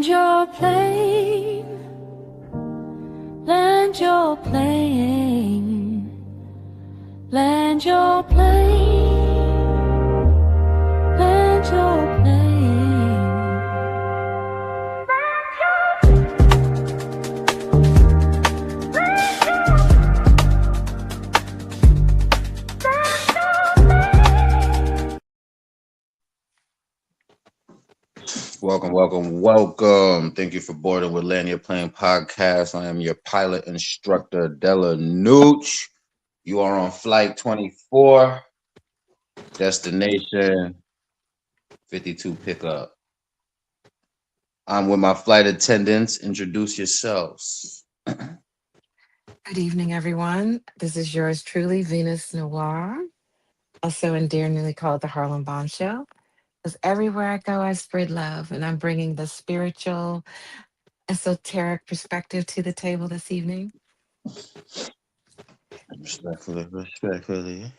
your plane, land your plane, land your plane, land your plane. Welcome. Thank you for boarding with Land Your Plane Podcast. I am your pilot instructor, Della Nooch. You are on flight 24, destination 52 pickup. I'm with my flight attendants. Introduce yourselves. Good evening, everyone. This is yours truly, Venus Noir, also endearingly called the Harlem Bombshell. Because everywhere I go, I spread love, and I'm bringing the spiritual, esoteric perspective to the table this evening. Respectfully.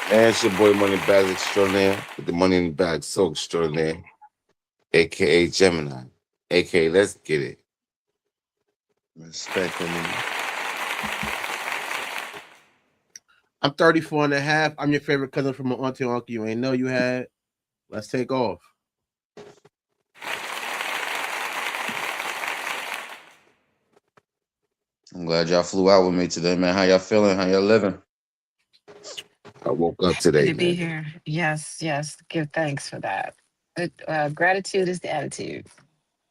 And it's your boy Money Bag Extraordinaire with the money in the bag so extraordinaire, aka Gemini, aka Let's Get It. Respectfully. I'm 34 and a half. I'm your favorite cousin from an auntie and uncle you ain't know you had. Let's take off. I'm glad y'all flew out with me today, man. How y'all feeling? How y'all living? I woke up Happy today, to be man. here. Yes, yes. Give thanks for that. Gratitude is the attitude.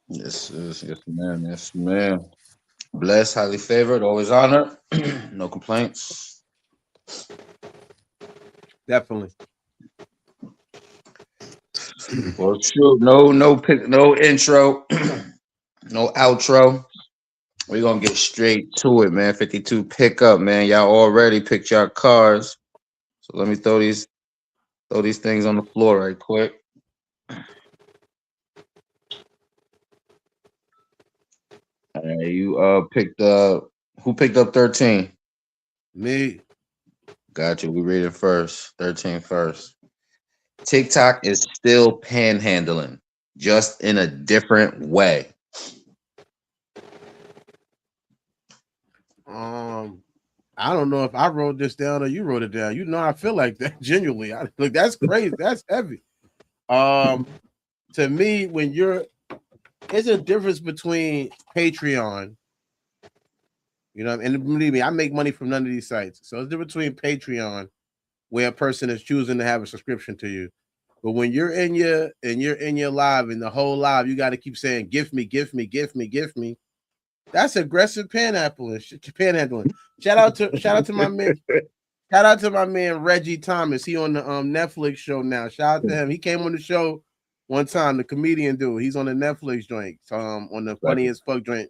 Yes, ma'am. Yes, ma'am. Blessed, highly favored, always honored. No complaints. Definitely. Well, shoot, no intro, no outro. We're gonna get straight to it, man. 52 pickup, man. Y'all already picked your cars. So let me throw these things on the floor right quick. You picked up who picked up 13? Me. Gotcha. We read it first. 13 first. TikTok is still panhandling, just in a different way. I don't know if I wrote this down or you wrote it down. You know, I feel like that genuinely. Look, that's crazy. That's heavy. To me, there's a difference between Patreon, and believe me, I make money from none of these sites. So it's different between Patreon, where a person is choosing to have a subscription to you. But when you're in your live and the whole live, you got to keep saying, "Gift me, gift me, gift me, gift me." That's aggressive panhandling. Shout out to my man. Shout out to my man Reggie Thomas. He on the Netflix show now. Shout out to him. He came on the show one time. The comedian dude. He's on the Netflix joint. On the funniest fuck joint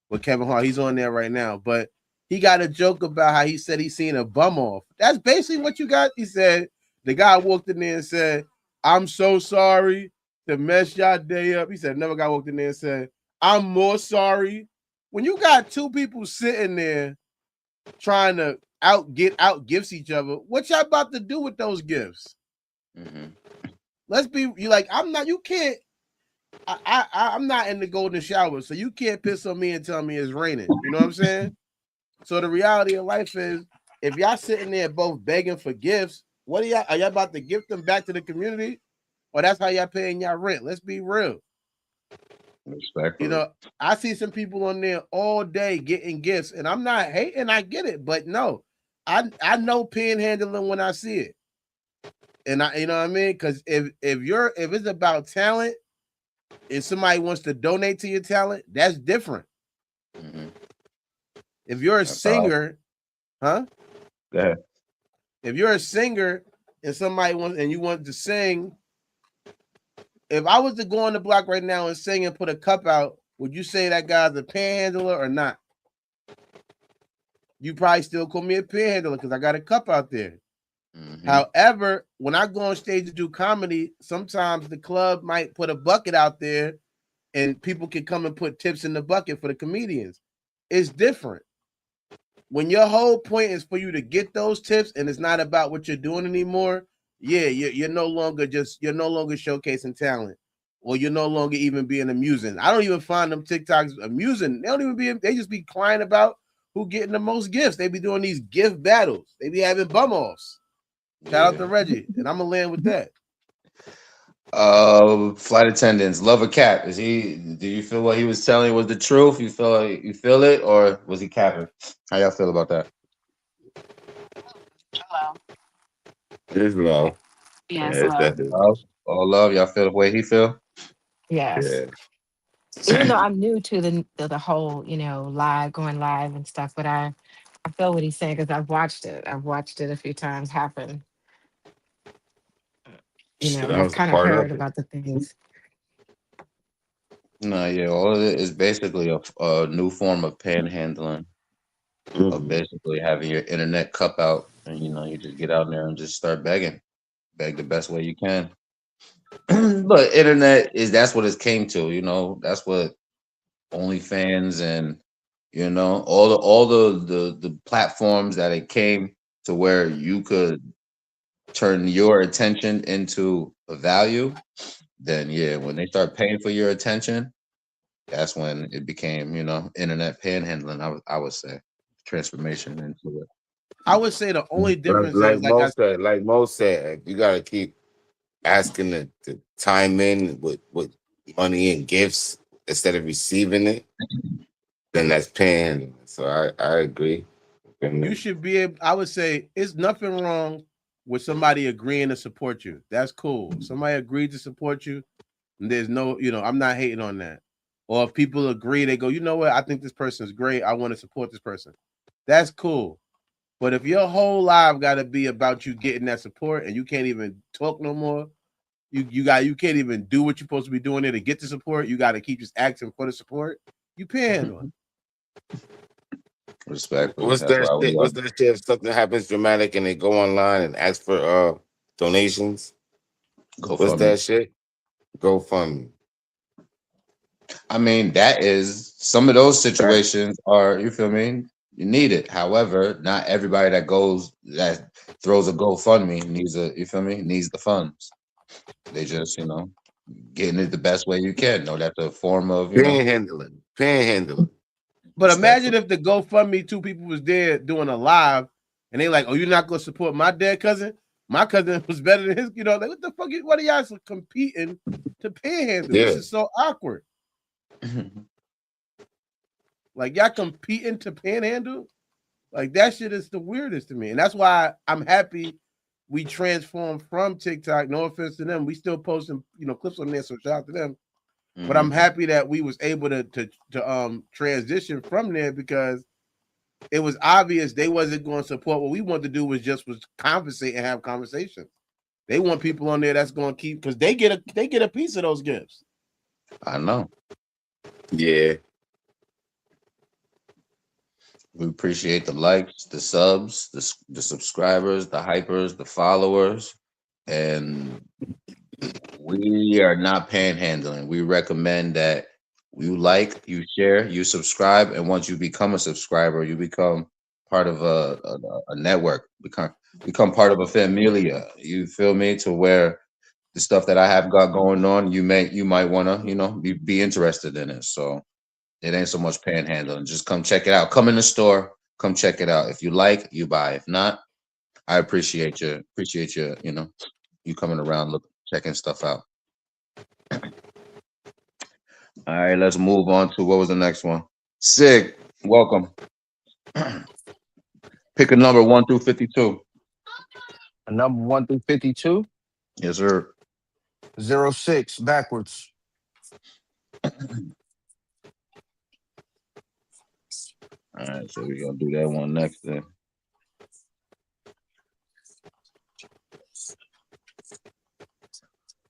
with Kevin Hart. He's on there right now. But he got a joke about how he said he seen a bum off. That's basically what you got. He said the guy walked in there and said, "I'm so sorry to mess y'all day up." He said another guy walked in there and said, "I'm more sorry." When you got two people sitting there trying to out gifts each other, what y'all about to do with those gifts? Mm-hmm. Let's be you like I'm not. You can't. I'm not in the golden shower, so you can't piss on me and tell me it's raining. You know what I'm saying? So the reality of life is, if y'all sitting there both begging for gifts, what are y'all about to gift them back to the community, or that's how y'all paying y'all rent? Let's be real. Respectfully. I see some people on there all day getting gifts, and I'm not hating. I get it, but no, I know panhandling when I see it, and you know what I mean. Because if it's about talent, and somebody wants to donate to your talent, that's different. Mm-hmm. If you're a singer, huh? Go ahead. If you're a singer and somebody wants and you want to sing, if I was to go on the block right now and sing and put a cup out, would you say that guy's a panhandler or not? You probably still call me a panhandler because I got a cup out there. Mm-hmm. However, when I go on stage to do comedy, sometimes the club might put a bucket out there and people can come and put tips in the bucket for the comedians. It's different. When your whole point is for you to get those tips and it's not about what you're doing anymore, yeah, you're no longer showcasing talent, or you're no longer even being amusing. I don't even find them TikToks amusing. They just be crying about who getting the most gifts. They be doing these gift battles. They be having bum offs. Shout out to Reggie, and I'm gonna land with that. Flight attendants, love a cap. Do you feel what he was telling you was the truth? You feel it, or was he capping? How y'all feel about that? Hello. It's low. Yeah, Yes, it's hello. definitely low. Love, all love. Y'all feel the way he feel? Yes. Yeah. Even though I'm new to the whole, going live and stuff, but I feel what he's saying because I've watched it. I've watched it a few times happen, Shit, and I I've was a kind of part heard of it. about the things. No, yeah, all of it is basically a new form of panhandling, of Mm-hmm. basically having your internet cup out, and you just get out there and just start begging, beg the best way you can. But internet that's what it came to, that's what OnlyFans and all the platforms that it came to where you could turn your attention into a value. Then yeah, when they start paying for your attention, that's when it became, internet panhandling. I would say transformation into it. I would say the only Like, difference is, like most said, you gotta keep asking to time in with money and gifts instead of receiving it. Then that's paying. So I agree. you should be able. I would say it's nothing wrong with somebody agreeing to support you. That's cool. Somebody agreed to support you, and there's no, I'm not hating on that. Or if people agree, they go, you know what? I think this person is great. I want to support this person. That's cool. But if your whole life got to be about you getting that support and you can't even talk no more, you can't even do what you're supposed to be doing there to get the support. You got to keep just asking for the support. You panhandling. Respectfully, What's that's that why we shit? are. What's that shit? If something happens dramatic and they go online and ask for donations, what's GoFundMe. that shit? GoFundMe. I mean, that is some of those That situations are, you feel me? You need it. However, not everybody that throws a GoFundMe you feel me, needs the funds. They just, getting it the best way you can. No, that's a form of, panhandling. Panhandling. But imagine respectful. if the GoFundMe two people was there doing a live, and they like, "Oh, you're not gonna support my dead cousin? My cousin was better than his." Like what the fuck? What are y'all competing to panhandle? This Yeah. is so awkward. Like y'all competing to panhandle? Like that shit is the weirdest to me, and that's why I'm happy we transformed from TikTok. No offense to them, we still posting clips on there, so shout out to them. But I'm happy that we was able to transition from there because it was obvious they wasn't going to support what we wanted to do was compensate and have conversations. They want people on there that's going to keep because they get a piece of those gifts. I know. Yeah. We appreciate the likes, the subs, the subscribers, the hypers, the followers, and we are not panhandling. We recommend that you like, you share, you subscribe, and once you become a subscriber, you become part of a network. Become part of a familia. You feel me? To where the stuff that I have got going on, you might want to be interested in it. So it ain't so much panhandling. Just come check it out. Come in the store. Come check it out. If you like, you buy. If not, I appreciate you. Appreciate you. You coming around, checking stuff out. All right, let's move on to what was the next one. Sig, welcome. Pick a number 1 through 52. A number 1 through 52, Yes, sir. 06 backwards. All right, so we're gonna do that one next then.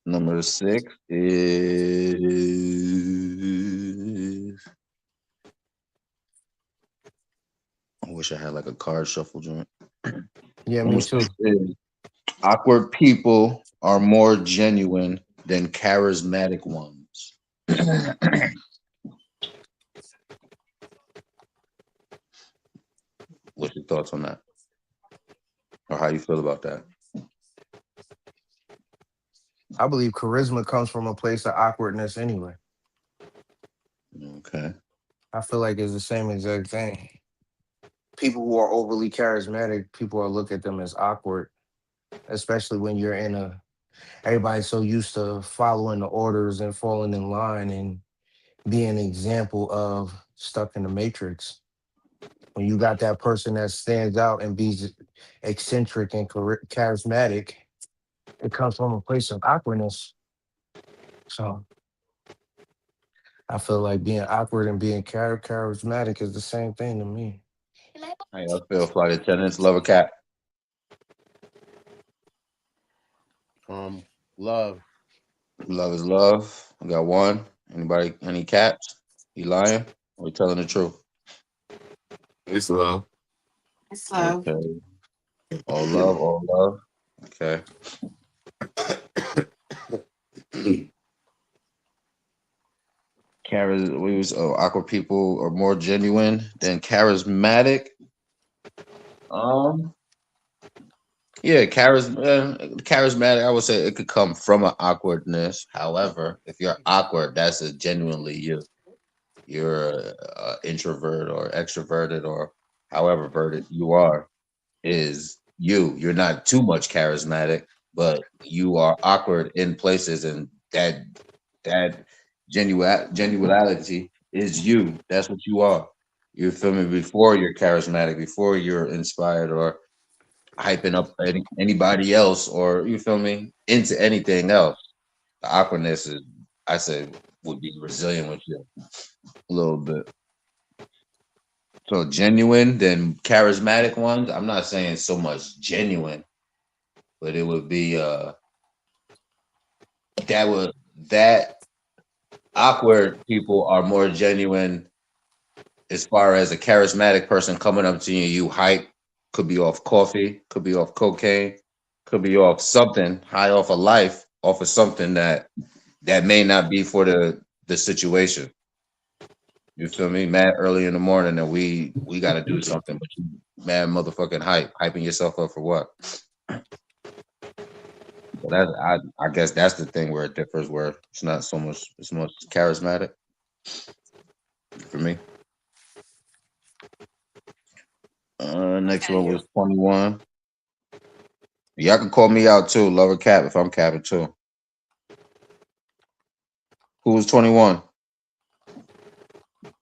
Number 6 is. I wish I had like a card shuffle joint. Yeah, Number me 6 too. is awkward people are more genuine than charismatic ones. What's your thoughts on that? Or how you feel about that? I believe charisma comes from a place of awkwardness anyway. Okay. I feel like it's the same exact thing. People who are overly charismatic, people are look at them as awkward, especially when you're in a everybody's so used to following the orders and falling in line and being an example of stuck in the matrix. When you got that person that stands out and be eccentric and charismatic, it comes from a place of awkwardness. So I feel like being awkward and being charismatic is the same thing to me. How y'all feel, flight attendants? Love a cat. Love. Love is love. We got one. Anybody? Any cats? You lying? Or you telling the truth? It's love. It's love. Okay. All love. All love. Okay. We was awkward people are more genuine than charismatic. Um. Yeah, charismatic. I would say it could come from an awkwardness. However, if you're awkward, that's a genuinely you. You're a introvert or extroverted or however verted you are is you. You're not too much charismatic, but you are awkward in places, and that genuality is you. That's what you are. You feel me? Before you're charismatic, before you're inspired or hyping up anybody else, or you feel me, into anything else. The awkwardness is, I say, would be resilient with you a little bit. So genuine, then charismatic ones. I'm not saying so much genuine, but it would be that awkward people are more genuine as far as a charismatic person coming up to you, you hype, could be off coffee, could be off cocaine, could be off something, high off of life, off of something that may not be for the situation. You feel me? Mad early in the morning and we gotta do something, but you mad motherfucking hyping yourself up for what? So I guess that's the thing where it differs, where it's not so much it's much charismatic for me. Next one was 21. Y'all can call me out too, lover cap if I'm capping too. Who was 21?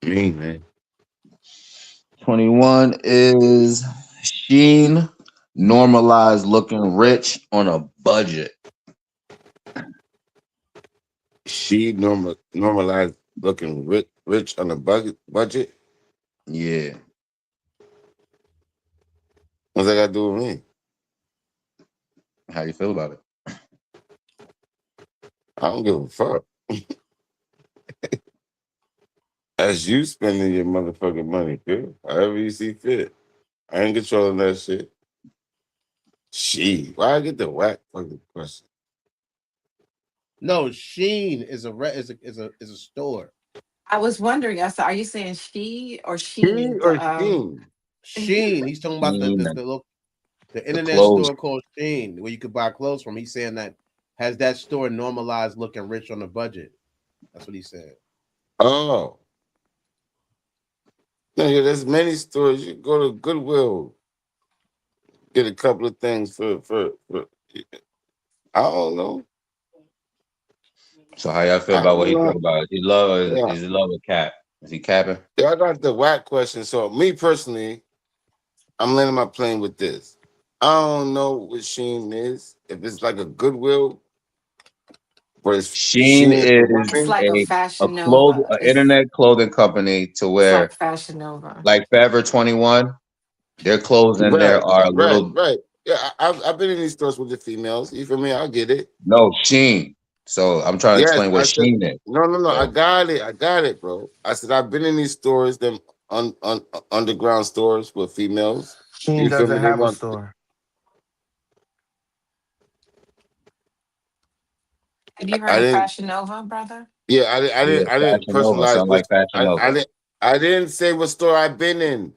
Me, man. 21 is Sheen, normalized looking rich on a budget. She normalized looking rich on a budget. Yeah. What's that got to do with me? How you feel about it? I don't give a fuck. That's you spending your motherfucking money, girl. However you see fit. I ain't controlling that shit. Why I get the whack fucking question? No, Sheen is a store. I was wondering, I said, are you saying she or She she? or Sheen? Sheen. He's talking about Sheen, the the internet clothes. store called Sheen, where you could buy clothes from. He's saying that has that store normalized looking rich on a budget. That's what he said. Oh. Nigga, there's many stores. You go to Goodwill, get a couple of things for I don't know. So how y'all feel I about what don't he know. feel about it? Is he love or Yeah. is he love a cap? Is he capping? Yeah, I got the whack question. So me personally, I'm landing my plane with this. I don't know what Sheen is. If it's like a Goodwill, or it's Sheen Sheen for is It's women. like a a Fashion clothes Nova. an internet clothing company to It's like where Fashion Nova. like Forever 21, their clothes in there are a little Right. Yeah, I've been in these stores with the females. You feel me? I get it. no Sheen. So I'm trying to Yes, explain I what said Sheen is. no. I So got it, bro. I said I've been in these stores, them underground stores with females. Sheen You feel doesn't me? They have a want, store. Have you I heard of didn't. Fashion Nova, brother? Yeah, yeah, I didn't Fashion Nova personalize sound like which. Fashion Nova. I didn't say what store I've been in.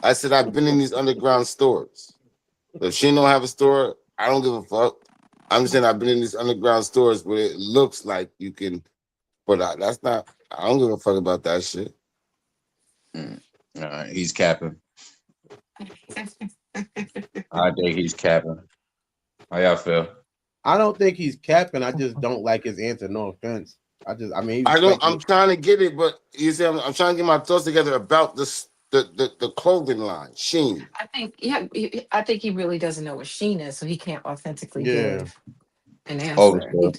I said I've been in these underground stores. If she don't have a store, I don't give a fuck. I'm saying I've been in these underground stores where it looks like you can, but that's not. I don't give a fuck about that shit. Mm. All right, he's capping. I think he's capping. How y'all feel? I don't think he's capping. I just don't like his answer. No offense. I mean, he was I don't. explaining. I'm trying to get it, but you see, I'm trying to get my thoughts together about this the clothing line, Sheen. I think, yeah, I think he really doesn't know what Sheen is, so he can't authentically Yeah. give an Oh, answer. so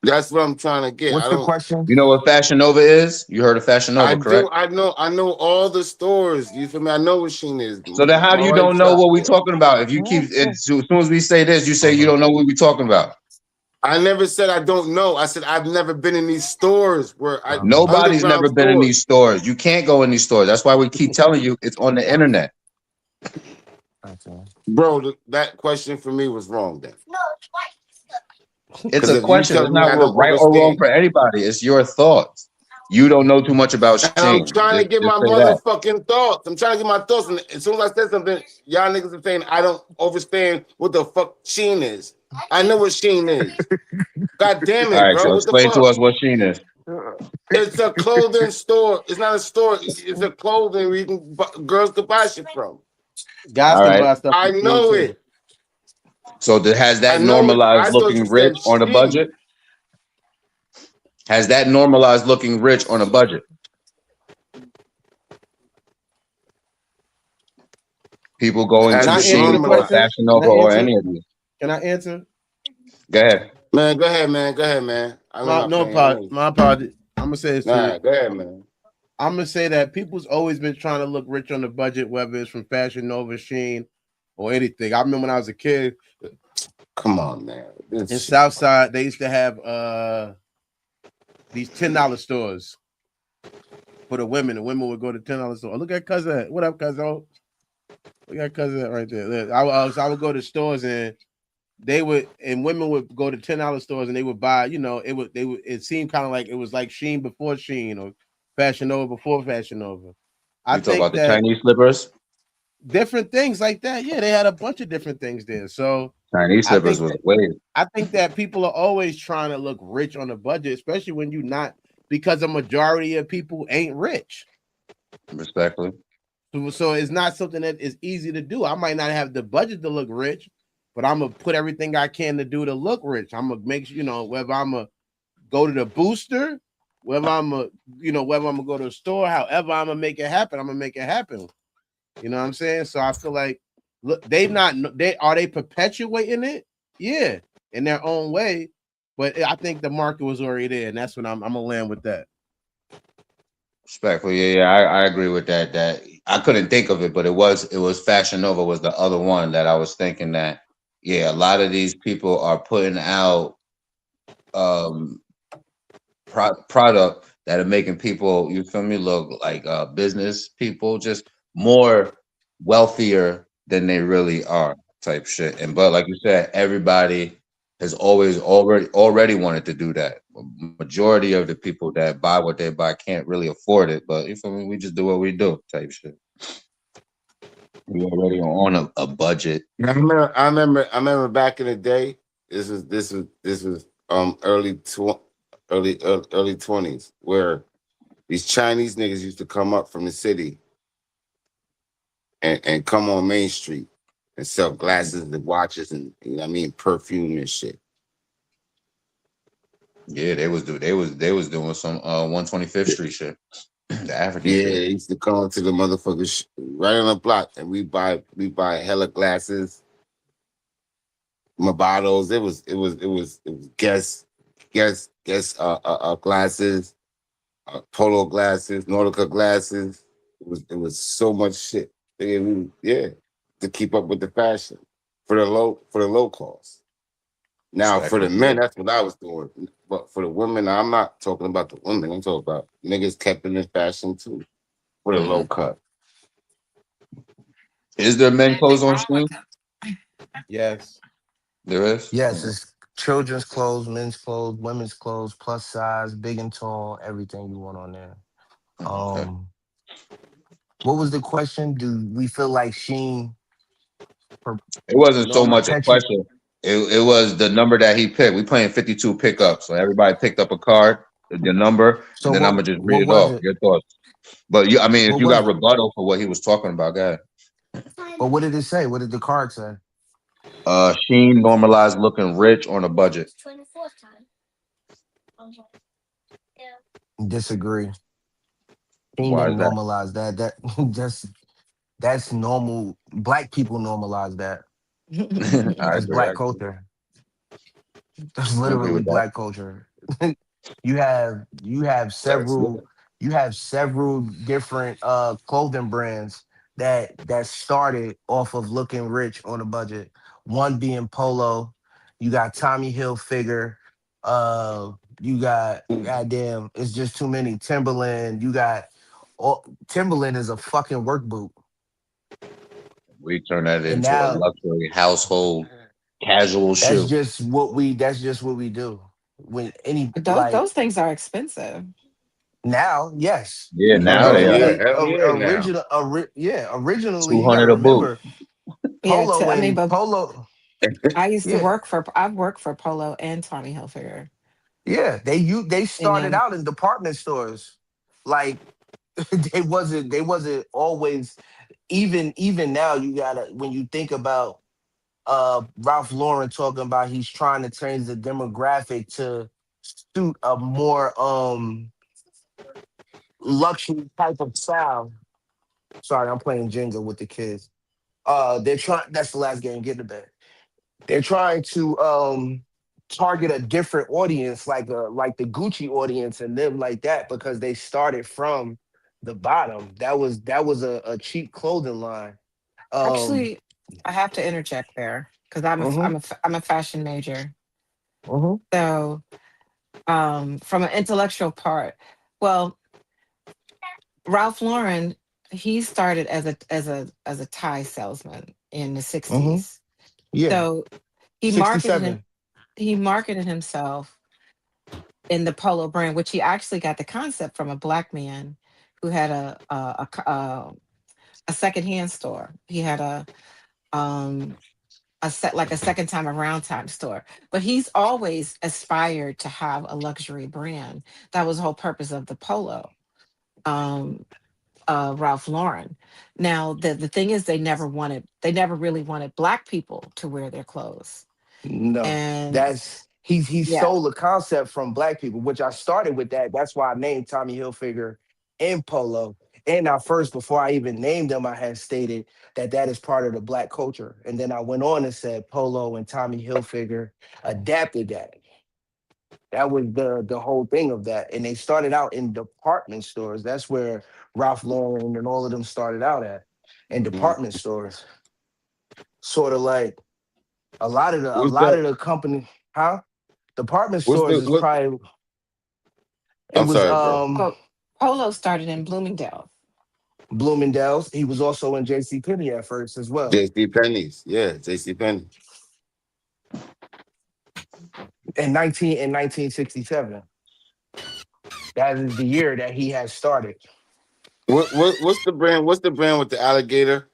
That's what I'm trying to get. What's I the don't. question? you know what Fashion Nova is? You heard of Fashion I Nova, do. correct? I know all the stores. You feel me? I know what Sheen is. So then, how do My you wife don't know shop what we there. talking about? If you keep it, as soon as we say this, you say you Uh-huh. don't know what we talking about. I never said I don't know. I said I've never been in these stores where I Uh-huh. Nobody's underground never been in stores. these stores. You can't go in these stores. That's why we keep telling you it's on the internet. Okay. Bro, that question for me was wrong then. It's Because a if you question. It's telling me not I don't right or wrong overstand, for anybody. It's your thoughts. You don't know too much about and I'm Shane. trying to get Just my say that. motherfucking thoughts. I'm trying to get my thoughts. And as soon as I said something, y'all niggas are saying I don't understand what the fuck Sheen is. I know what Sheen is. God damn All it, right. bro. So What the explain to fuck? us what Sheen is. It's a clothing store. It's not a store. It's a clothing where you can girls can buy shit from. Guys All can right. buy stuff I from Sheen know too. it. So has I that know it. normalized I thought you looking said rich on a Sheen. budget? Has that normalized looking rich on a budget? People going Can Has to I it answer the Sheen or question? normalized? Fashion Can Nova I or answer? any of these. Can I answer? Go ahead. Man, go ahead, man. Go ahead, man. I'm No, not no playing. apology. My apology. I'm gonna say this too. Nah, go ahead, man. I'm gonna say that people's always been trying to look rich on the budget, whether it's from Fashion Nova, Sheen, or anything. I remember when I was a kid Come on, man. in This shit. Southside, they used to have these $10 stores for the women. The women would go to $10 store. Oh, look at cousin. What up, cousin? We got cousin right there. Look, I would go to stores and women would go to $10 stores and they would buy, it seemed kind of like it was like Sheen before Sheen or Fashion Nova before Fashion Nova. I You talk think about the that Chinese slippers? different things like that, yeah, they had a bunch of different things there. So Chinese I slippers think was that way I think that people are always trying to look rich on a budget, especially when you're not, because a majority of people ain't rich. respectfully. So it's not something that is easy to do. I might not have the budget to look rich, but I'm gonna put everything I can to do to look rich. I'm gonna make sure, whether I'm gonna go to the booster, whether I'm gonna go to the store, however I'm gonna make it happen, I'm gonna make it happen. You know what I'm saying? So I feel like, look, they perpetuating it, yeah, in their own way, but I think the market was already there, and that's when I'm gonna land with that. Respectfully, yeah, I agree with that. That I couldn't think of it, but it was Fashion Nova was the other one that I was thinking that yeah, a lot of these people are putting out um product that are making people, you feel me, look like business people, just more wealthier than they really are, type shit. And but like you said, everybody has already wanted to do that. Majority of the people that buy what they buy can't really afford it, but you feel me, we just do what we do, type shit. We already on a budget. I remember back in the day. This was early 20s where these Chinese niggas used to come up from the city and come on Main Street and sell glasses and watches and you know what I mean perfume and shit. Yeah, they was doing some 125th Street shit, the African Yeah, shit. they used to come to the motherfuckers right on the block and we buy hella glasses, my bottles. It was guess glasses, polo glasses, Nautica glasses. It was so much shit. Yeah, to keep up with the fashion for the low cost. Now for the Respectfully, men, that's what I was doing. But for the women, I'm not talking about the women. I'm talking about niggas kept in the fashion too for the yeah. low cut. Is there men clothes Anything on wrong with stream? that? Yes. There is. Yes, it's children's clothes, men's clothes, women's clothes, plus size, big and tall, everything you want on there. Okay. Um, what was the question? Do we feel like Sheen per, It wasn't so No, much a perpetuate? question. It was the number that he picked. We playing 52 pickups, so everybody picked up a card, the number, and So then I'm gonna just read what it was off. it? Your thoughts. But I mean, if What you was got it? rebuttal for what he was talking about, guys. But what did it say? What did the card say? Sheen normalized looking rich on a budget. Disagree. He Why didn't is that? normalize that. That that's normal. Black people normalize that. I That's agree. I black agree. culture. That's I agree literally with that. black culture. You have That's good. several different clothing brands that started off of looking rich on a budget. One being Polo, you got Tommy Hilfiger, you got goddamn, it's just too many. Timberland, you got Timberland is a fucking work boot. We turn that And into a now luxury household casual that's shoe. just what we do. When any But like those things are expensive. now, yes. Yeah, now Hell they are yeah, Originally, hell yeah now. originally, two you got to hundred a boot. remember Yeah, I mean, but Polo. I used to Yeah, work for I've worked for Polo and Tommy Hilfiger. yeah. They And started out in department stores. Like they wasn't always even now. You gotta when you think about Ralph Lauren talking about he's trying to change the demographic to suit a more luxury type of style. Sorry, I'm playing Jenga with the kids. They're trying. That's the last game. Get to bed. They're trying to target a different audience, like the Gucci audience and them like that, because they started from the bottom. That was a cheap clothing line. Um, actually, I have to interject there because mhm, I'm a fashion major. mhm, So, from an intellectual part, well, Ralph Lauren, he started as a tie salesman in the mhm. '60s. Yeah, So he marketed him 67. he marketed himself in the Polo brand, which he actually got the concept from a black man who had a secondhand store. He had um a second time around time store. But he's always aspired to have a luxury brand. That was the whole purpose of the Polo. Um Ralph Lauren. Now the thing is they never really wanted black people to wear their clothes. No, And that's he yeah, stole the concept from black people, which I started with that. That's why I named Tommy Hilfiger and Polo. And I first, before I even named them, I had stated that is part of the black culture. And then I went on and said Polo and Tommy Hilfiger adapted that. That was the whole thing of that. And they started out in department stores. That's where Ralph Lauren and all of them started out at, in Mhm. department stores. Sort of like a What's lot that? of the company, huh? Department What's stores the is what? probably it I'm was sorry, bro. Polo started in Bloomingdale. Bloomingdale's. He was also in JC Penney at first as well. JC Penney's. Yeah, JC Penney. In 1967. That is the year that he had started. What's the brand? What's the brand with the alligator?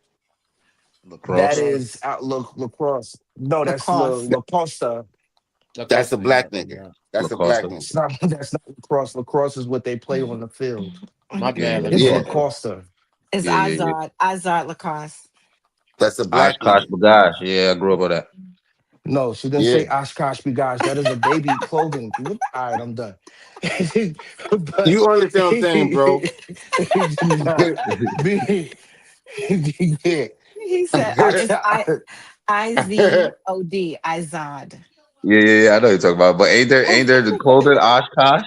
That Lacrosse. is Outlook Lacrosse. No, that's Lacoste. La Costa. That's a Lacoste ain't black nothing, nigga. bro. That's a Lacoste. black nigga. It's not that's not Lacrosse. Lacrosse is what they play on the field. My Yeah, bad, It's Lacrosse. Lacoste. Lacosta. It's Yeah, yeah, yeah. Izod Lacoste. That's a black Oshkosh nigga. Bagash. Yeah, I grew up with that. No, she didn't Yeah. say Oshkosh B'gosh. That is a baby clothing. All right, I'm done. But You understand what I'm saying, bro? nah, be, yeah. He said I, it's I, IZOD, Izod. Yeah, yeah, yeah. I know you're talking about. But ain't there the clothing Oshkosh?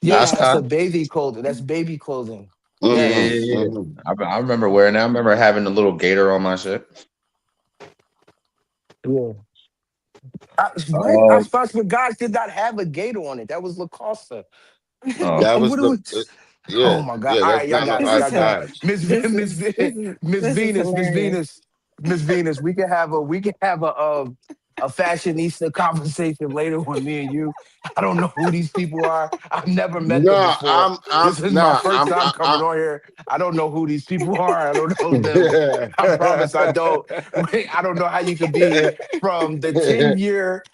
yes, that's Oshkosh. a baby clothing. That's baby clothing. Yeah, yeah, hmm Yes. yeah, yeah. hmm I remember wearing that. I remember having the little gator on my shit. Yeah. What? Um. Oshkosh B'gosh did not have a gator on it. That was Lacosta. Oh. That was What the do we? Oh yeah, my God! yeah, All that's right, y'all down got on it. This is Y'all got it. Oshkosh. Miss this is Venus, Miss hilarious. Venus, Miss Venus. We can have a a fashionista conversation later with me and you. I don't know who these people are. I've never met them No, before. I'm This is my no, first time coming I'm on here. I don't know who these people are. I don't know them. I promise I don't. I don't know how you could be from the 10-year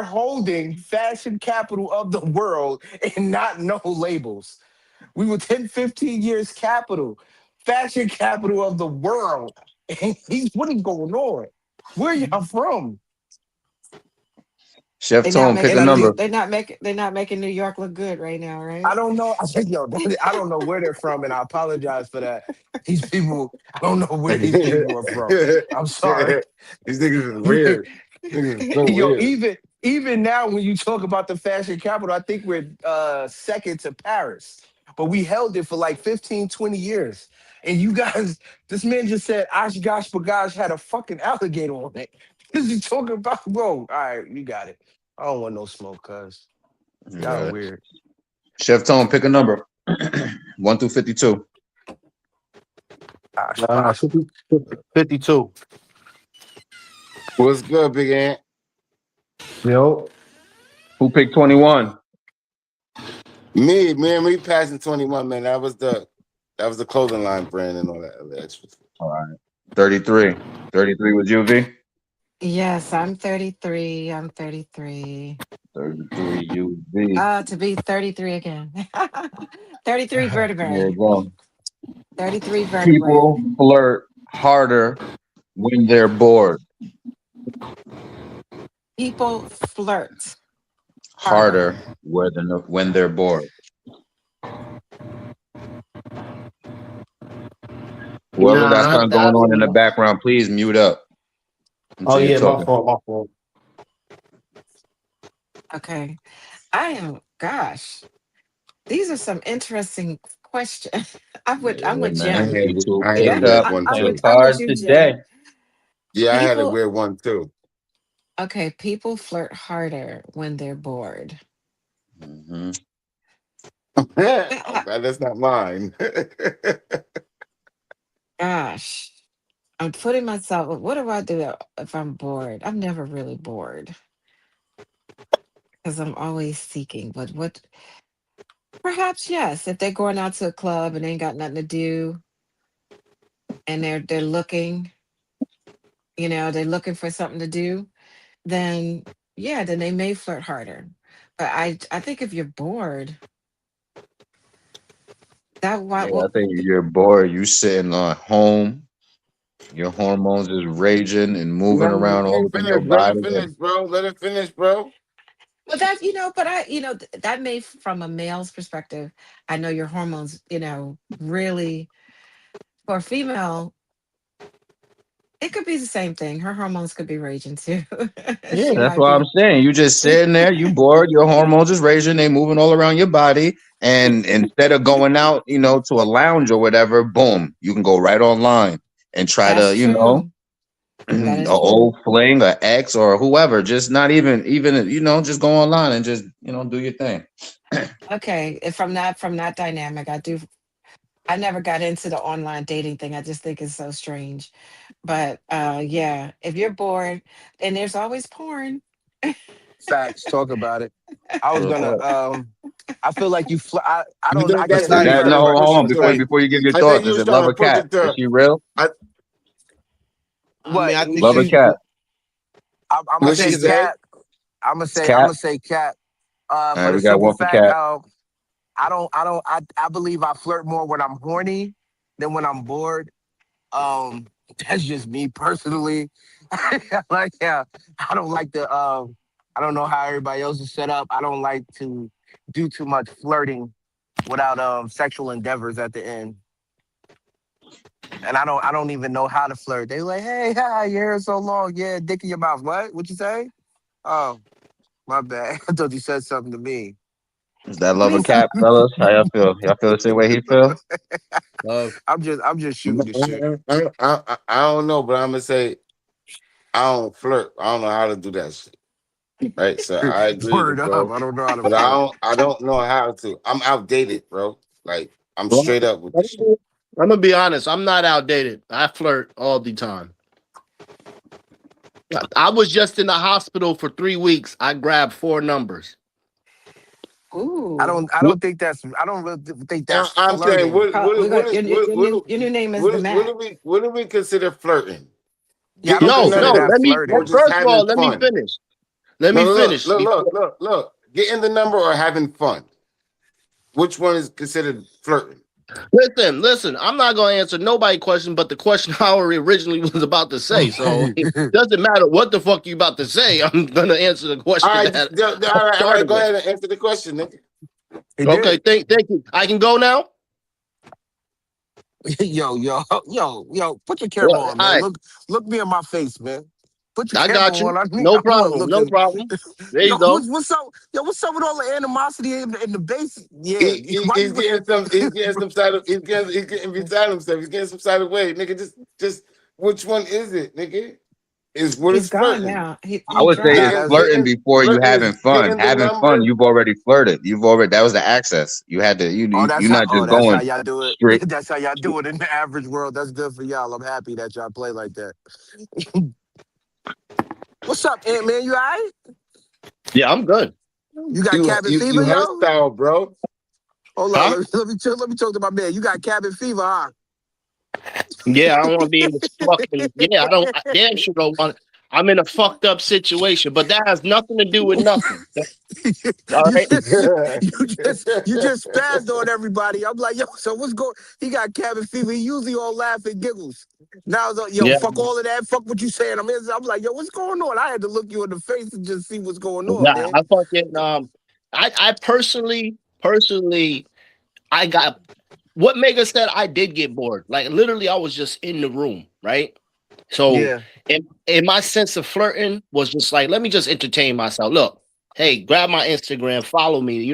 holding fashion capital of the world and not know labels. We were 10, 15 years capital, fashion capital of the world. And what is going on? Where y'all from? Chef They're not Tone, pick making a And I New think number. they're not making New York look good right now, I right? don't know. I said, yo, I don't know where they're from, and I apologize for that. These people, I don't know where these people are from. I'm sorry. these niggas is weird. Niggas is so Yo, weird. even now when you talk about the fashion capital, I think we're second to Paris. But we held it for like 15, 20 years. And you guys, this man just said Oshkosh Bagosh had a fucking alligator on it. What is he talking about? Bro, all right, you got it. I don't want no smoke, cuz. You Y'all got it. weird. Chef Tone, pick a number. 1 through 52. Oshkosh. 52. What's good, big ant? Yo. Who picked 21? Me and me passing 21, man. That was the clothing line brand and all that other extra. All right. 33. 33 was you, V? Yes, I'm 33. I'm 33. 33 you, V. To be 33 again. 33 There you vertebrae. go. 33 vertebrae. People flirt harder when they're bored. People flirt harder. Harder when they're bored. Whoever got Nah, something going on in the background, please mute up oh until you're yeah, my talking. fault, my fault. Okay. I am, gosh, these are some interesting questions. I'm Yeah, with man. Jim. People I had a pick weird up. one I'm Playing with too. I'm with cards you, today. Jim. Yeah, I had a People weird one too. okay, people flirt harder when they're bored. Hmm. I'm glad that's not mine. Gosh. I'm putting myself, what do I do if I'm bored? I'm never really bored because I'm always seeking. But what, perhaps, yes, if they're going out to a club and they ain't got nothing to do and they're looking, they're looking for something to do, then yeah, then they may flirt harder. But I think if you're bored, that Yeah, I what think you're bored. You sitting on home. Your hormones is raging and moving No, around let all him up in your finish. Let him body. finish, bro. Let him finish, bro. but that but that may from a male's perspective, I know your hormones, really for a female, it could be the same thing. Her hormones could be raging too. Yeah, She that's might what I'm be. saying. You just sitting there, you bored, your hormones is raging, they moving all around your body. And instead of going out, to a lounge or whatever, boom, you can go right online and try That's to, true. That a is true. old fling, a ex or whoever, just not even, just go online and just, do your thing. Okay. And from that dynamic, I never got into the online dating thing. I just think it's so strange. But yeah, if you're bored, and there's always porn. Facts. Talk about it. I was Real gonna. talk. I feel like you. I You don't. think I That's can't that's Is not speak that for even no? a everybody. Hold on, pushing before point. before you give your I think thoughts. you Is was it trying love to or push cat? it Is to she real? I mean, What I think Love or she? she. cat? I'm I gonna what think she say it's a. said. cat. I'm gonna It's say. I'm cat. gonna say cat. All For right, the we got simple one for fact, cat. I believe I flirt more when I'm horny than when I'm bored. Um, that's just me personally. Like, yeah, I don't like to. I don't know how everybody else is set up. I don't like to do too much flirting without sexual endeavors at the end. And I don't even know how to flirt. They like, hey, hi, your hair is so long. Yeah, dick in your mouth. What you say? Oh, my bad. I thought you said something to me. Is that I love or mean, cat, fellas? How y'all feel? Y'all feel the same way he feel? Love. I'm just shooting the shit. I don't know, but I'm gonna say I don't flirt. I don't know how to do that shit. Right. So I agree with Word it, up. bro. I don't know how to But flirt. I don't know how to. I'm outdated, bro. Like I'm Well, straight up with I'm this shit. gonna be honest. I'm not outdated. I flirt all the time. I was just in the hospital for 3 weeks. I grabbed 4 numbers. Ooh. I What? don't think that's. I don't really think that's I'm saying, flirting. We're going. Your new name is the Mac. what do we consider flirting? Yeah, I Getting don't the No, consider no. number that Let me or flirting. just first of having all, let me fun? finish. Let No, me look, finish look, look, before. look, look. Getting the number or having fun. Which one is considered flirting? Listen. I'm not going to answer nobody question, but the question I already originally was about to say. So it doesn't matter what the fuck you about to say. I'm going to answer the All question right, that all right. started Go with. ahead and answer the question, nigga. He Okay, did. thank you. I can go now. Yo. Put your Yeah, camera all on, man. right, Look me in my face, man. Put your I camera got on. you. No I want to problem. look No at. problem. There you Yo, go. what's up? Yo, what's up with all the animosity in the base? Yeah, why He's you? getting some. He's getting some side of. He's getting beside himself. He's getting some side of way, nigga. Just which one is it, nigga? Is what He's is gone flirting? now. I He would say dropped. it's That's flirting before you Flirting is having fun. getting the Having fun, number. you've already flirted. You've already that was the access. You had to. You're not just that's how going y'all do it. straight. That's how y'all do it in the average world. That's good for y'all. I'm happy that y'all play like that. What's up, Ant Man? You all right? Yeah, I'm good. You got cabin fever, You yo? hairstyle, bro. Hold on, Huh? let me talk to my man. You got cabin fever, huh? Yeah, I don't want to be in this fucking. Yeah, I don't. I damn sure don't want. I'm in a fucked up situation, but that has nothing to do with nothing. All you right. just you just spazzed on everybody. I'm like, yo, so what's going? He got cabin fever. He usually all laugh and giggles. Now it's like, yo, Yeah. fuck all of that. Fuck what you saying. I'm like, yo, what's going on? I had to look you in the face and just see what's going on, Nah, man. I fucking I personally I got what Mega said. I did get bored. Like literally, I was just in the room, right? So, Yeah. in my sense of flirting was just like, let me just entertain myself. Look, hey, grab my Instagram, follow me.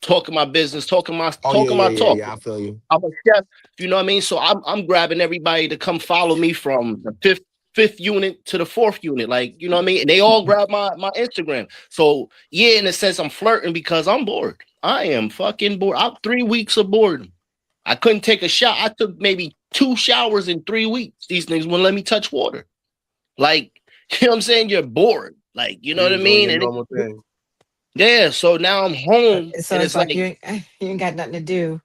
Talking my business, Oh yeah, talking yeah, my yeah, talk. yeah. I feel you. I'm a chef. You know what I mean? So I'm grabbing everybody to come follow me from the fifth unit to the fourth unit. Like, you know what I mean? And they all grab my Instagram. So yeah, in a sense, I'm flirting because I'm bored. I am fucking bored. I'm 3 weeks of boredom. I couldn't take a shower. I took maybe 2 showers in 3 weeks. These things wouldn't let me touch water. Like, you know what I'm saying? You're bored. Like, you know You what I was doing mean? your And normal thing. yeah, so now I'm home So and it's it's like like you ain't got nothing to do.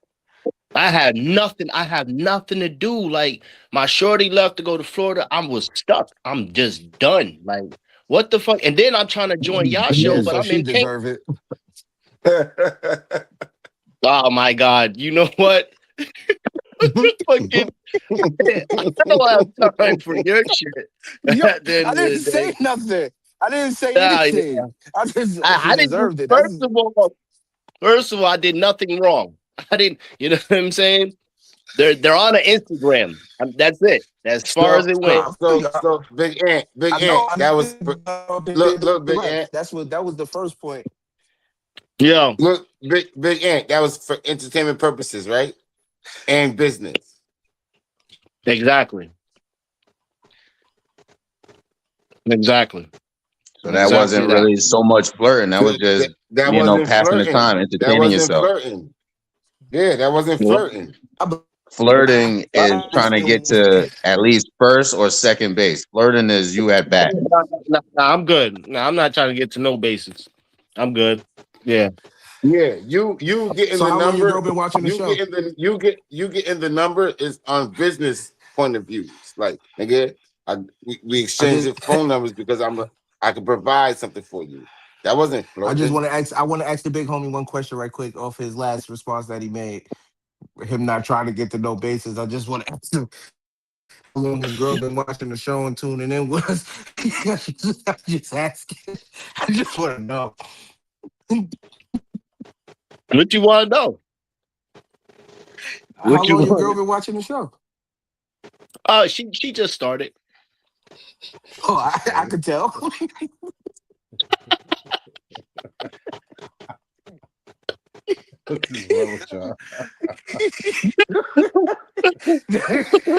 I had nothing. I have nothing to do. Like my shorty left to go to Florida. I was stuck. I'm just done. Like what the fuck? And then I'm trying to join y'all show, Yeah, but so I'm she in Cape. deserve it. Oh my god! You know what? Fucking, I don't have time for your shit. Yo, At the I end of didn't the day, say nothing. I didn't say yeah, anything. She I didn't do. deserved it. That's First of all, I did nothing wrong. I didn't. You know what I'm saying? They're on an Instagram. That's it. As far as so it no, went. I feel you. Big I Ant. know. I That know was look, Big correct. Ant. That was the first point. Yeah. Look, Big Ant. That was for entertainment purposes, right? And business. Exactly. Exactly. So that Exactly wasn't that. really so much flirting. That was That, just that wasn't passing the flirting. time, That entertaining wasn't yourself. flirting. Yeah, that wasn't Yeah. flirting. I be- Flirting I is trying to get understand. to at least first or second base. Flirting is you at bat. Nah, I'm good. Nah, I'm not trying to get to no basis. I'm good. Yeah. Yeah, you getting So the how long your girl number. been watching the show? You getting the number is on business point of views. Like nigga, we I exchanged just the phone numbers because I can provide something for you. That wasn't I just flirting. want to ask. I want to ask the big homie one question right quick off his last response that he made. Him not trying to get to no basis. I just want to ask him how long his girl been watching the show and tuning in with us. I'm just asking. I just want to know. What you want to know? How What you long your girl want? been watching the show? She just started. Oh, I could tell. What's wrong with y'all?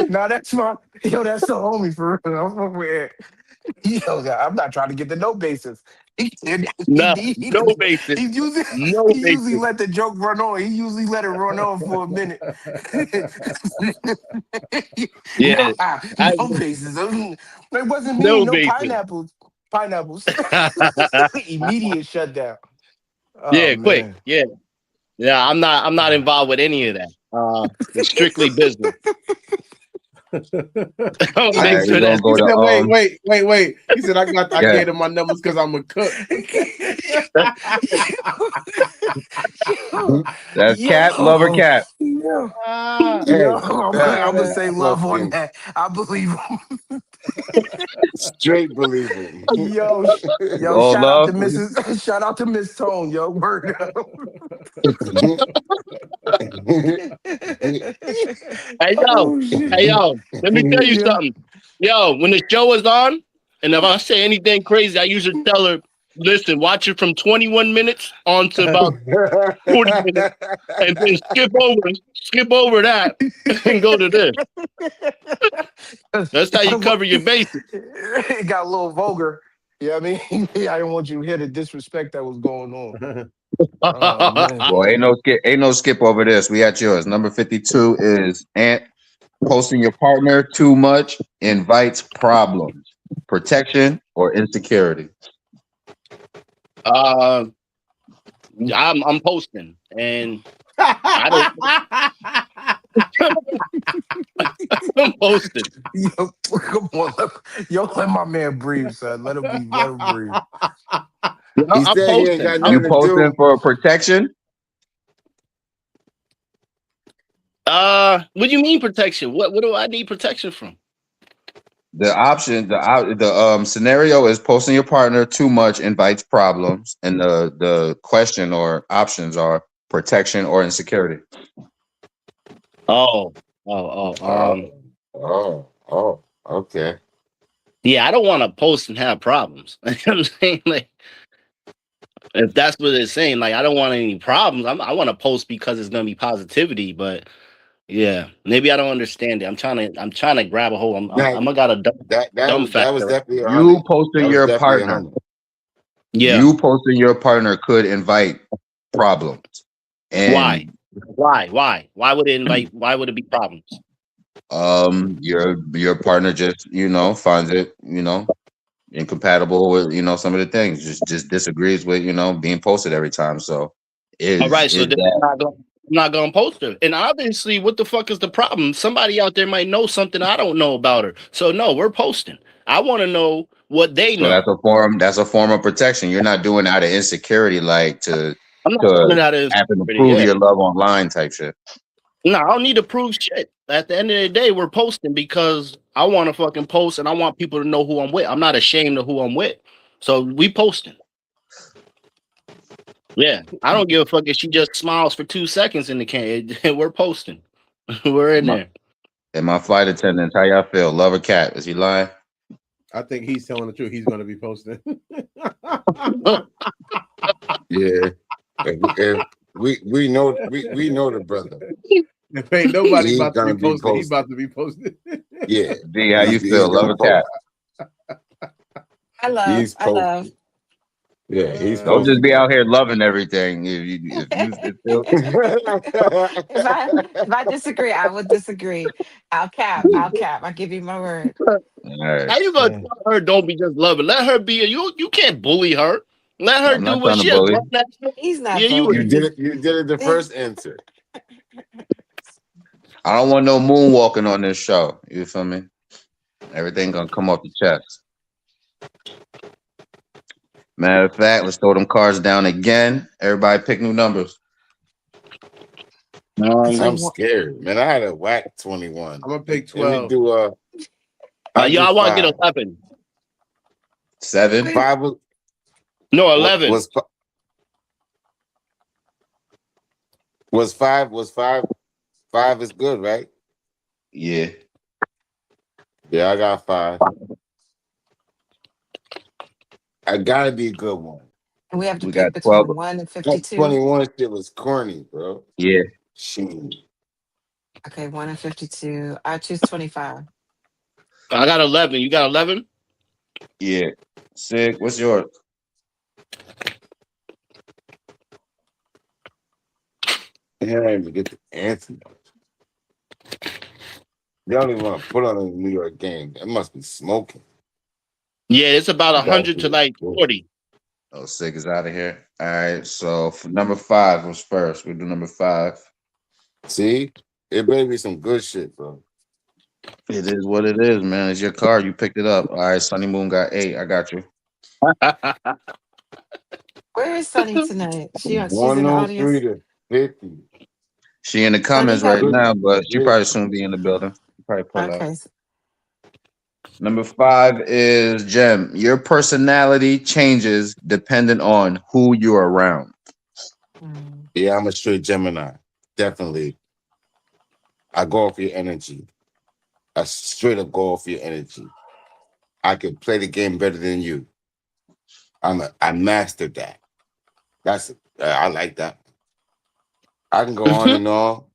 No, that's my that's the homie for real. I'm over here. Yo, I'm not trying to get to no basis. No, he, no basic. he usually No he usually basic. let the joke run on. He usually let it run on for a minute. Yeah. I No faces. It wasn't me. no No basic. pineapples. Pineapples. Immediate shutdown. Oh Yeah, quick. man. Yeah. Yeah, I'm not involved with any of that. It's strictly business. I'll All make right, we're sure gonna that's He go to said, wait. He said, I yeah. gave him my numbers because I'm a cook. yo, That's Cap, lover yo, Cap. yo, Ah, yo, Hey, I'm gonna that say love on fucking that. I believe him. straight believe him. Yo, All shout out to love. Mrs. Shout out to Miss Tone, yo. Word up. Hey yo, Oh shit. hey yo, let me tell you Yeah. something. Yo, when the show is on, and if I say anything crazy, I usually tell her, listen, watch it from 21 minutes on to about 40 minutes, and then skip over that and go to this. That's how you cover your bases. It got a little vulgar. Yeah, I mean, I didn't want you to hear the disrespect that was going on. Oh man. Boy, ain't no skip over this. We at yours. Number 52 is Ant. Posting your partner too much invites problems, protection, or insecurity. uh, I'm posting, and I don't. I'm posting. Yo, come on. Let my man breathe, son. Let him breathe. He I'm said he ain't posting. got You nothing to posting do. for protection? What do you mean protection? What do I need protection from? The option, the scenario is posting your partner too much invites problems, and the question or options are protection or insecurity. Oh, oh, oh. Okay. Yeah, I don't want to post and have problems. You know what I'm saying? Like, if that's what it's saying, like, I don't want any problems. I want to post because it's gonna be positivity. But yeah, maybe I don't understand it. I'm trying to grab a hold. Now I'm got a dumb that was factor. definitely a You hundred. posting That was your definitely a partner. hundred. Yeah. You posting your partner could invite problems, Why? and Why would it invite? Why would it be problems? your partner just finds it incompatible with some of the things, just disagrees with being posted every time. So All right, so is then that I'm not gonna post her. And obviously, what the fuck is the problem? Somebody out there might know something I don't know about her. So no, we're posting. I want to know what they so know. that's a form of protection. You're not doing it out of insecurity, like to I'm not doing to it out of having to insecurity. prove Yeah. your love online type shit. No, I don't need to prove shit. At the end of the day, we're posting because I want to fucking post and I want people to know who I'm with. I'm not ashamed of who I'm with. So we posting. Yeah. I don't give a fuck if she just smiles for 2 seconds in the can. We're posting. We're in My, there. and my flight attendants, how y'all feel? Love a cat? Is he lying? I think he's telling the truth. He's going to be posting. Yeah. If we know the brother. If ain't nobody He's about to be gonna be posting, he posted. about to be posted. Yeah. D, how you He's feel? Love gonna a cat? post. I love. He's I love. posted. Yeah, he's Don't just posted. be out here loving everything. If you If I disagree, I would disagree. I'll cap. I'll cap. I'll give you my word. all right. How you gonna Yeah. tell her don't be just loving? Let her be. You can't bully her. Let her I'm do not what trying to she has. bully. Run that shit. He's not Yeah, you. You bullying. did it. You did it the He's first answer. I don't want no moonwalking on this show. You feel me? Everything gonna come off the chest. Matter of fact, let's throw them cards down again. Everybody pick new numbers. it's like I'm scared, man. I had a whack 21. I'm gonna pick Let me 12. do I'll Yeah, do I want to get 5. 11. 7. 5 was No, wa- 11. was fi- was 5 5 is good, right? Yeah. Yeah, I got 5. I gotta be a good one. and we have to We got pick 12. between 1 and That 52. 21 shit was corny, bro. Yeah. Shit. Okay, 1 and 52. I choose 25. I got 11. You got 11? Yeah. Sig, what's yours? I didn't even get the answer. They don't even want to put on a New York game. That must be smoking. Yeah, it's about That's 100 to like 40. Oh, Sig is out of here. All right. So for number 5 was first. We'll do number 5. See, it better be some good shit, bro. It is what it is, man. It's your car. You picked it up. All right. Sunny Moon got 8. I got you. Where is Sunny tonight? She's in the 103 audience. to 50. She in the Sunny comments got right Good now, but she shit. probably soon be in the building. Probably pull up. okay. Number 5 is Jem. Your personality changes depending on who you're around. Mm. Yeah, I'm a straight Gemini. Definitely. I go off your energy. I straight up go off your energy. I can play the game better than you. I mastered that. I like that. I can go on and on.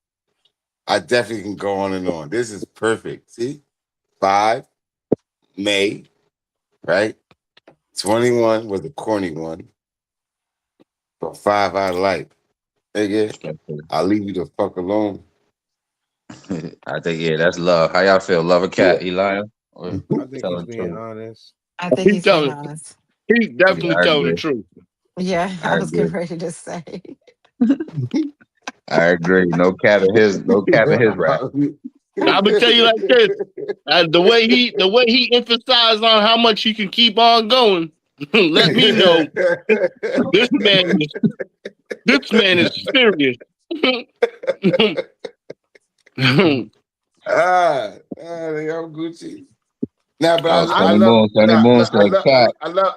I definitely can go on and on. This is perfect. See? 5, May, right? 21 was the corny one. But 5 I like. Nigga, I'll leave you the fuck alone. I think, yeah, that's love. How y'all feel? Love a Yeah. cat, Eli? Or I think he's telling the being truth? honest. I think He's he's being telling, honest. he's Yeah, definitely I telling the agree. truth. Yeah, I I was agree. getting ready to say. I agree. No cat in his rap. I'm gonna tell you like this: the way he emphasized on how much he can keep on going, let me know this man is serious. I'm Gucci. Nah, but Oh, I Sunny love, Moon. Sunny nah, Moon nah, said cat.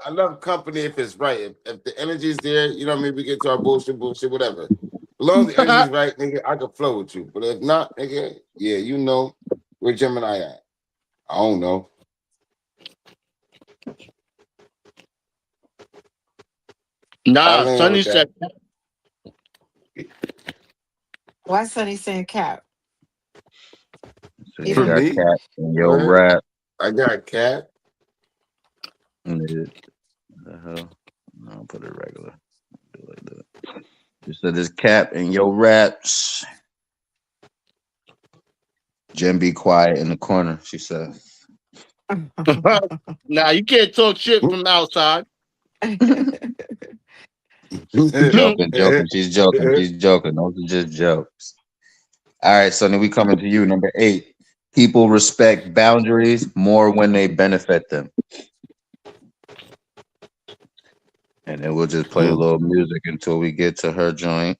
I love company if it's right. If the energy's there, you know what I mean. We get to our bullshit, whatever. As long as the energy's right, nigga, I can flow with you. But if not, nigga, yeah, you know where Gemini at. I don't know. I Nah, land Sonny with that. said Why Sunny saying cap? So He you For from got me, cat in your right? rap. I got a cat. The hell? I'll put it regular. Do it like that. You said this cap in your raps. Jen be quiet in the corner, she said. nah, you can't talk shit from outside. Joking. She's joking. Those are just jokes. All right, so then we coming to you. Number 8. People respect boundaries more when they benefit them. And then we'll just play a little music until we get to her joint.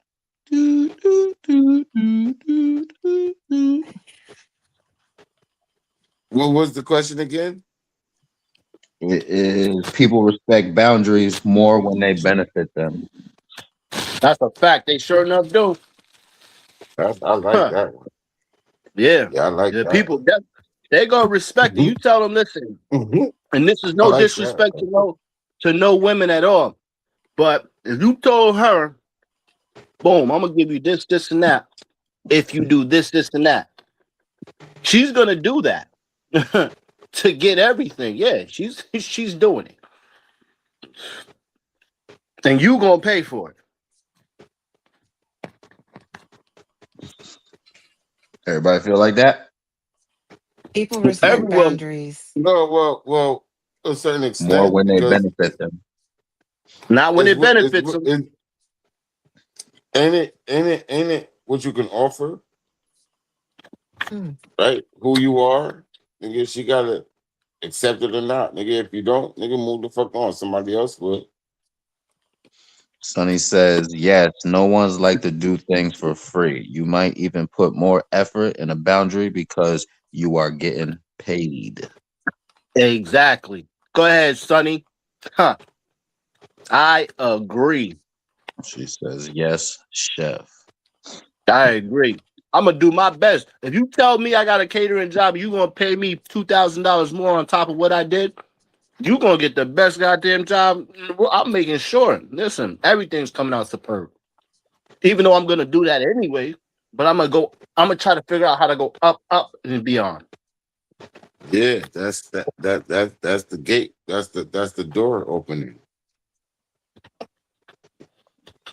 What was the question again? It is people respect boundaries more when they benefit them. That's a fact. They sure enough do. I like Huh. that one. Yeah, Yeah, I like the that. people they gonna respect it. Mhm. You tell them, listen, Mhm. and this is I no like that. disrespect to no women at all. But if you told her, boom, I'm gonna give you this, this, and that. If you do this, this, and that, she's gonna do that to get everything. Yeah, she's doing it, and you gonna pay for it. Everybody feel like that? People respect Everyone, boundaries. Well, to a certain More extent, when they because benefit them. not when it's it what it's benefits what them. it ain't it what you can offer, Hmm. right? Who you are, nigga. She gotta accept it or not, nigga. If you don't, nigga, move the fuck on. Somebody else will. Sonny says, yes, no one's like to do things for free. You might even put more effort in a boundary because you are getting paid. Exactly. Go ahead, Sonny. Huh. I agree. She says, yes, chef. I agree. I'm gonna do my best. If you tell me I got a catering job, you gonna pay me $2,000 more on top of what I did. You gonna get the best goddamn job. Well, I'm making sure. Listen, everything's coming out superb. Even though I'm gonna do that anyway, but I'm gonna go. I'm gonna try to figure out how to go up, up, and beyond. Yeah, that's the gate. That's the door opening.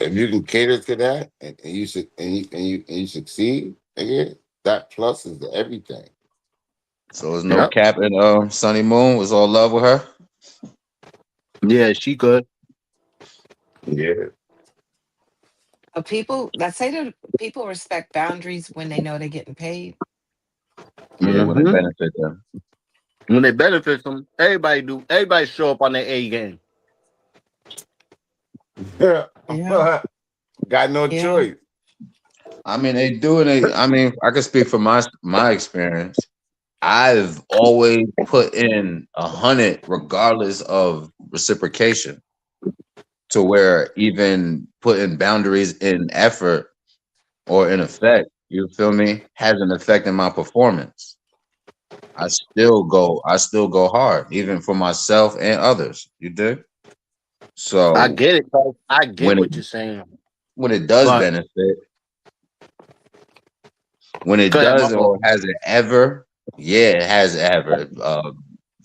If you can cater to that and you should and you succeed, nigga, that plus is everything. So there's no Yep. cap in Sunny Moon. Was all love with her. Yeah, she good. Yeah. But people that say that people respect boundaries when they know they're getting paid. Yeah, when it Mm-hmm. benefit them. When they benefit them, everybody do. Everybody show up on their A game. Yeah. Got no Yeah. choice. I mean, they do it. I mean, I can speak from my experience. I've always put in 100, regardless of reciprocation, to where even putting boundaries in effort or in effect, you feel me, has an effect in my performance. I still go hard, even for myself and others. You dig? I So get it, bro. I get when it what you're saying. when it does But benefit, when it go ahead, my does, fault. or has it ever? Yeah, it has ever.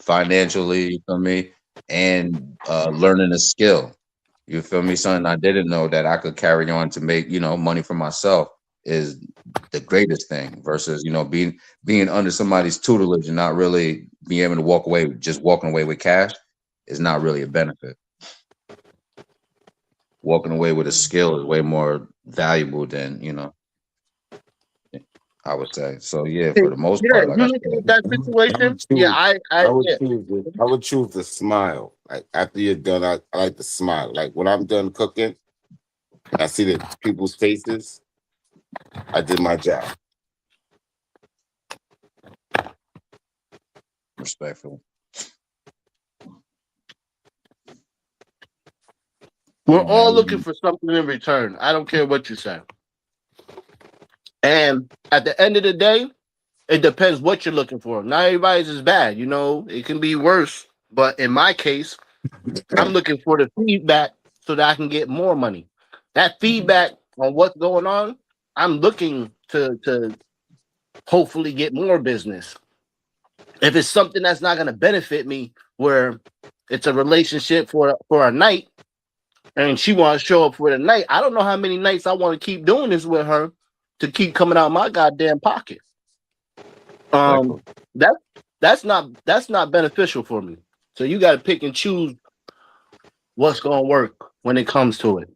Financially, you feel me, and learning a skill. You feel me? Something I didn't know that I could carry on to make, money for myself is the greatest thing versus, being under somebody's tutelage and not really being able to walk away, just walking away with cash is not really a benefit. Walking away with a skill is way more valuable than, I would say. So yeah, for the most Yeah, part, like I you look at that I would situation. Yeah, choose. I yeah. I would choose to smile. Like after you're done, I like to smile. Like when I'm done cooking, I see the people's faces. I did my job. respectful. We're all looking Man, for something in return. I don't care what you say. And at the end of the day, it depends what you're looking for. Not everybody's is bad, it can be worse. But in my case, I'm looking for the feedback so that I can get more money. That feedback on what's going on, I'm looking to hopefully get more business. If it's something that's not going to benefit me, where it's a relationship for a night, and she wants to show up for the night, I don't know how many nights I want to keep doing this with her to keep coming out my goddamn pocket. respectful. That that's not beneficial for me. So you got to pick and choose what's going to work when it comes to it.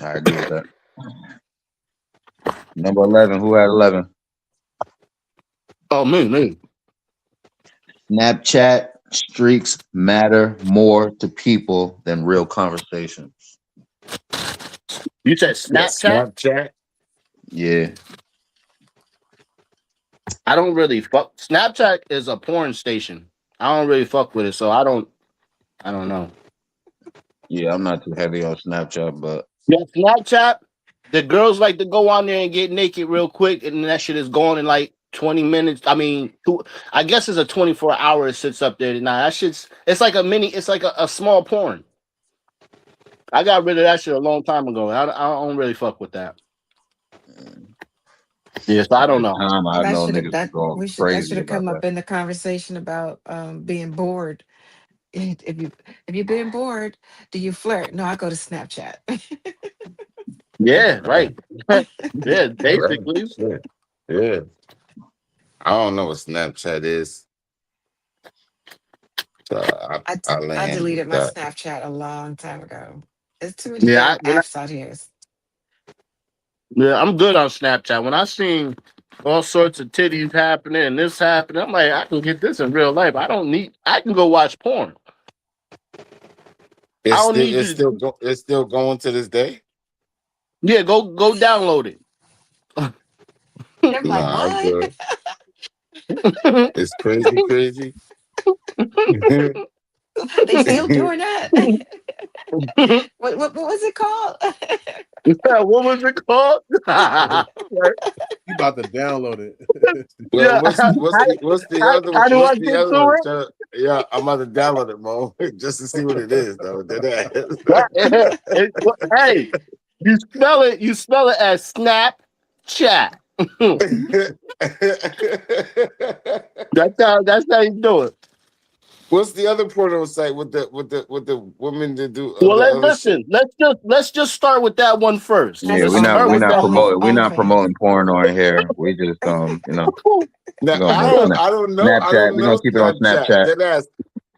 I agree with that. Number 11, who had 11? Oh, me. Snapchat streaks matter more to people than real conversations. You said Yeah, Snapchat? Snapchat. Yeah. I don't really fuck. Snapchat is a porn station. I don't really fuck with it, so I don't know. Yeah, I'm not too heavy on Snapchat, but Yeah, Snapchat. The girls like to go on there and get naked real quick, and that shit is gone in like 20 minutes. I mean, I guess it's a 24-hour. It sits up there. Nah, that shit's. It's like a mini. It's like a small porn. I got rid of that shit a long time ago. I don't really fuck with that. Yeah, so I at don't the know. time I That know should have niggas was that going we should that should crazy have about come that. up in the conversation about being bored. If you're being bored, do you flirt? No, I go to Snapchat. Yeah, right. Yeah, Right. basically. Yeah. Yeah. I don't know what Snapchat is. So I I land with deleted my that. Snapchat a long time ago. There's too many Yeah, damn apps out here. yeah, I'm good on Snapchat. When I seen all sorts of titties happening and this happening, I'm like, I can get this in real life. I can go watch porn. I don't need you to. It's still going to this day. Yeah, go download it. They're like, Nah, I'm what? good. It's crazy. Yeah, They still doing that? What was it called? What was it called? You about to download it. well, Yeah, what's the other one? how do I What's the get other to one? it? Yeah, I'm about to download it, Mo, just to see what it is, though. Hey, you spell it as Snapchat. That's how you do it. What's the other porno site with the women that do Well, other shit? listen. Let's just start with that one first. That's Yeah, a we're shit. not Start we're with That's not that one. only promoting we're not OnlyFans. promoting porn on here. We just we're Now gonna I Snapchat. don't We're know gonna keep it on Snapchat. Snapchat. Dead ass.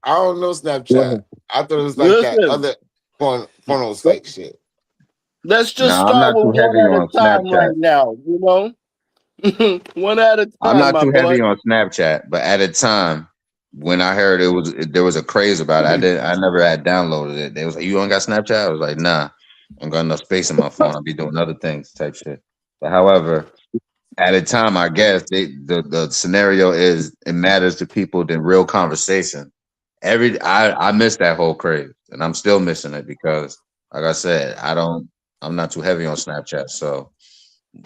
I don't know Snapchat. Listen, I thought it was like that listen. other porno site shit. Let's just Nah, I'm start not with too one heavy at a on time Snapchat. right now. One at a I'm time, not my too boy. heavy on Snapchat, but at a time when I heard there was a craze about it, I never had downloaded it. They was like, "You don't got Snapchat?" I was like, "Nah, I don't got enough space in my phone. I'll be doing other things," type shit. But however, at a time, I guess the scenario is it matters to people than real conversation. I miss that whole craze, and I'm still missing it because, like I said, I'm not too heavy on Snapchat. So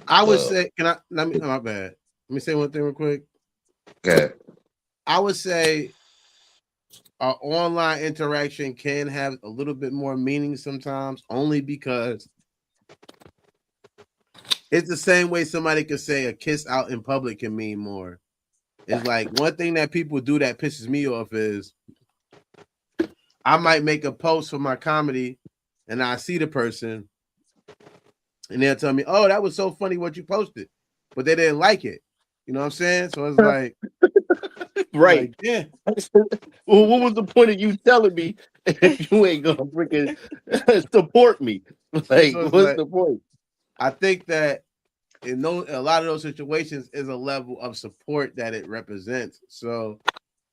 I would the say, can I? Let me. Oh, my bad. Let me say one thing real quick. okay, I would say our online interaction can have a little bit more meaning sometimes, only because it's the same way somebody could say a kiss out in public can mean more. It's like one thing that people do that pisses me off is I might make a post for my comedy and I see the person and they'll tell me, "Oh, that was so funny what you posted," but they didn't like it. You know what I'm saying? So it's like, Right. yeah. Well, what was the point of you telling me if you ain't gonna freaking support me? Like, So it's what's like the point? I think that in a lot of those situations is a level of support that it represents. So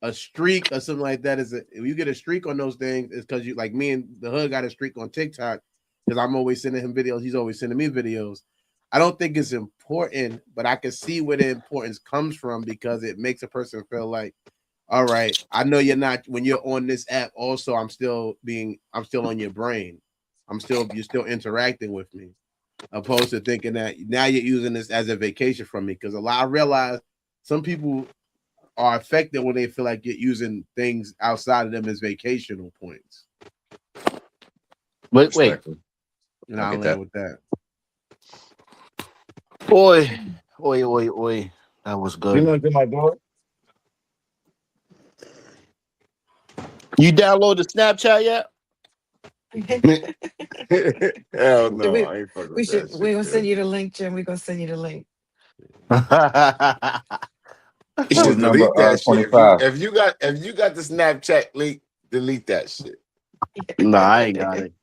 a streak or something like that if you get a streak on those things, it's because you like me and the hood got a streak on TikTok because I'm always sending him videos. He's always sending me videos. I don't think it's important, but I can see where the importance comes from because it makes a person feel like, all right, I know you're not when you're on this app. Also, I'm still on your brain. You're still interacting with me, opposed to thinking that now you're using this as a vacation from me. Because I realize some people are affected when they feel like you're using things outside of them as vacational points. Wait, respectful. And I I'll get land that. with that. oi, oi. That was You good. know to my door? You downloaded Snapchat yet? Hell no, we I ain't fucking we with should that we're shit, gonna send dude. you the link, Jim. We're gonna send you the link. You Who's should number delete that shit. 25? If you got the Snapchat link, delete that shit. Nah, I ain't got it.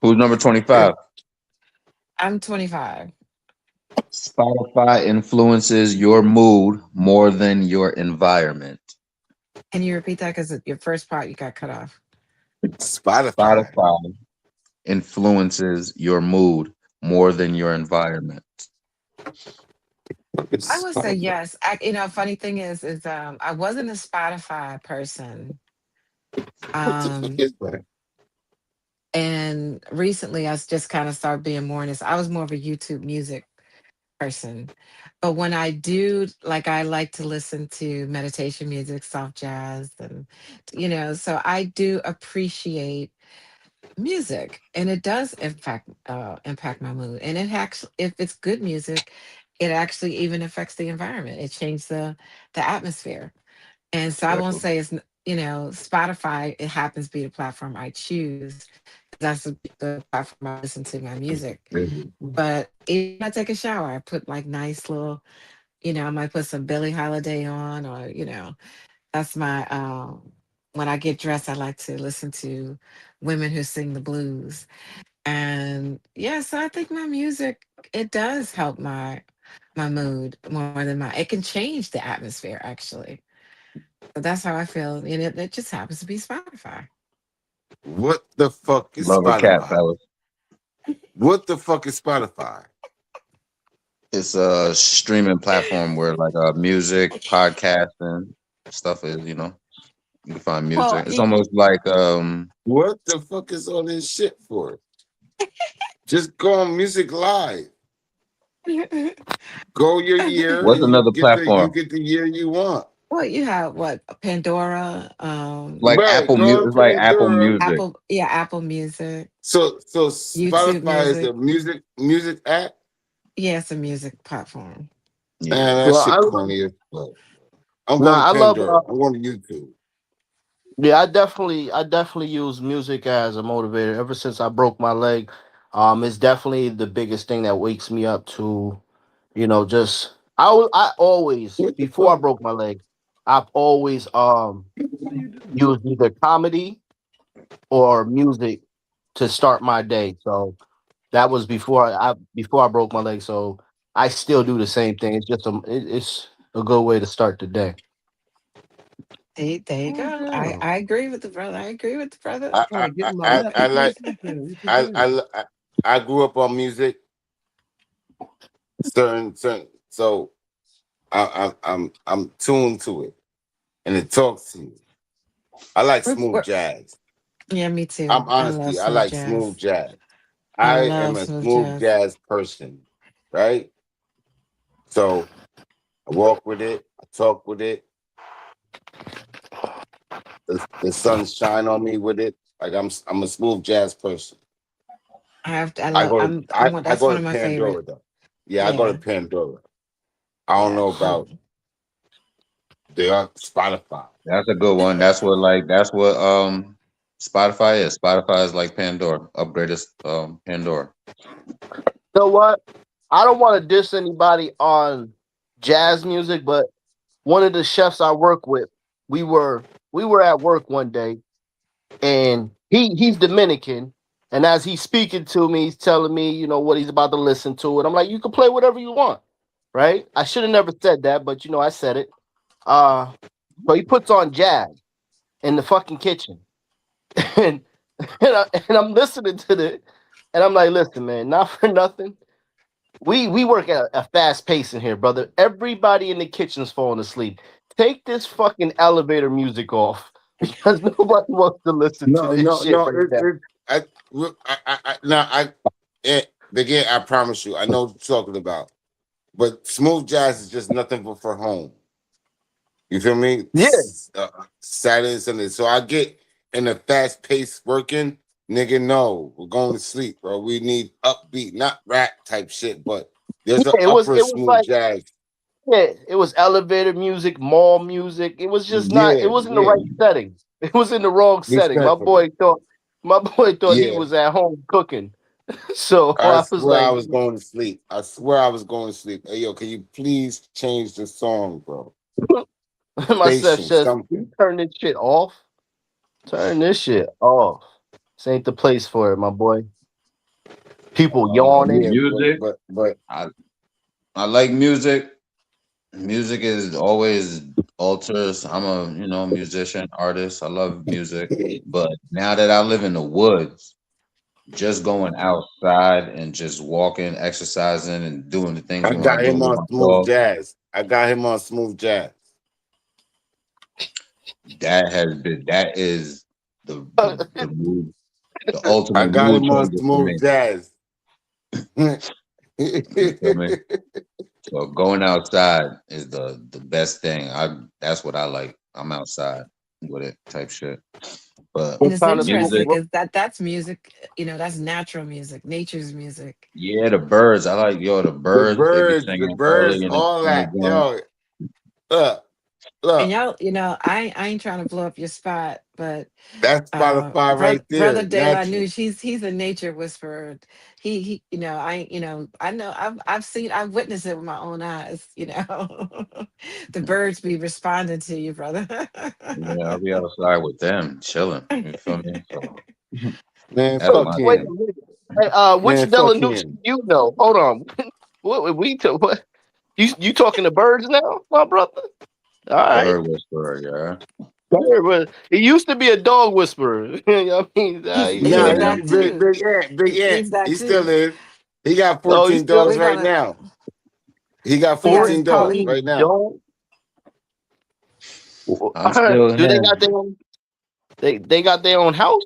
Who's number 25? I'm 25. Spotify influences your mood more than your environment. Can you repeat that? Because your first part you got cut off. Spotify. Spotify influences your mood more than your environment. I would say Spotify. yes. Funny thing is I wasn't a Spotify person. What the fuck Um, is that? and recently I just kind of started being more in this. I was more of a YouTube music person. But when I do, like, I like to listen to meditation music, soft jazz, and, so I do appreciate music, and it does impact my mood. And it actually, if it's good music, it actually even affects the environment. It changes the atmosphere. And so I won't Respectful. say Spotify. It happens to be the platform I choose. That's the platform I listen to my music. But even when I take a shower, I put like nice little, I might put some Billie Holiday on, or that's my when I get dressed, I like to listen to women who sing the blues. And yeah, so I think my music, it does help my mood more than my it can change the atmosphere actually. So that's how I feel. And it just happens to be Spotify. What the fuck is Love a cat, Spotify? fellas. What the fuck is Spotify? It's a streaming platform where like music, podcasting stuff is, you can find Well, music. It's almost like What the fuck is all this shit for? Just go on Music Live. Go your year, what's and another you platform? get the year you want. well, you have what, Pandora, Like Right. Apple Go Music. on It's like Apple Pandora. Music. Apple Music, So YouTube Spotify is a Music. music app. Yeah, it's a music platform. Yeah. Man, that Well, shit corny as fuck. I'm going to I love Pandora. I'm going to YouTube. Yeah, I definitely use music as a motivator. Ever since I broke my leg, it's definitely the biggest thing that wakes me up to, just I always What the before I fuck? broke my leg, I've always What are you doing? used either comedy or music to start my day. So that was before I broke my leg. So I still do the same thing. It's a good way to start the day. See, there you Oh go. damn! I agree with the brother. I agree with the brother. I Trying I to get I in my I, left. I What can I like sleep in? What you I, doing? I I I grew up on music, certain. So I'm tuned to it, and it talks to you. I like smooth We're, jazz. yeah, me I'm too. I love honestly, I smooth like smooth jazz. jazz. I I am love a smooth smooth jazz. jazz person, right? So I walk with it, I talk with it. The sun shine on me with it. Like I'm a smooth jazz person. I have to, I I love go to I'm one I that's go one to of my favorite. Pandora though. Yeah, I go to Yeah. Pandora. I don't Yeah. know about the Spotify. That's a good one. That's what Spotify is. Spotify is like Pandora, upgraded Pandora. You know what? I don't want to diss anybody on jazz music, but one of the chefs I work with, we were we were at work one day, and he's Dominican, and as he's speaking to me, he's telling me, what he's about to listen to, and I'm like, you can play whatever you want, right? I should have never said that, but I said it. Uh, so he puts on jazz in the fucking kitchen, and and I'm listening to it, and I'm like, listen, man, not for nothing. We work at a fast pace in here, brother. Everybody in the kitchen's falling asleep. Take this fucking elevator music off because nobody wants to listen to No, this no, shit no. right now. I, look, no, again, I promise you, I know what you're talking about. But smooth jazz is just nothing but for home. You feel me? Yeah, Saturday and Sunday. So I get in a fast pace working, nigga. No, we're going to sleep, bro. We need upbeat, not rap type shit, but there's an yeah. It was upper it was smooth like jazz. it was elevator music, mall music. It was just not. It Yeah, wasn't the yeah. right setting. It was in the wrong setting. Respectfully. My boy thought he Yeah. was at home cooking. So I I was swear I like, was going to sleep. I swear I was going to sleep. Hey, yo, can you please change the song, bro? my chef Station, says, "Can you something. turn this shit off? Turn this shit off. This ain't the place for it, my boy." People Yeah, yawning. Music. but I I like music. Music is always alters. I'm a musician, artist. I love music, but now that I live in the woods, just going outside and just walking, exercising, and doing the things I you want got to do him with on my smooth dog, jazz. I got him on smooth jazz. that is the I the the mood, the I ultimate got mood him on changer for smooth me. jazz. You feel me? So going outside is the best thing. That's what I like. I'm outside with it type shit. But And what it's kind of music, interesting because that's music, that's natural music, nature's music. yeah, the birds. I like the birds. They be The singing early birds, in the all in the that. joint. Yo, look, And look. y'all, I ain't trying to blow up your spot, but That's Spotify right brother there. De La Natural. Nouche, he's a nature whisperer. He I know I've witnessed it with my own eyes. The birds be responding to you, brother. Yeah, I'll be outside with them, chilling. You feel me? So Man, that's so my fuck wait thing. a him. minute. Hey, which Man, fuck Delanuche do him. you know? Hold on. What you talking to birds now, my brother? All right. Bird whisperer, yeah. Bird, he used to be a dog whisperer. You know what I mean? he's He Nah, he's changed. that too. big ant. He's that He still too. is. He got Oh, he's 14 still dogs We're right gonna now. He got he got his 14 dogs collie. 14 right now. dogs. I'm still Do they him. got their own? They got their own house?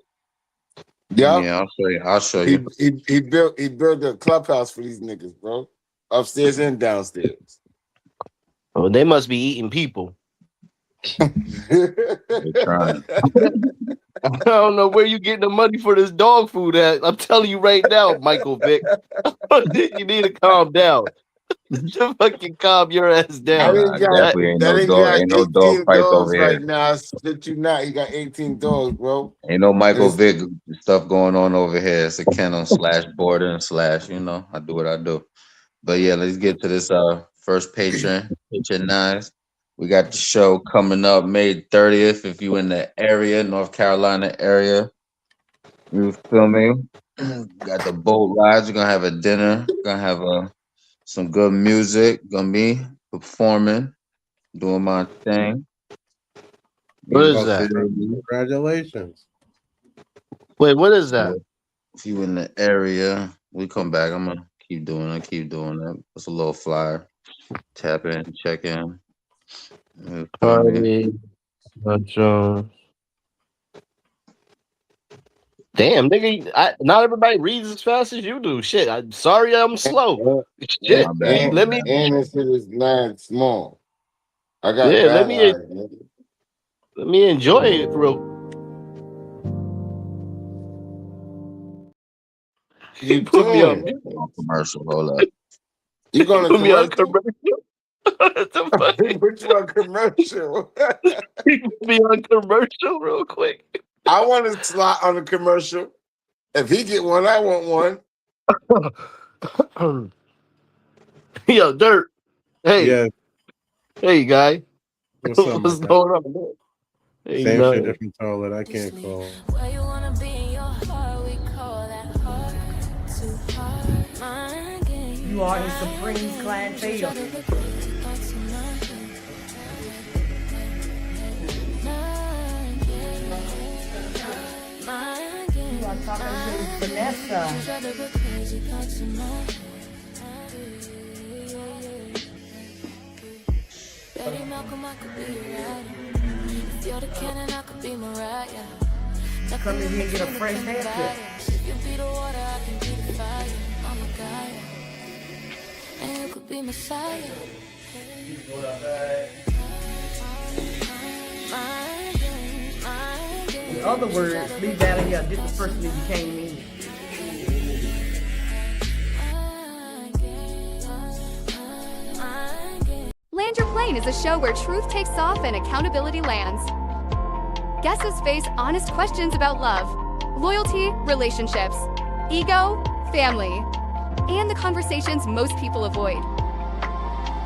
Yup. Yeah, I'll show you. I'll show He, you. he built a clubhouse for these niggas, bro. Upstairs and downstairs. Oh, they must be eating people. They're trying. I don't know where you getting the money for this dog food at. I'm telling you right now, Michael Vick, you need to calm down. To fucking calm your ass I down. Nah, didn't got definitely ain't that no nigga dog. got Ain't no dog 18 fights over dogs here. right now. I shit you not. He got 18 dogs, bro. Ain't no And Michael it's Vick stuff going on over here. It's a kennel slash border and slash. I do what I do. But yeah, let's get to this first patronize. We got the show coming up May 30th. If you in the area, North Carolina area, you feel me? Got the boat rides. We're gonna have a dinner. Gonna have some good music. Gonna be performing, doing my thing. What You is Oh, that? feel me? congratulations. Wait, what is that? So if you in the area, we come back. I'm gonna keep doing it. Keep doing it. It's a little flyer. Tap in, check in. You feel me? Party. Damn, nigga, not everybody reads as fast as you do. Shit, I'm sorry I'm slow. and Shit, My bad. and, My let me, bad. and this shit is not small. I got yeah, bad eyes, nigga. let me enjoy it real. He Keep put me on doing mute. it. On commercial. Hold up. You going to Put me on commercial? commercial. What the fuck? Put you on commercial. He put me on commercial real quick. I want a slot on the commercial. If he get one, I want one. Yo, Dirt. Hey, Yeah, hey, guy. what's up, my What's guy? going on, man? Ain't Same shit, nothing. different toilet. I can't call. Where you wanna be in your heart, we call that heart to heart. Mind game. You are his supreme clientele. You are talking to Vanessa. Betty Malcolm, I could be your rider. If you're the cannon, I could be Mariah. Come in here and get a fresh haircut. If you be the water, I can be the fire. I'm a guy, and you could be Messiah. In other words, leave that in here. This is the person that you came in. Land Your Plane is a show where truth takes off and accountability lands. Guests face honest questions about love, loyalty, relationships, ego, family, and the conversations most people avoid.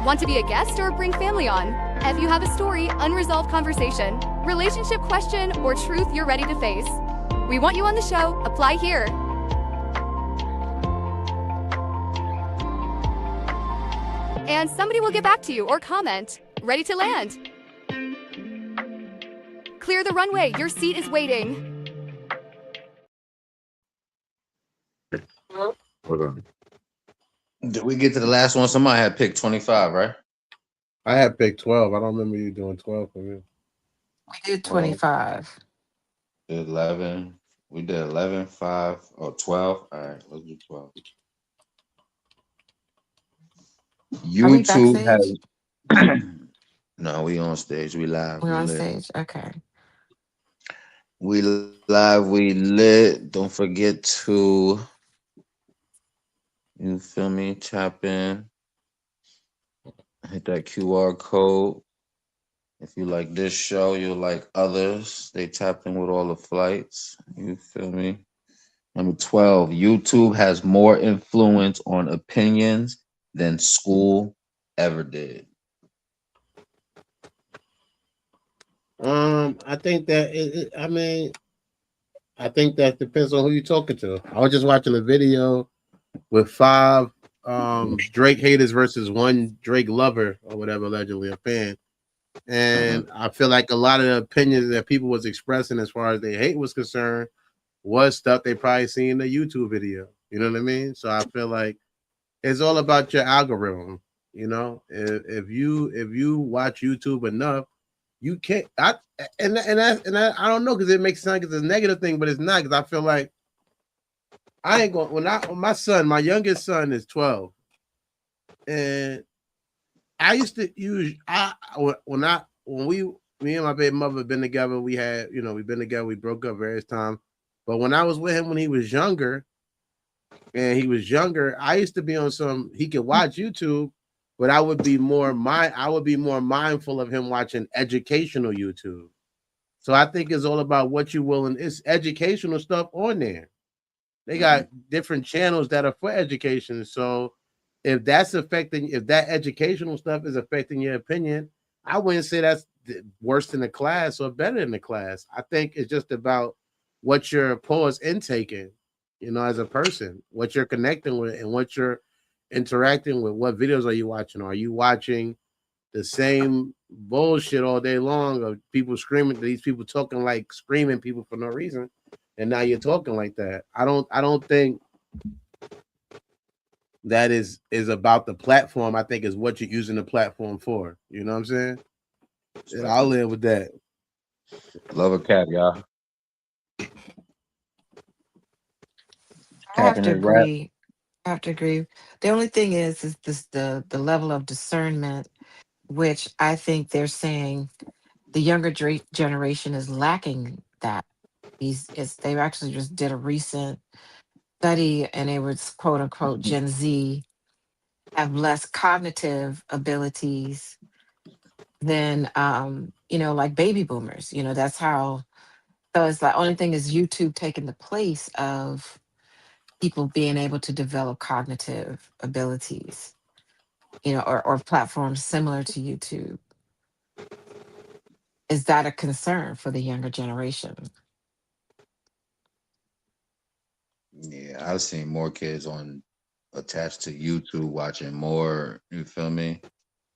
Want to be a guest or bring family on? If you have a story, unresolved conversation, relationship question, or truth you're ready to face, we want you on the show. Apply here. And somebody will get back to you or comment. Ready to land. Clear the runway. Your seat is waiting. Hold on. Did we get to the last one? Somebody had picked 25, right? I had picked 12. I don't remember you doing 12 for me. We did 25. 11. We did 11, 5, or 12. All right, let's do 12. Are we YouTube backstage? has no, we on stage. We live. We're We on lit. stage. Okay. We live. We lit. Don't forget to, you feel me? Tap in. Hit that QR code. If you like this show, you'll like others. They tap in with all the flights. You feel me? Number 12, YouTube has more influence on opinions than school ever did. I think that I think that depends on who you're talking to. I was just watching a video with 5 Drake haters versus 1 Drake lover or whatever, allegedly a fan. And I feel like a lot of the opinions that people was expressing as far as their hate was concerned was stuff they probably seen in the YouTube video. You know what I mean? So I feel like it's all about your algorithm. You know, if you watch YouTube enough, you can't. I don't know, because it makes sense because it's a negative thing, but it's not, because I feel like I ain't going when my youngest son is 12, and I used to use me and my baby mother been together. We had, we've been together. We broke up various times, but when I was with him when he was younger, I used to be on some. He could watch YouTube, but I would be more mindful of him watching educational YouTube. So I think it's all about what you will, and it's educational stuff on there. They got different channels that are for education. So if if that educational stuff is affecting your opinion, I wouldn't say that's worse than the class or better than the class. I think it's just about what your pause intaking, as a person, what you're connecting with and what you're interacting with. What videos are you watching? Are you watching the same bullshit all day long of people screaming, these people talking like screaming people for no reason, and now you're talking like that? I don't think that is about the platform. I think is what you're using the platform for. You know what I'm saying? And I'll live with that. Love a cat, y'all. I have Capping to his rap. agree. I have to agree. The only thing is this the level of discernment, which I think they're saying the younger generation is lacking that. They actually just did a recent study, and it was quote unquote Gen Z have less cognitive abilities than like baby boomers. That's how. So it's the only thing is YouTube taking the place of people being able to develop cognitive abilities, or platforms similar to YouTube. Is that a concern for the younger generation? Yeah, I've seen more kids on attached to YouTube watching more, you feel me,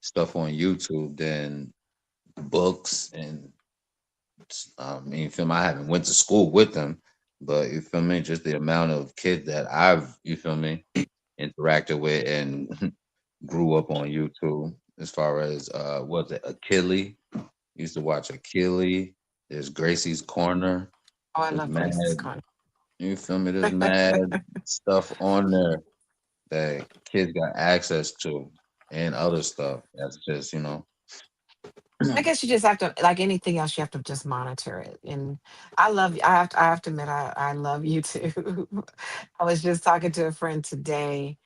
stuff on YouTube than books and I mean, you feel me? I haven't went to school with them, but you feel me? Just the amount of kids that I've, you feel me, interacted with and grew up on YouTube. As far as was it Achille? Used to watch Achille. There's Gracie's Corner. Oh, I There's love mad, Grace's Corner. you feel me? There's mad stuff on there that kids got access to and other stuff. That's just, I guess you just have to, like anything else, you have to just monitor it. And I have to admit, I love YouTube. I was just talking to a friend today,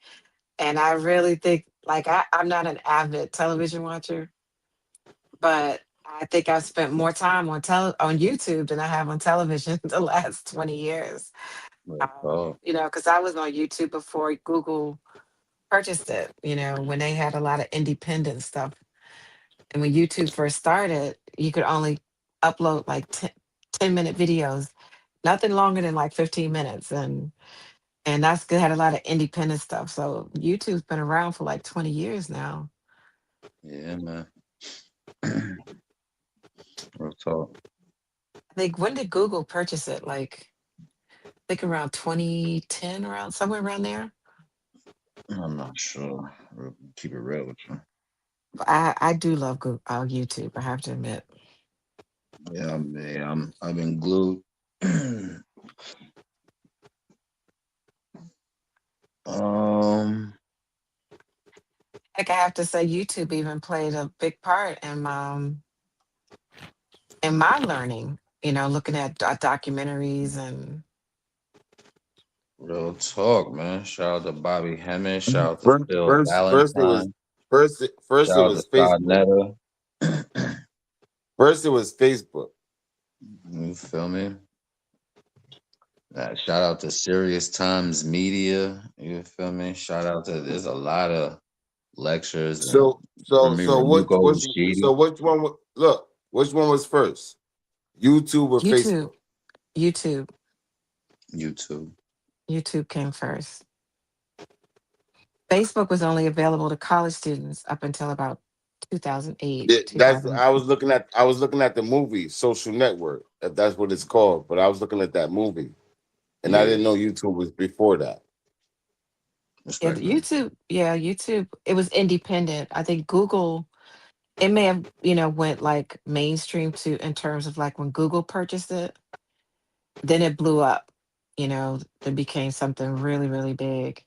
and I really think, like, I'm not an avid television watcher, but I think I've spent more time on YouTube than I have on television the last 20 years. oh, Because I was on YouTube before Google purchased it, when they had a lot of independent stuff. And when YouTube first started, you could only upload like 10-minute videos, nothing longer than like 15 minutes. And that's good, had a lot of independent stuff. So YouTube's been around for like 20 years now. yeah, man. Real talk. I think when did Google purchase it? Like, I think around 2010, around somewhere around there. I'm not sure. Keep it real with you. But I do love YouTube, I have to admit. Yeah, I've been glued. um, Like I have to say, YouTube even played a big part in my learning. Looking at documentaries and real talk, man. Shout out to Bobby Hemmings. Shout out to First, Phil first, first it was Valentine. first it Shout out to was Todd Facebook. Netta. First it was Facebook. You feel me? Shout out to Serious Times Media. You feel me? Shout out to there's a lot of lectures and So so Remy so Ramuko which Rashidi. so which one look, which one was first? YouTube or YouTube. Facebook? YouTube. YouTube. YouTube came first. Facebook was only available to college students up until about 2008, That's 2000. I was looking at the movie Social Network, if that's what it's called, but I was looking at that movie and I Yeah, didn't know YouTube was before that. Yeah, respect, the man. YouTube. Yeah, YouTube. It was independent. I think Google. It may have went like mainstream to in terms of like when Google purchased it, then it blew up. It became something really really big.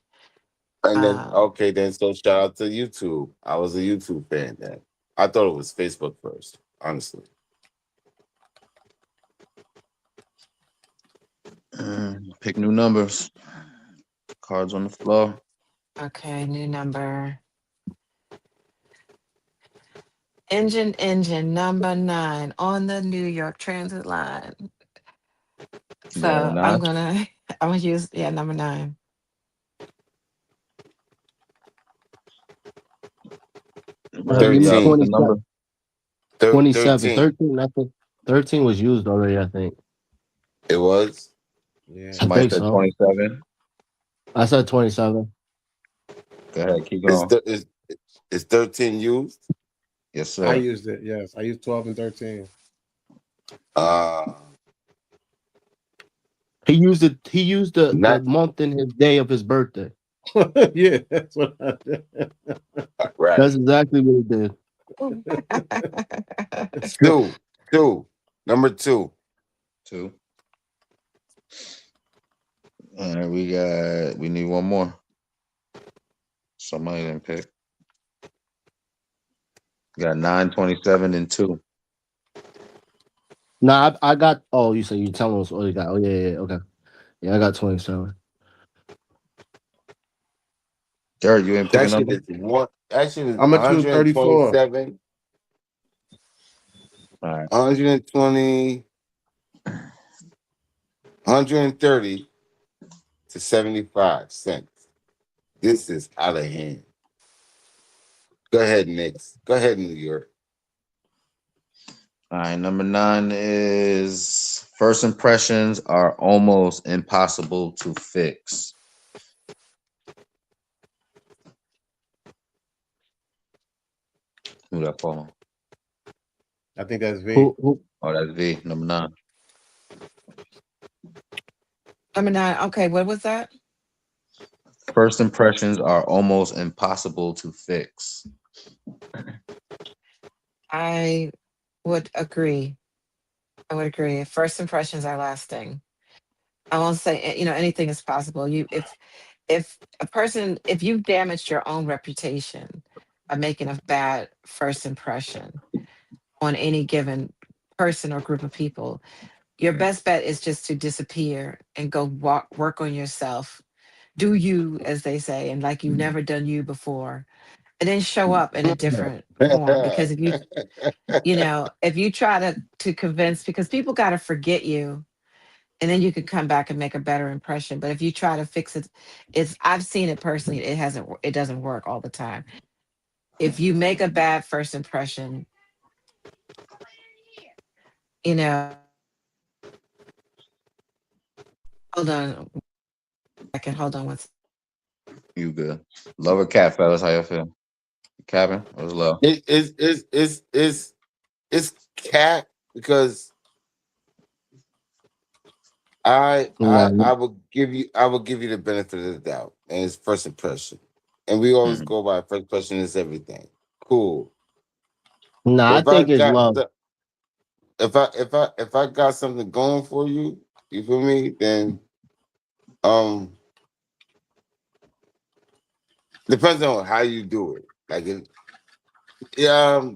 And then Um, okay, then so shout out to YouTube. I was a YouTube fan then. I thought it was Facebook first, honestly. Pick new numbers. Cards on the floor. okay, new number. Engine number 9 on the New York Transit line. You going with So I'm 9? gonna I'm gonna use number 9. Ready? Give me Y'all pick a 27. number. 27. 13. 13, I think. 13 was used already, I think. It was. Yeah. I Somebody think said so. 27. I said 27. Go ahead, keep Is, going. th- is, is 13 used? Yes, I sir. used it. Yes, I used 12 and 13. Uh, He used the not month and his day of his birthday. Yeah, that's what I did. right. That's exactly what he did. Two. Two. Number 2. 2. All right, we need one more. Somebody didn't pick. We got 9, 27, and 2. Nah, I got. Oh, you said you telling us what you got. Oh yeah, okay. Yeah, I got 27. Derek, you ain't pick a That shit number? is one. That shit is I'm gonna choose 34. 127, All right. 120, 130 to 75 cents. This is out of hand. Go ahead, Knicks. Go ahead, New York. All right, number 9 is first impressions are almost impossible to fix. Who that falling? I think that's V. Who? Oh, that's V, number 9. Number 9. Okay, what was that? First impressions are almost impossible to fix. I would agree. I would agree. First impressions are lasting. I won't say anything is possible. If you've damaged your own reputation by making a bad first impression on any given person or group of people, your best bet is just to disappear and go work on yourself. Do you, as they say, and like you've never done you before, and then show up in a different form. Because if you try to convince, because people got to forget you, and then you could come back and make a better impression. But if you try to fix it, I've seen it personally. It doesn't work all the time. If you make a bad first impression, you know, hold on, I can hold on one second. You good. Love or cat, fellas? How y'all feel? Cabin? It was low. It's cat because I Nah, I I will give you the benefit of the doubt, and it's first impression, and we always Mhm. go by first impression is everything. Cool, nah, but I if I think it's got love. the, if I got something going for you, you feel me? Then um depends on how you do it. Like yeah,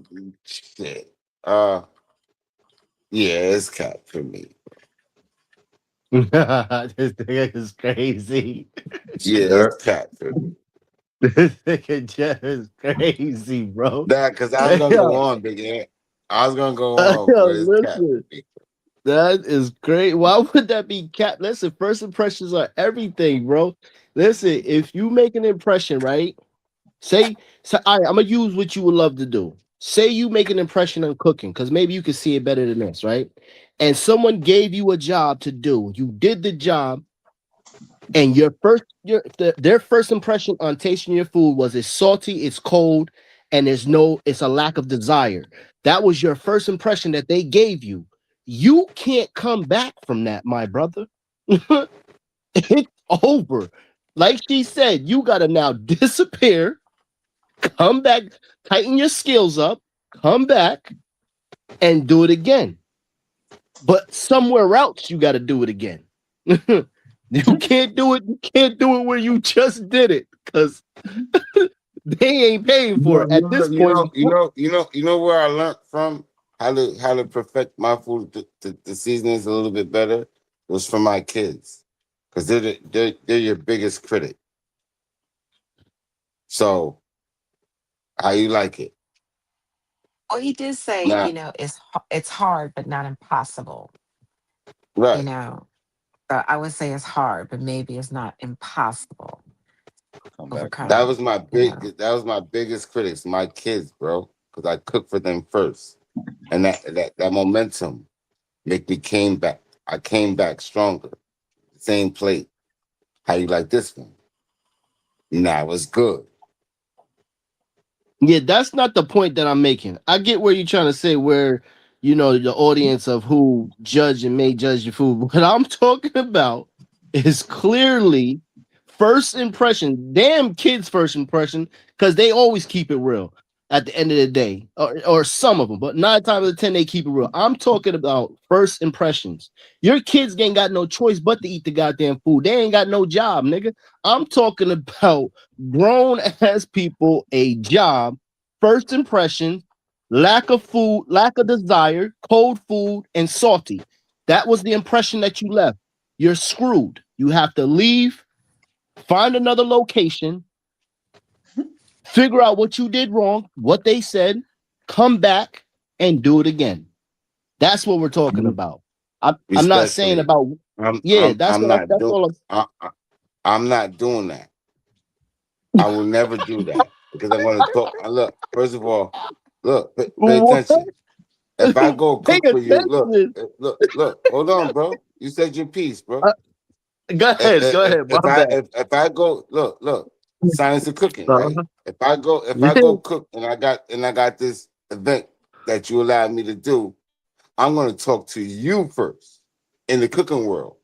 shit. Uh, yeah, it's cat for me. This nigga is crazy. Yeah, it's Derek? cat for me. This nigga just is crazy, bro. That because I was Hey, gonna go yo, on, big Ant. I was gonna go on, yo, but it's cat listen. for me. That is great. Why would that be cat? Listen, first impressions are everything, bro. Listen, if you make an impression, right? So all right, I'm gonna use what you would love to do. Say you make an impression on cooking, because maybe you can see it better than this, right? And someone gave you a job to do. You did the job, and their first impression on tasting your food was it's salty, it's cold, and it's a lack of desire. That was your first impression that they gave you. You can't come back from that, my brother. It's over. Like she said, you gotta now disappear, come back, tighten your skills up, come back, and do it again. But somewhere else you gotta do it again. You can't do it. You can't do it where you just did it because they ain't paying for it at this point. You know where I learned from how to perfect my food, the seasonings a little bit better was from my kids, because they're your biggest critic. So how you like it? Well, he did say, Now, it's hard, but not impossible. You right. know, so I would say it's hard, but maybe it's not impossible Come to back That overcome. around. was my You big. know, That was my biggest critics, my kids, bro, because I cooked for them first, and that momentum make me came back. I came back stronger. Same plate. How you like this one? Nah, it was good. Yeah, that's not the point that I'm making. I get where you're trying to say where the audience of who judge and may judge your food. What I'm talking about is clearly first impression, damn kids' first impression, because they always keep it real at the end of the day, or some of them, but 9 times out of 10 they keep it real. I'm talking about first impressions. Your kids ain't got no choice but to eat the goddamn food. They ain't got no job, nigga. I'm talking about grown ass people a job, first impression, lack of food, lack of desire, cold food, and salty. That was the impression that you left. You're screwed. You have to leave, find another location, figure out what you did wrong, what they said, come back and do it again. That's what we're talking about. I'm not saying Respectfully, about, yeah, that's I'm what not that's doing. all. I'm not doing that. I will never do that because I'm going to talk. Look, first of all, look, pay What? attention. If I go Pay cook for you, attention. look, hold on, bro. You said your piece, bro. Uh, Go ahead. Go ahead. My bad. If I go, look, science of cooking, right? Uh-huh. If I Yeah. go cook and I got this event that you allowed me to do, I'm going to talk to you first in the cooking world.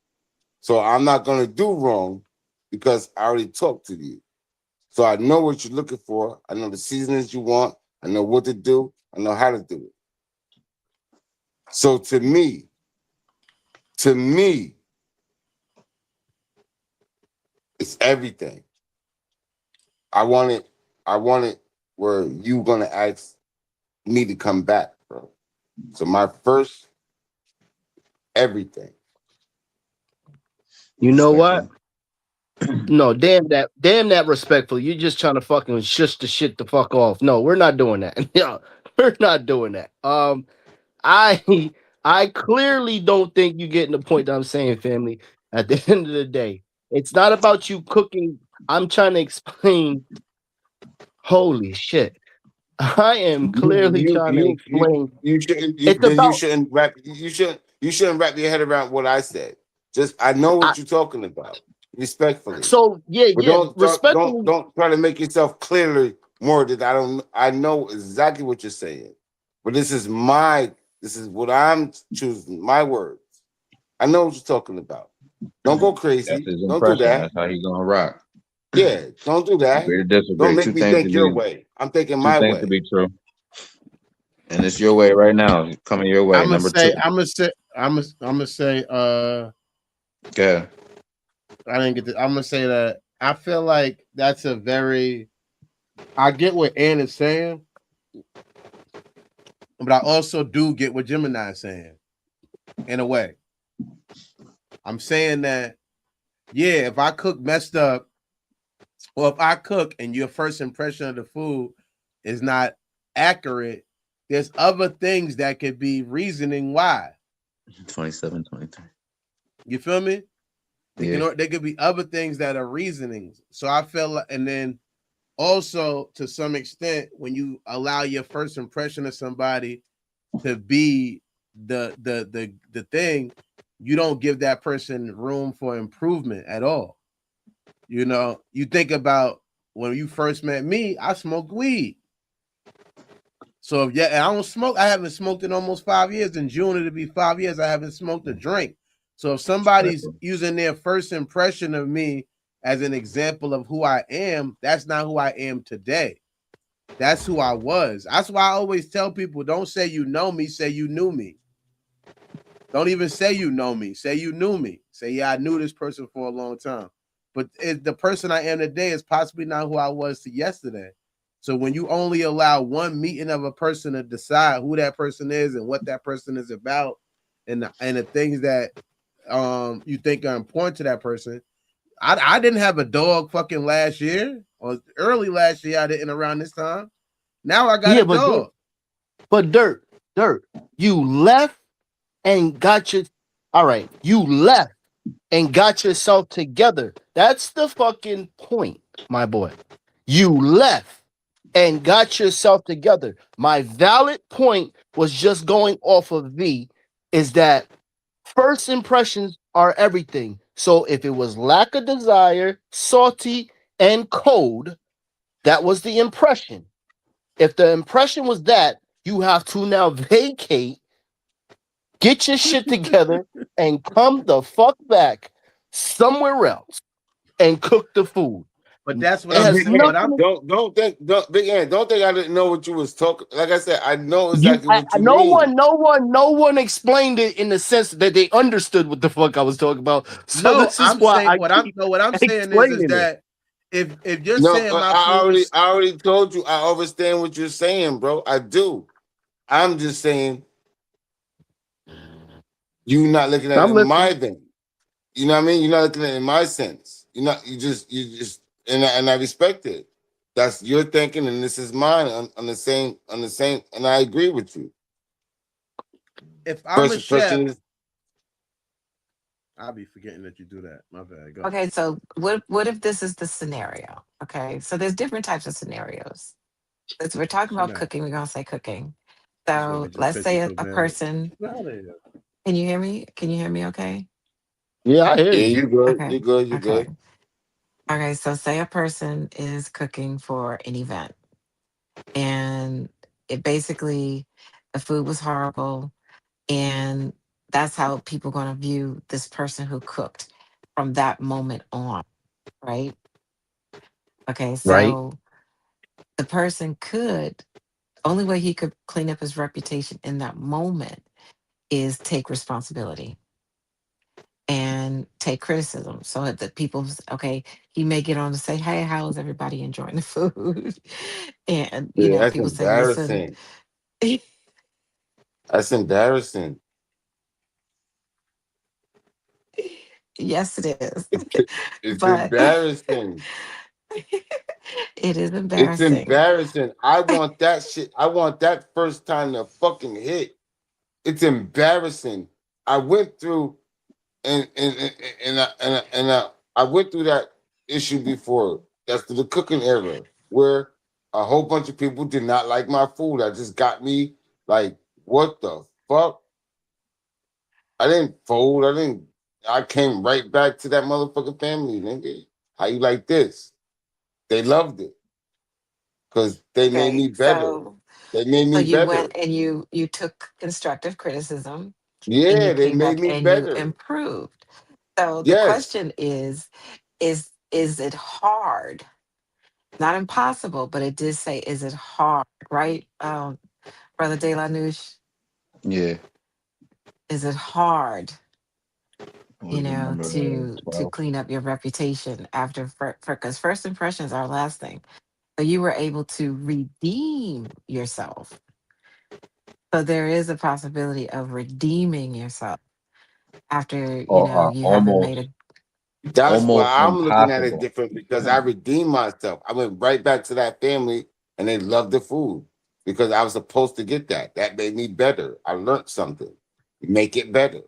So I'm not going to do wrong because I already talked to you. So I know what you're looking for. I know the seasonings you want. I know what to do. I know how to do it. So to me, it's everything. I want it where you gonna ask me to come back, bro. So my first everything. You know what? Respectfully. No, damn that respectful. You're just trying to fucking shush the shit the fuck off. No, we're not doing that. No, we're not doing that. I I clearly don't think you're getting the point that I'm saying, family. At the end of the day, it's not about you cooking. I'm trying to explain. Holy shit. I am clearly trying to explain. You shouldn't It's about you shouldn't wrap your head around what I said. Just I know I, what you're talking about, respectfully. so yeah, But yeah. Respectfully, don't try to make yourself clearly more that I know exactly what you're saying. But this is what I'm choosing, my words. I know what you're talking about. Don't go That's crazy. his Don't do impression. that. That's how he gonna rock. Yeah, don't do that. Agree to Don't disagree. make me think your way. I'm thinking Two my things to way. be true. And it's your way right now. It's coming your way. I'm gonna Number two. say, I'm gonna say, I'm gonna say, Okay. I didn't get. I'm gonna say that I feel like that's a very. I get what Ann is saying, but I also do get what Gemini is saying. In a way, I'm saying that yeah, if I cook messed up, or if I cook and your first impression of the food is not accurate, there's other things that could be reasoning why. 27, 23. You feel me? Yeah. There could be other things that are reasonings. So I feel like, and then also to some extent, when you allow your first impression of somebody to be the thing, you don't give that person room for improvement at all. You know, you think about when you first met me, I smoked weed. So yeah, and I don't smoke. I haven't smoked in almost 5 years. In June it'll be 5 years. I haven't smoked a drink. So if somebody's Respectful. using their first impression of me as an example of who I am, that's not who I am today. That's who I was. That's why I always tell people, don't say you know me, say you knew me. Don't even say you know me. Say you knew me. Say, yeah, I knew this person for a long time. But the person I am today is possibly not who I was to yesterday. So when you only allow one meeting of a person to decide who that person is and what that person is about, and the things that you think are important to that person. I didn't have a dog fucking last year or early last year. I didn't around this time. Now I got yeah, a but dog. But dirt, you left and got your all right, you left and got yourself together. That's the fucking point, my boy. You left and got yourself together. My valid point was just going off of V is that first impressions are everything. So if it was lack of desire, salty, and cold, that was the impression. If the impression was that, you have to now vacate, get your shit together, and come the fuck back somewhere else and cook the food. But that's what It I'm has Big saying. Ant, What I'm nothing. Big Ant, don't think I didn't know what you was talking. Like I said, I know exactly what you No mean. one, no one explained it in the sense that they understood what the fuck I was talking about. So no, this is I'm why saying I what I'm keep no, what I'm saying is explaining it. that if you're No, saying my food is I already told you. I understand what you're saying, bro. I do. I'm just saying you not looking at it I'm in my listening. thing. You know what I mean? You're not looking at it in my sense. You're not. You just and I respect it. That's your thinking, and this is mine on the same. And I agree with you. if I'm First a chef, impression is I'll be forgetting that you do that. My bad. Go ahead. Okay, so what if this is the scenario? Okay, so there's different types of scenarios. Since we're talking She about not. cooking, we're gonna say cooking. This So nigga just let's picture say so a bad. person. Get out of here. Can you hear me? Can you hear me? Okay. Yeah, I hear yeah, you. you good, Okay. you good, you Okay. good. Okay. So say a person is cooking for an event, and it basically the food was horrible, and that's how people going to view this person who cooked from that moment on, right? Okay. Right? So the person could only way he could clean up his reputation in that moment is take responsibility and take criticism. So that the people's okay, he may get on to say, "Hey, how is everybody enjoying the food?" And Yeah, that's people say, "Listen, embarrassing. That's embarrassing. yes, it is," It's but embarrassing. it is It's embarrassing. embarrassing. I want that shit. I want that first time to fucking hit. It's embarrassing. I went through I went through that issue before. That's the cooking era where a whole bunch of people did not like my food. That just got me like, what the fuck? I didn't fold. I didn't. I came right back to that motherfucking family, nigga. How you like this? They loved it because they made Okay, me better. They made so me you went better. and you took constructive criticism and you Yeah, they came made back me and you better. improved. So the Yes. question is it hard? Not impossible, but it did say, is it hard, right? Brother De La Nouche, Yeah. is it hard, What is it, number to 12? clean up your reputation after because first impressions are last thing. So you were able to redeem yourself. So there is a possibility of redeeming yourself after, Or you haven't made almost a That's why almost I'm looking at it impossible. different because I redeemed myself. I went right back to that family and they loved the food because I was supposed to get that. That made me better. I learned something. Make it better.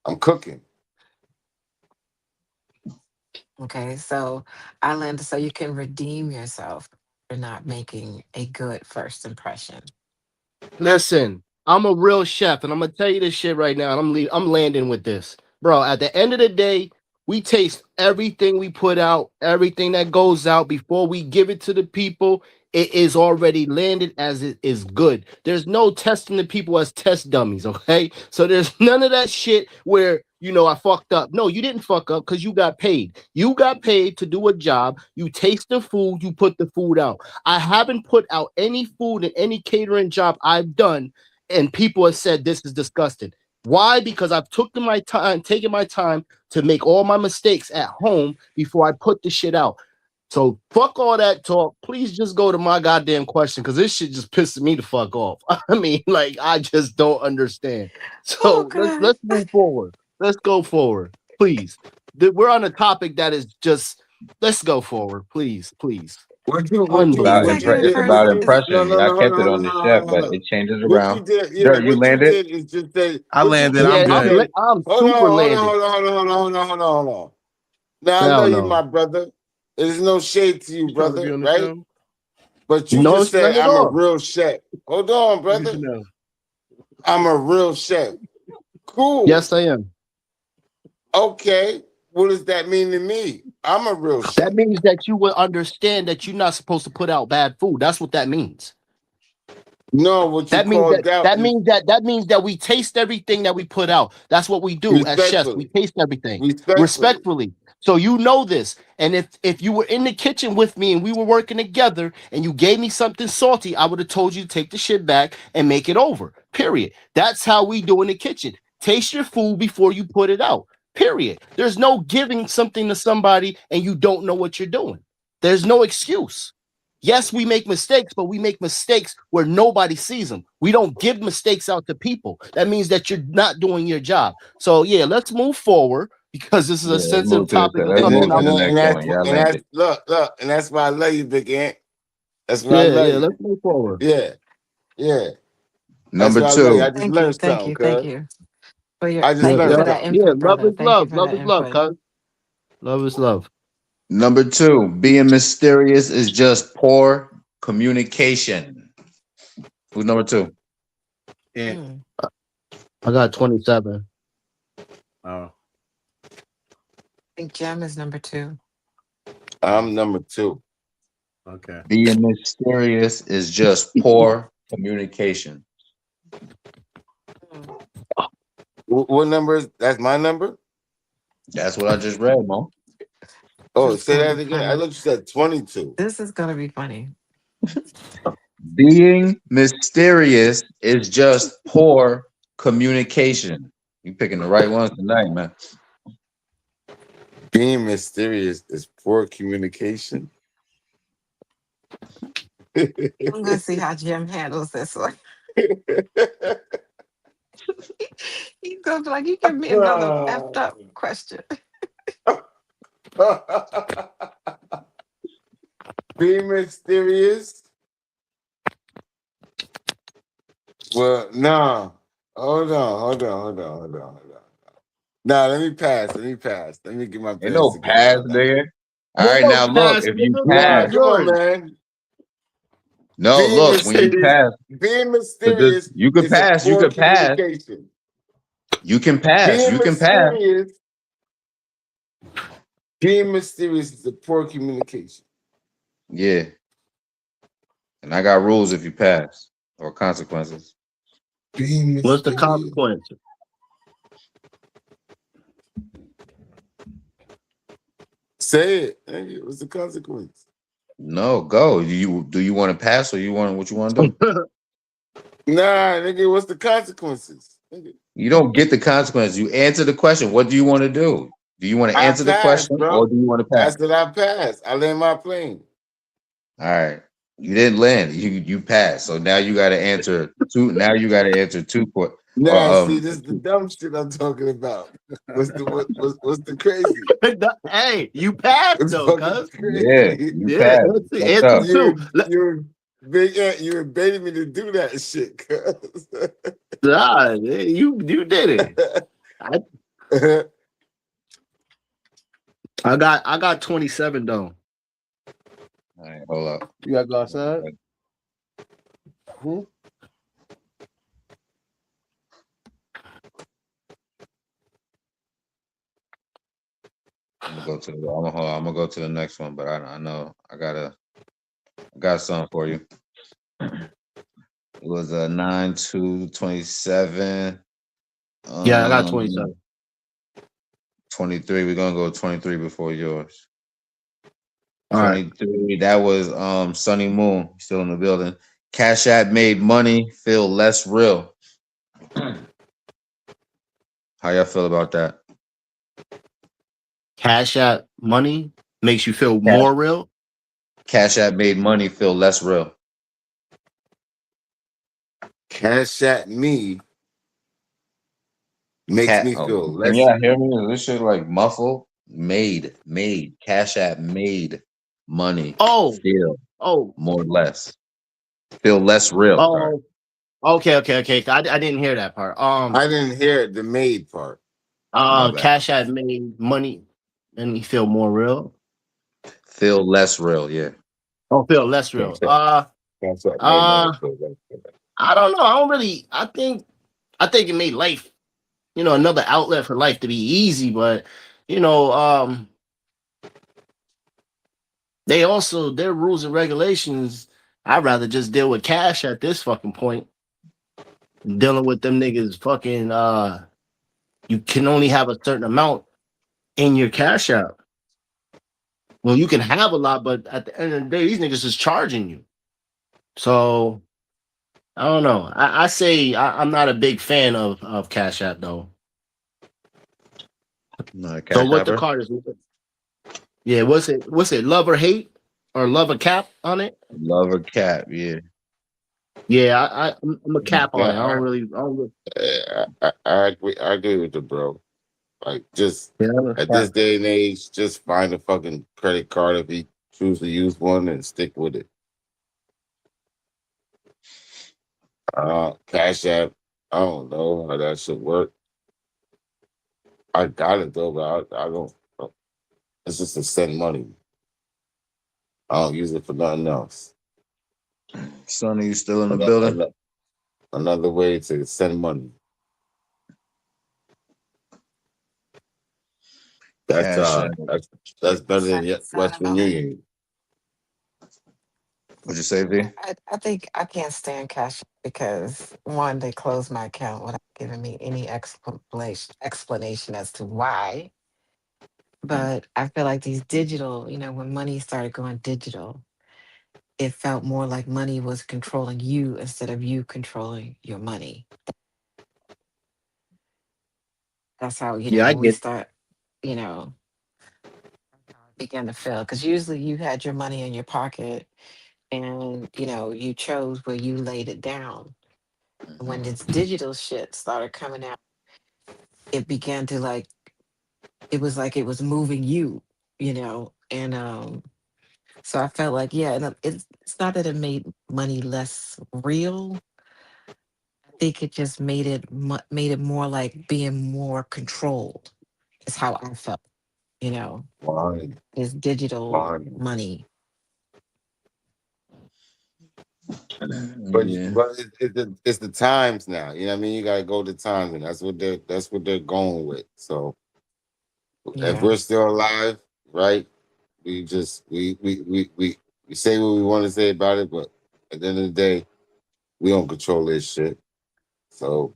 I'm cooking. okay. So I landed so you can redeem yourself for not making a good first impression. Listen, I'm a real chef, and I'm gonna tell you this shit right now. And I'm landing with this, bro. At the end of the day, we taste everything we put out, everything that goes out before we give it to the people. It is already landed as it is good. There's no testing the people as test dummies, okay? So there's none of that shit where I fucked up. No, you didn't fuck up because you got paid. You got paid to do a job. You taste the food, you put the food out. I haven't put out any food in any catering job I've done, and people have said this is disgusting. Why? Because I've taken my time to make all my mistakes at home before I put the shit out. So fuck all that talk. Please just go to my goddamn question because this shit just pisses me the fuck off. I mean, like I just don't understand. Oh So let's God. let's move forward. Let's go forward, please. We're on a topic that is just. Let's go forward, please, please. what you About He's what not you gonna it's did first. about Is, no impression. no Y'all no hold kept on it hold on on the hold on chef, hold but on. it changes What you around. did, yeah, Dirt, you what you landed. did is just say I what you landed. did I'm Yeah, is good. say, I'm hold on, super hold on, landed. hold on, hold on, hold on, hold on, hold on, hold on. Now I know Hell you, no. my brother. There's no shade to you, You trying to be brother, on the right? show? But you No, just it's said none at I'm a all. real chef. Hold on, Look at brother. you know. I'm a real chef. Cool. Yes, I am. Okay. What does that mean to me? I'm a real That chef. means that you will understand that you're not supposed to put out bad food. That's what that means. No, what you That means that called out that is means that that means that we taste everything that we put out. That's what we do as chefs. We respectfully. taste everything Respectfully. respectfully. So you know this. And if you were in the kitchen with me and we were working together and you gave me something salty, I would have told you to take the shit back and make it over. Period. That's how we do in the kitchen. Taste your food before you put it out. Period. There's no giving something to somebody and you don't know what you're doing. There's no excuse. Yes, we make mistakes, but we make mistakes where nobody sees them. We don't give mistakes out to people. That means that you're not doing your job. So yeah, let's move forward because this is a Yeah, sensitive topic of let's And something move then to I'm the and next that's one. Y'all and that's landed. look, and that's why I love you, Big Ant. That's why I yeah, love yeah, you. let's move forward. Yeah, yeah. That's Number why I love you. I two. just thank you, learned thank something, you, thank cuz. you for your. I just Yeah, Thank you learned for yeah, that something. yeah. input, Love brother. is Thank you love. for Love that is love, input. cuz. Love is love. Number two, being mysterious is just poor communication. Who's number two? And Mm, I got 27. oh, I think Gem is number two. I'm number 2. okay. Being mysterious is just poor communication. Mm. What number is that's my number? That's what I just read, Mo. This Oh, is say gonna that be again. I funny. thought you said 22. This is gonna be funny. Being mysterious is just poor communication. You picking the right ones tonight, man. Being mysterious is poor communication. I'm gonna see how Jim handles this one. He's gonna be like, "You give me another effed up question." Being mysterious. Well, no. Hold on. Nah, let me pass. Let me pass. Let me get my Ain't pants no together pass on that. there. All Ain't right, no now look, pass, if you nigga. This Nah, pass, is come on, yours. man. no, Being look, when you mysterious, pass, being because this mysterious you could is a pass, you poor could pass, communication. you can pass, Being you can pass. mysterious, being mysterious is a poor communication. Yeah, and I got rules if you pass or consequences. Being What's the mysterious. consequence? Say it. Hey, what's the consequence? No, go. Do you want to pass or you want what you want to do? Nah, nigga, what's the consequences? Nigga, You don't get the consequences. You answer the question. What do you want to do? Do you want to I answer the passed, question or bro. do you want to I pass? said I passed. I land my plane. All right. You didn't land. You passed. So now you got to answer two. Now you got to answer two or Nah, see, this is the dumb shit I'm talking about. What's the crazy? Hey, you passed What's though, fucking cuz. Yeah, crazy? you Yeah, passed. let's see. What's Answer up? two. You're big ant. You baiting me to do that shit. Cuz. Nah, you did it. I, I got 27 though. All right, hold up. You gotta go outside. Hmm? I'm gonna go to the. I'm gonna go to the next one, but I know I got something for you. It was a 9-2-27. Yeah, I got Um, 27. 23. We're gonna go 23 before yours. All right. 23. That was Sunny Moon still in the building. Cash App made money feel less real. How y'all feel about that? Cash App money makes you feel Cash, more real. Cash App made money feel less real. Cash at me makes me Oh, feel can less y'all hear real. me? Is this shit like muffled? Made. Cash App made money Oh, feel oh, more or less? Feel less real. Sorry. oh. Okay. I didn't hear that part. I didn't hear the made part. My bad. Cash App made money and me feel more real. Feel less real. Yeah. Oh, feel less real. That's what made money Uh, feel like that. I don't know. I don't really. I think it made life, another outlet for life to be easy. But you know, they also their rules and regulations. I'd rather just deal with cash at this fucking point. Dealing with them niggas fucking you can only have a certain amount in your cash out. Well, you can have a lot, but at the end of the day, these niggas is charging you. So I don't know. I say I'm not a big fan of Cash App though. Not a So cash what the apper. card is? Yeah, what's it? Love or hate or love a cap on it? Love or cap. Yeah. Yeah, I'm a cap on it. Yeah, I don't really. I agree with the bro. Like, just Yeah, I'm a at this cap. day and age, just find a fucking credit card if you choose to use one and stick with it. Cash App, I don't know how that should work. I got it though, but I don't. It's just to send money. I don't use it for nothing else. Sonny, you still in the Ano- building? ano- Another way to send money. That's Cash uh, app. that's that's better than Sign Western about. Union. What'd you say, V? I think I can't stand cash because one, they closed my account without giving me any explanation as to why. But I feel like these digital, when money started going digital, it felt more like money was controlling you instead of you controlling your money. That's how, Yeah, I when we get. start, you know, began to feel. Because usually you had your money in your pocket and, you chose where you laid it down. When this digital shit started coming out, it began to it was like it was moving you. And so I felt like, yeah, and it's not that it made money less real. I think it just made it more like being more controlled. Is how I felt, you know, Why? is digital Why? money. But Yeah. it's the times now. You know what I mean? You gotta go to times, and that's what they're going with. So if Yeah. we're still alive, right? We just we say what we want to say about it, but at the end of the day, we don't control this shit. So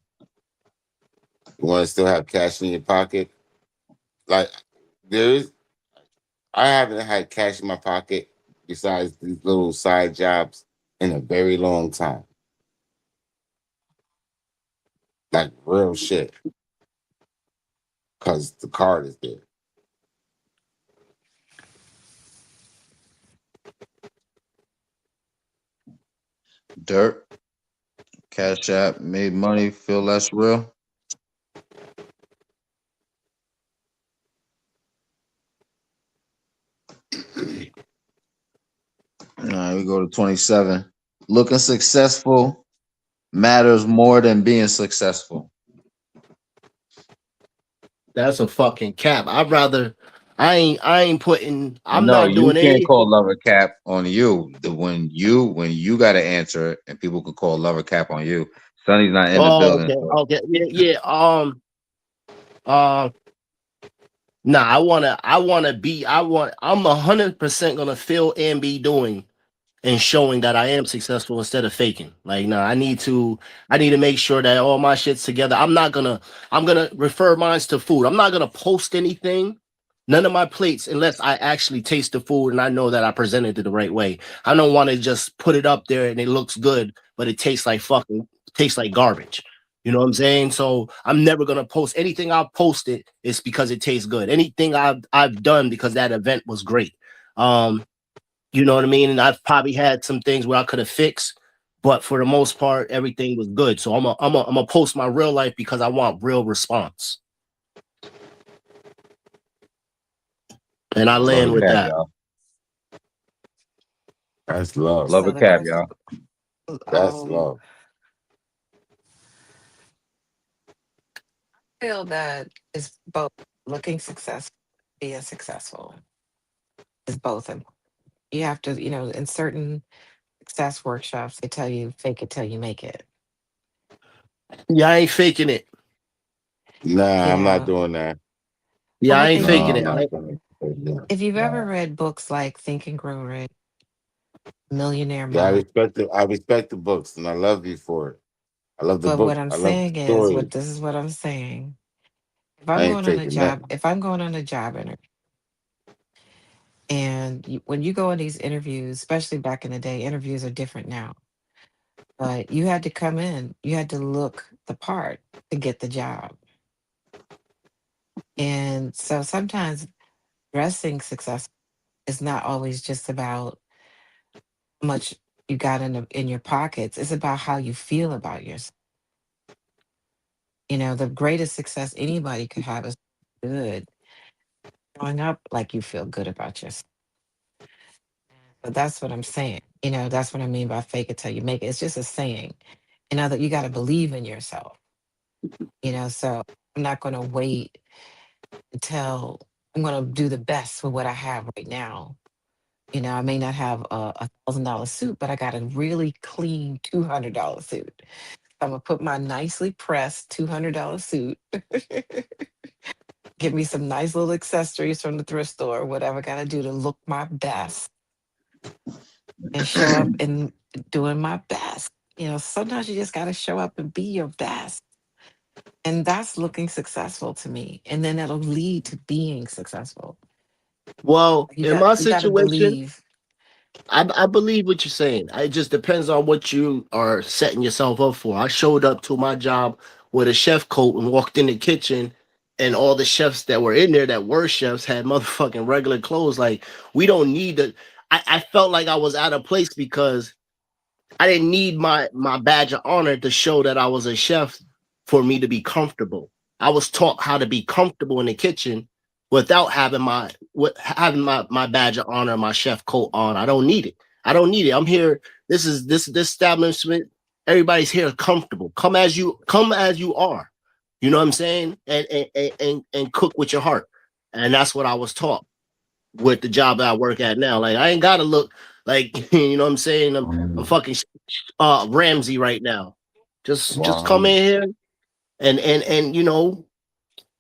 you want to still have cash in your pocket? Like there is, I haven't had cash in my pocket besides these little side jobs in a very long time. Like real shit, because the card is there. Dirt. Cash app made money feel less real. All right, we go to 27. Looking successful matters more than being successful. That's a fucking cap. I'd rather. I ain't putting. I'm No, not you doing can't anything. call lover cap on you. When you got to answer it, and people could call lover cap on you. Sonny's not in the Oh, building, okay, so okay, yeah. Uh, nah. I'm 100% gonna feel and be doing and showing that I am successful instead of faking. Like, nah, I need to make sure that all my shit's together. I'm gonna refer mines to food. I'm not gonna post anything, none of my plates, unless I actually taste the food and I know that I presented it the right way. I don't want to just put it up there and it looks good, but it tastes like garbage. You know what I'm saying? So I'm never gonna post anything. I've posted is because it tastes good. Anything I've done because that event was great. Um, you know what I mean? And I've probably had some things where I could have fixed, but for the most part, everything was good. So I'm a post my real life because I want real response. And I lover land with cap, that. y'all. That's love. Love So a the cap, question, y'all. That's um, love. feel that is both looking successful, being successful is both important. You have to, in certain success workshops, they tell you fake it till you make it. Yeah, I ain't faking it. Nah, You I'm not know, doing that. Yeah, well, I what ain't they No, faking mean, I'm it. not doing it. if you've ever Nah. read books like Think and Grow Rich, Millionaire Yeah, Mind, I respect the books, and I love you for it. I love the but what book. I'm I love the saying is, story. what this is what I'm saying. I ain't faking nothing. If I'm going on a job interview, and when you go on these interviews, especially back in the day, interviews are different now. But you had to come in, you had to look the part to get the job. And so sometimes dressing success is not always just about how much you got in your pockets. It's about how you feel about yourself. The greatest success anybody could have is good. Growing up like you feel good about yourself. So that's what I'm saying. That's what I mean by fake it till you make it. It's just a saying. That you got to believe in yourself. So I'm not going to wait until I'm going to do the best for what I have right now. I may not have a $1,000 suit, but I got a really clean $200 suit. I'm gonna put my nicely pressed $200 suit. Get me some nice little accessories from the thrift store, whatever I gotta do to look my best and show up and doing my best. Sometimes you just gotta show up and be your best. And that's looking successful to me. And then that'll lead to being successful. Well, You in got my you gotta situation, believe. I believe what you're saying. It just depends on what you are setting yourself up for. I showed up to my job with a chef coat and walked in the kitchen, and all the chefs that were in there that were chefs had motherfucking regular clothes. Like, we don't need to. I felt like I was out of place because I didn't need my badge of honor to show that I was a chef for me to be comfortable. I was taught how to be comfortable in the kitchen without having my badge of honor, my chef coat on. I don't need it. I don't need it. I'm here. This establishment. Everybody's here comfortable. Come as you are. You know what I'm saying? And cook with your heart. And that's what I was taught with the job that I work at now. Like, I ain't gotta look like you know what I'm saying. I'm fucking Ramsey right now. Just come Wow. in here and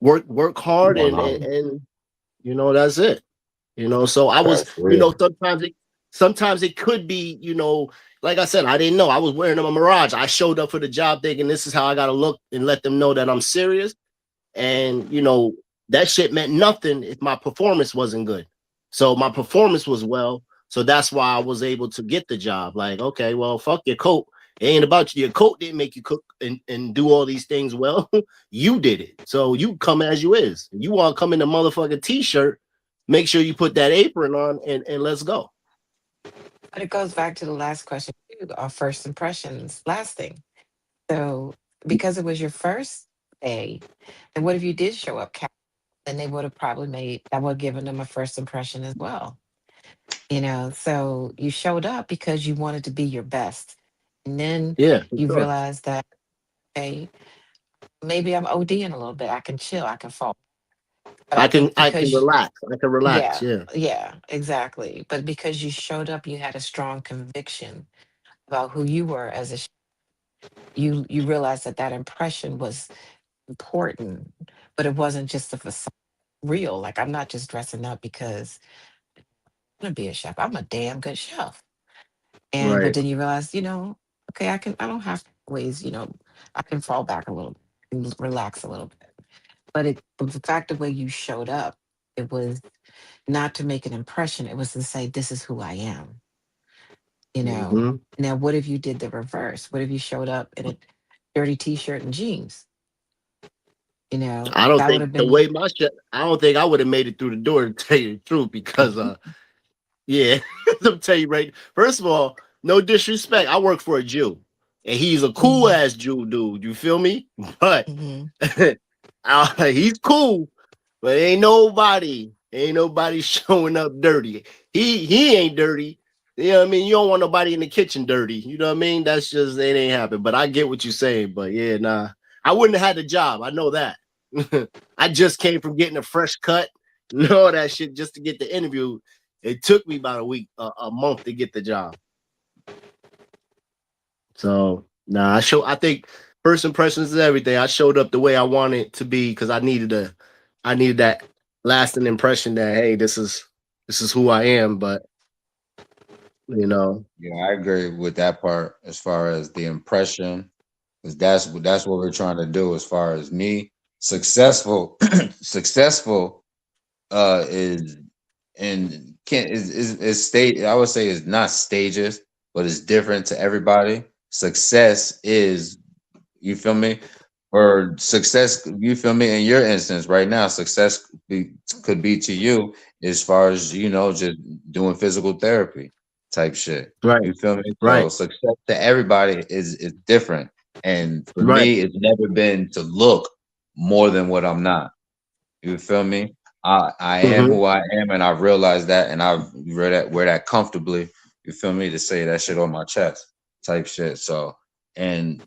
work hard Wow. and that's it. So I was, That's real. sometimes it could be, like I said, I didn't know. I was wearing them a Mirage. I showed up for the job thinking this is how I gotta look and let them know that I'm serious. And that shit meant nothing if my performance wasn't good. So my performance was well. So that's why I was able to get the job. Like, okay, well, fuck your coat. It ain't about you. Your coat didn't make you cook and do all these things well. You did it. So you come as you is. You want to come in a motherfucking t-shirt, make sure you put that apron on and let's go. But it goes back to the last question too, our first impressions, lasting. So because it was your first day, and what if you did show up, then they would have probably that would have given them a first impression as well. So you showed up because you wanted to be your best. And then Yeah, for you sure. realize that, hey, maybe I'm ODing a little bit. I can chill, I can fall. But I think I can because, relax. I can relax. yeah, Yeah. yeah, exactly. But because you showed up, you had a strong conviction about who you were as you realized that that impression was important, but it wasn't just a facade. Real. Like, I'm not just dressing up because I'm gonna be a chef. I'm a damn good chef. And but Right. then you realize, okay, I don't have to always, I can fall back a little bit and relax a little bit. But the fact the way you showed up, it was not to make an impression, it was to say, this is who I am, you know. Mhm. Now what if you did the reverse? What if you showed up in a dirty t-shirt and jeans? I don't That would think have the been way I don't think I would have made it through the door to tell you the truth because yeah, I'll tell you right. First of all, no disrespect. I work for a Jew, and he's a cool hmm ass Jew dude. You feel me? But hmm he's cool, but ain't nobody showing up dirty. He ain't dirty. You know what I mean? You don't want nobody in the kitchen dirty. You know what I mean? That's just it ain't happen. But I get what you're saying. But yeah, nah. I wouldn't have had the job. I know that. I just came from getting a fresh cut and all that shit just to get the interview. It took me about a month to get the job. So nah, I think first impressions is everything. I showed up the way I wanted it to be because I needed that lasting impression that hey, this is who I am. But you know, Yeah, I agree with that part as far as the impression, because that's what we're trying to do. As far as me, successful, successful, is and can't is state. I would say is not stages, but it's different to everybody. Success is, you feel me? Or success, you feel me? In your instance, right now, could be to you as far as just doing physical therapy type shit. right, You feel me? So right, success to everybody is different, and for right. me, it's never been to look more than what I'm not. You feel me? I am Mm-hmm. who I am, and I realize that, and I wear that comfortably. You feel me? To say that shit on my chest, type shit. So, and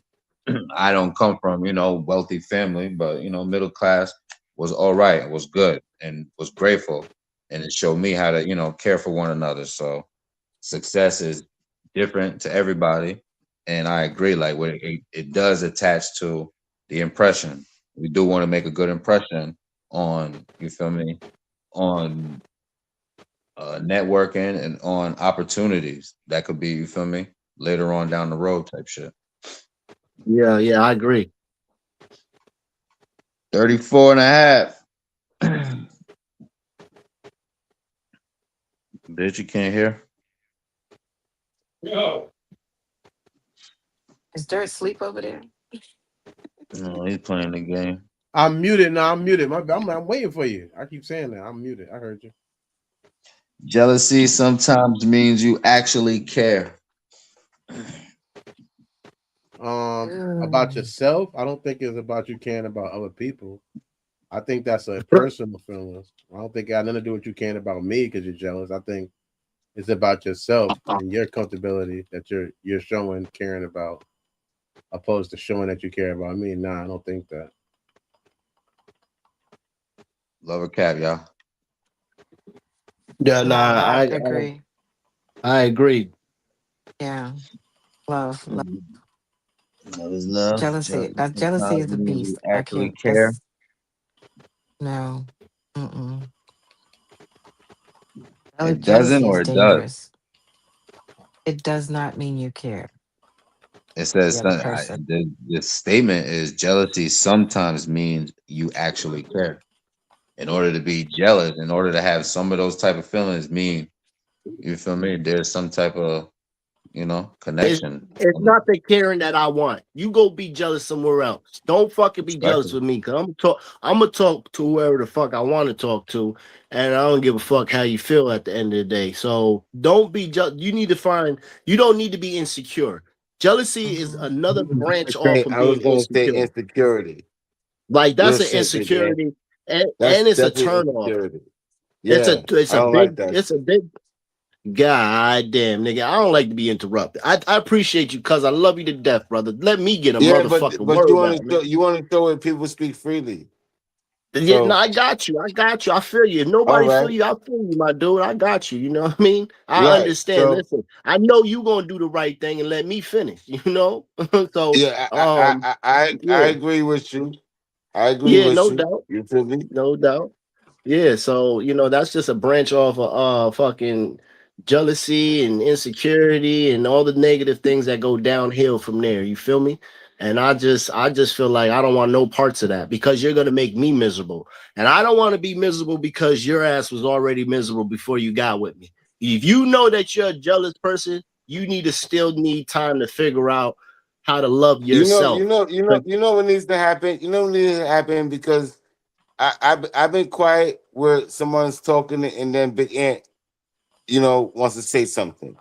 I don't come from wealthy family, but middle class was all right, was good, and was grateful, and it showed me how to care for one another. So, success is different to everybody, and I agree. Like what it does attach to the impression. We do want to make a good impression on, you feel me, on networking and on opportunities that could be, you feel me, later on down the road type shit. Yeah, yeah, I agree. 34 and a half. Bitch, you can't hear? Is Dirt asleep over there? No, he's playing the game. I'm muted. No, I'm muted. I'm waiting for you. I keep saying that. I'm muted. I heard you. Jealousy sometimes means you actually care. About Ooh. yourself. I don't think it's about you caring about other people. I think that's a personal feeling. I don't think it got nothing to do with you caring about me because you're jealous. I think it's about yourself and your comfortability that you're showing caring about, opposed to showing that you care about me. Nah, I don't think that. Love a cap, y'all. Yeah, nah, Love, I have to agree. I agree. Yeah. Love, love. Love is love. Jealousy. Jealousy That jealousy sometimes is a means you beast. I actually can't. care. No. Mm-mm. It doesn't, Jealousy or is it does. dangerous. It does not mean you care It for the says other person. the statement is jealousy sometimes means you actually care. In order to be jealous, in order to have some of those type of feelings, mean, you feel me? There's some type of It's connection. it's not the caring that I want. You go be jealous somewhere else. Don't fucking be jealous Respectful. with me, cause I'm gonna talk to whoever the fuck I want to talk to, and I don't give a fuck how you feel at the end of the day. So don't be jealous. You need to find. You don't need to be insecure. Jealousy is Mhm. another branch off from I was being gonna say insecure. insecurity. Like Real that's an simple, man. insecurity, That's and it's a definitely turn off. insecurity. Yeah, I don't like that It's a shit. big God damn, nigga. I don't like to be interrupted. I appreciate you, cuz I love you to death, brother. Let me get a Yeah, motherfucking but word out, man. you want to show it people speak freely. Yeah, no, So I got you. I got you. I feel you. If all nobody feel right, you, I feel you, my dude. I got you. You know what I mean? I right. understand. So Listen, I know you gonna do the right thing and let me finish, you know? So yeah, I yeah, agree with you. I agree yeah, with no you. doubt. You feel me? No doubt. Yeah, so that's just a branch off of fucking jealousy and insecurity and all the negative things that go downhill from there. You feel me? And I just feel like I don't want no parts of that because you're gonna make me miserable. And I don't want to be miserable because your ass was already miserable before you got with me. If you know that you're a jealous person, you need to still need time to figure out how to love yourself. You know what needs to happen. You know what needs to happen because I've been quiet where someone's talking and then Big Ant, wants to say something,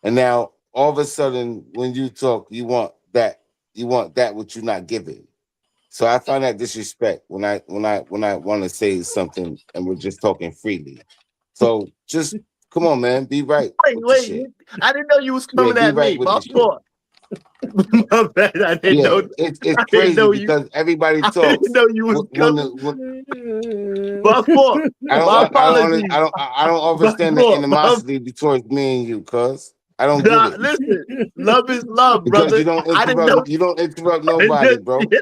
and now all of a sudden when you talk, you want that which you're not giving. So I find that disrespect when I want to say something and we're just talking freely. So just Come on, man. Be right Wait, with the wait. shit. I didn't know you was Yeah, coming be at right me. with My the shit. fault. My bad. I didn't Yeah, know. it's I didn't crazy know you. because everybody I didn't talks. know you was When coming. My fault. I My don't apologies. I don't My understand the fault. animosity towards me and you, cuz I don't get Nah, it listen. Love is love, because brother. I didn't know. you don't interrupt And nobody, just, bro. yeah.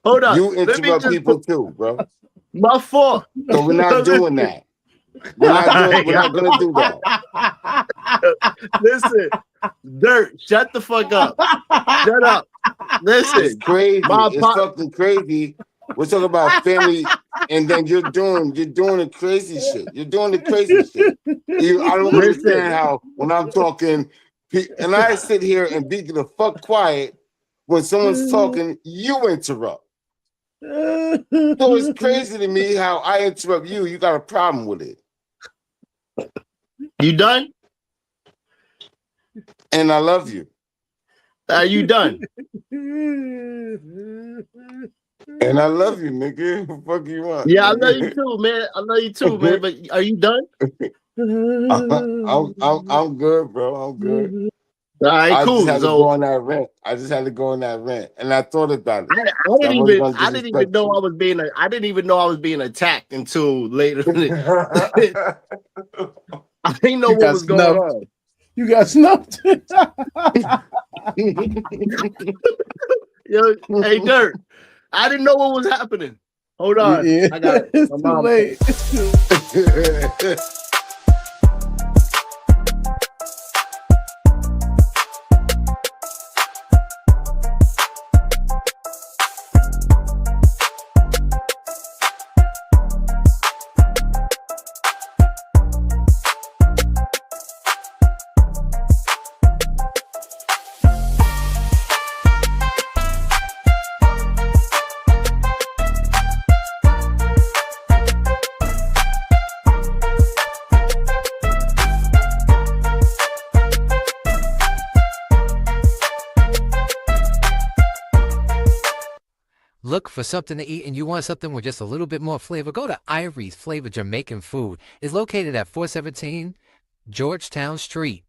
Hold on. You Let me interrupt just people put too, bro. my fault. So we're not doing Listen. that. We're not doing. We're Alright, not gonna do that. listen. Dirt, shut the fuck up. Shut up. It's Listen. crazy. My It's apo- fucking crazy. We're talking about family, and then you're doing the crazy shit. You're doing the crazy shit. I don't Listen. understand how when I'm talking, and I sit here and be the fuck quiet when someone's talking, you interrupt. So it's crazy to me how I interrupt you. You got a problem with it, You done? and I love you, Are you done? and I love you, nigga. What the fuck you want? Yeah, I love you too, man. I love you too, man. But are you done? I'm good, bro. I'm good. All right, I just cool. had to go So on that rant. I just had to go on that rant, and I thought about it. I So I wasn't gonna I didn't even disrespect know you. I didn't even know I was being attacked until later. I didn't know You what got was going snubbed. on. You got snubbed. Yo, hey Dirt, I didn't know what was happening. Hold on, Yeah, I got it. it's My too mom. late. Look for something to eat and you want something with just a little bit more flavor, go to Ivory's Flavor Jamaican Food. It's located at 417 Georgetown Street,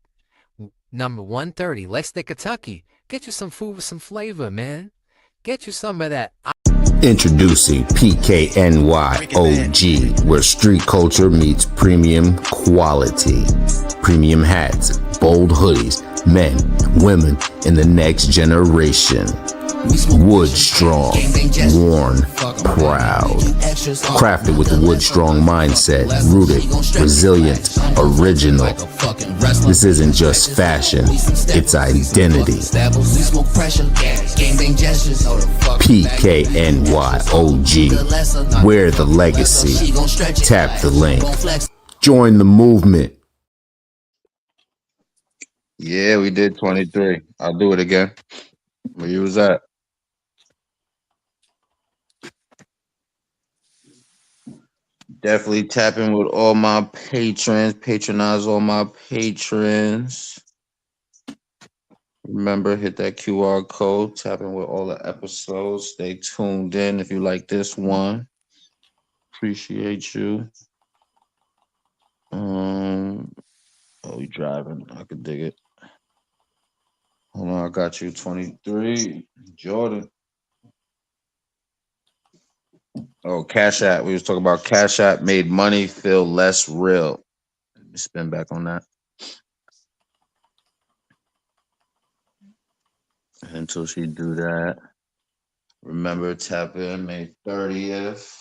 number 130, Lexington, Kentucky. Get you some food with some flavor, man. Get you some of that. Introducing PKNY OG, where street culture meets premium quality. Premium hats, bold hoodies, men, women, and the next generation. Wood strong, worn, proud. Crafted with the Wood strong mindset, rooted, resilient, original. This isn't just fashion, it's identity. PKNY OG, wear the legacy. Tap the link. Join the movement. Yeah, we did 23. I'll do it again. Where you was at? Definitely tapping with all my patrons. Patronize all my patrons. Remember, hit that QR code. Tapping with all the episodes. Stay tuned in if you like this one. Appreciate you. Oh, you driving? I could dig it. Hold on, I got you. 23. Jordan. Oh, Cash App. We was talking about Cash App made money feel less real. Let me spin back on that. Until she do that. Remember, tap in May 30th.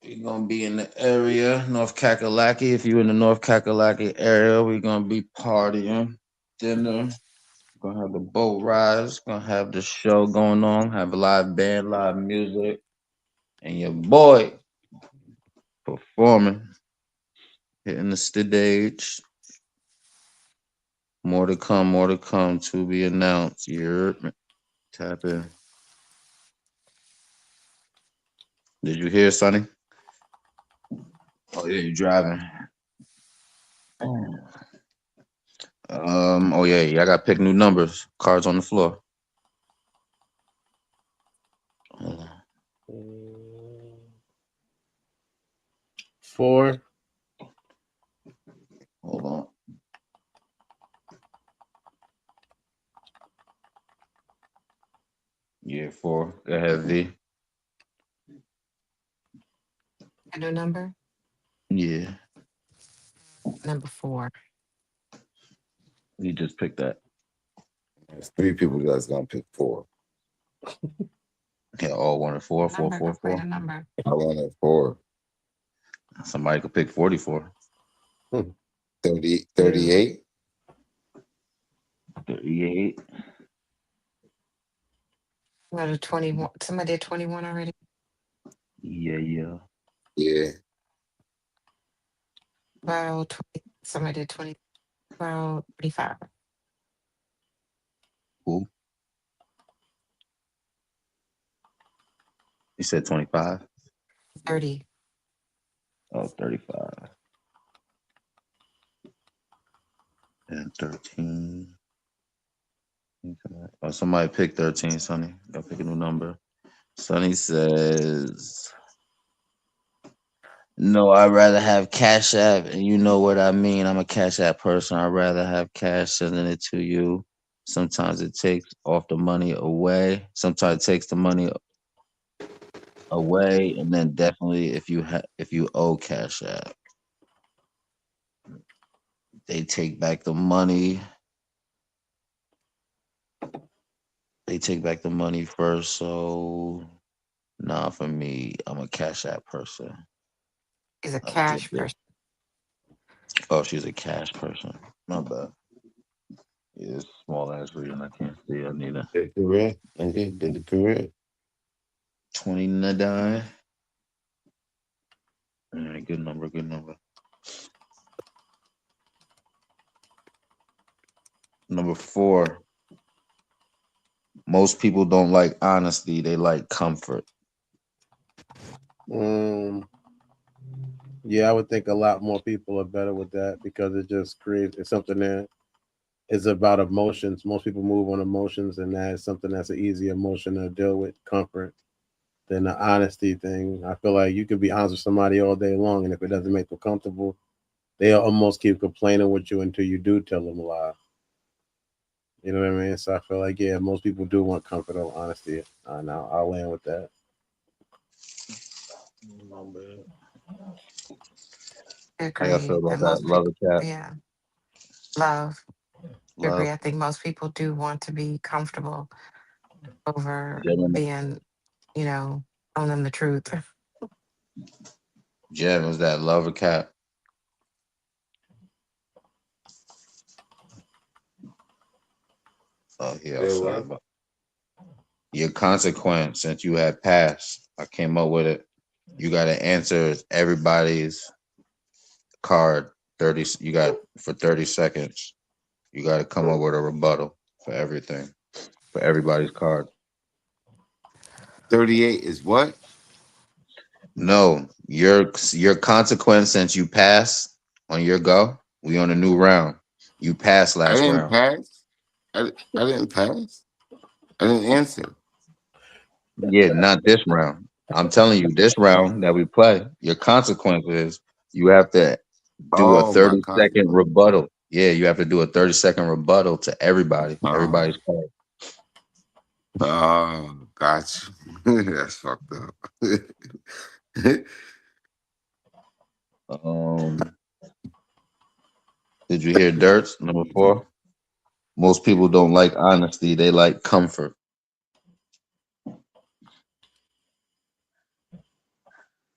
We're gonna be in the area, North Kakalaki. If you're in the North Kakalaki area, we're gonna be partying, dinner. Gonna have the boat rides. Gonna have the show going on. Have a live band, live music, and your boy performing, hitting the stage. More to come. More to come. To be announced. You heard me? Tap in. Did you hear, Sonny? Oh yeah, you driving. Oh yeah, I gotta pick new numbers. Cards on the floor. Hold on. 4, pick 4. Go ahead, V. A new number? Yeah, Number 4. you just picked that. There's 3 people that's gonna pick 4. Yeah, all 1 and 4, 4, Number, 4, go create 4. a number. I wanted 4. Somebody could pick 44. 30, You. 38. 38. Go to 21. Somebody did 21 already? Yeah. Yeah. Well, 20. Somebody did 20. Well, 35. Who? You said 25? 30. Oh, 35. And 13. Oh, somebody pick 13, Sonny. Gotta pick a new number. Sonny says, no, I'd rather have Cash App, and you know what I mean. I'm a Cash App person. I'd rather have cash sending it to you. Sometimes it takes off the money away. Sometimes it takes the money away, and then definitely if you owe Cash App, they take back the money. They take back the money first. So, nah, for me, I'm a Cash App person. He's a I get cash it. person. Oh, she's a cash person. My bad. Yeah, it's small ass reading. I can't see. I need a Did the correct. Okay, did the correct. 29. All right, good number. Good number. Number 4. Most people don't like honesty. They like comfort. Yeah, I would think a lot more people are better with that because it just creates it's something that is about emotions. Most people move on emotions, and that is something that's an easy emotion to deal with, comfort, than the honesty thing. I feel like you can be honest with somebody all day long, and if it doesn't make them comfortable, they'll almost keep complaining with you until you do tell them a lie. You know what I mean? So I feel like, yeah, most people do want comfort over honesty. Now I'll land with that. How y'all feel Agree about that that? most Love people, a cat. yeah, love. Love. Agree. I think most people do want to be comfortable over Gem, being, telling them the truth. Gem is that love a cat. Oh, yeah, Say outside. what? But your consequence, since you had passed, I came up with it. You got to answer everybody's card 30. You got for 30 seconds. You got to come up with a rebuttal for everything, for everybody's card. 38 is what? No, your consequence since you pass on your go. We on a new round. You passed I last didn't round. pass. I didn't pass. I didn't answer. Yeah, not this round. I'm telling you, this round that we play, your consequence is you have to do a Oh, my 30-second consequence. rebuttal. Yeah, you have to do a 30-second rebuttal to everybody. Oh, Everybody's card. oh, gotcha. That's fucked up. Um, did you hear Dirt's number 4? Most people don't like honesty; they like comfort.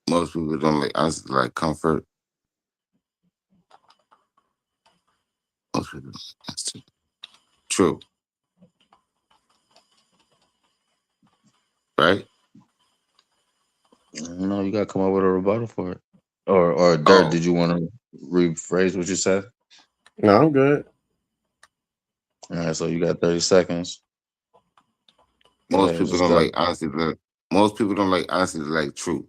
Most people don't like honestly like comfort. Most people don't. That's true, right? No, you gotta come up with a rebuttal for it. Or Dirt, Oh, did you want to rephrase what you said? No, I'm good. All right, so you got 30 seconds. Go most ahead, people just don't start. like honesty. Most people don't like honesty. They like truth.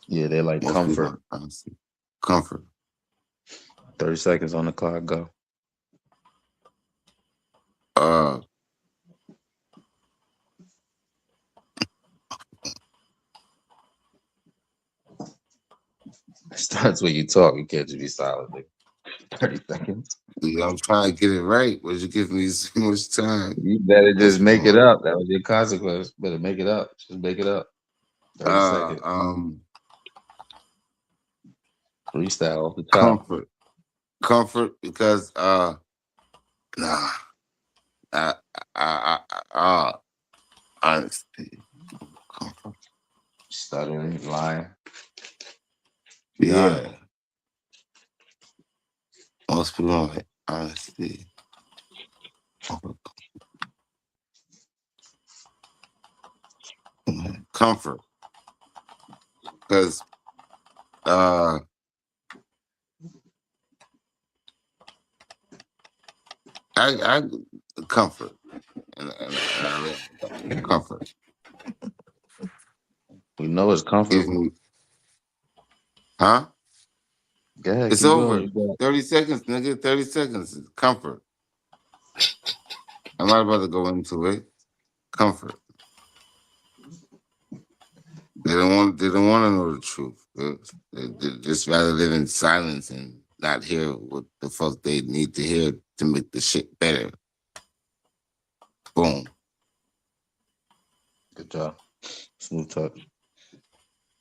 Yeah, they like Most people comfort. like honesty, comfort. 30 seconds on the clock. Go. Uh, It starts when you talk. You can't just be silent. Like 30 seconds. I'm trying to get it right, but you give me so much time. You better That's just make it wrong. up. That was your consequence. Better make it up. Just make it up. 30 Uh, seconds. um, Freestyle off the top. comfort, comfort, because nah, I, honesty, comfort. Stuttering, lying. Be honest. Yeah, most people don't like honesty. Comfort, because uh, I comfort and I live comfort. We know it's Gives comfortable. me, huh? Go ahead, It's keep going. over. You got 30 seconds, nigga. 30 seconds. Comfort. I'm not about to go into it. Comfort. They don't want to know the truth. They just rather live in silence and not hear what the fuck they need to hear to make the shit better. Boom. good job. Smooth touch.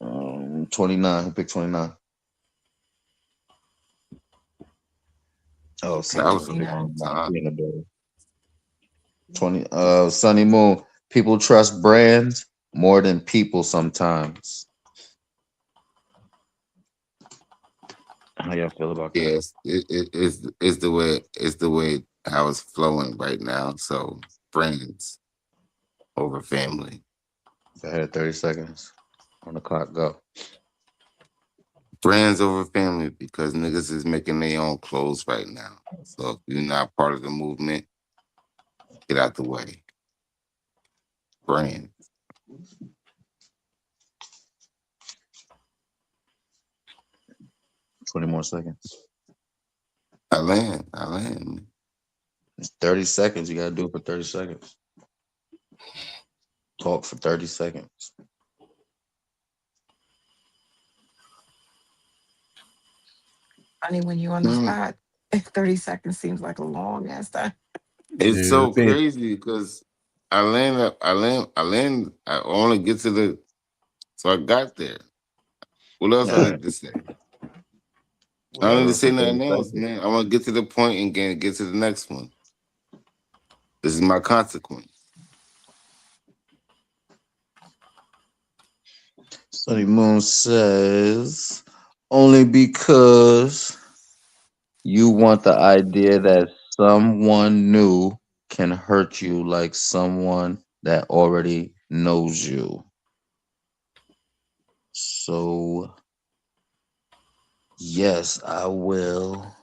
29. Who picked 29? Oh, That Sunny was a Moon. Tina. long time. Peanut butter. 20. Sunny Moon. People trust brands more than people sometimes. How y'all feel about that? Yes, it's the way how it's flowing right now. So friends over family. Go ahead, 30 seconds on the clock. Go. Friends over family because niggas is making their own clothes right now. So if you're not part of the movement, get out the way. Brand. 20 more seconds. I land. It's 30 seconds. You got to do it for 30 seconds. Talk for 30 seconds. Funny when you on the Mm. spot. 30 seconds seems like a long ass time. It's Yeah, so crazy because I only get to the, so I got there. What else I All right. need to say? I don't need to Whatever say for 30 nothing else, seconds. man. I want to get to the point and get to the next one. This is my consequence. Sunny Moon says only because you want the idea that someone new can hurt you like someone that already knows you. So, yes, I will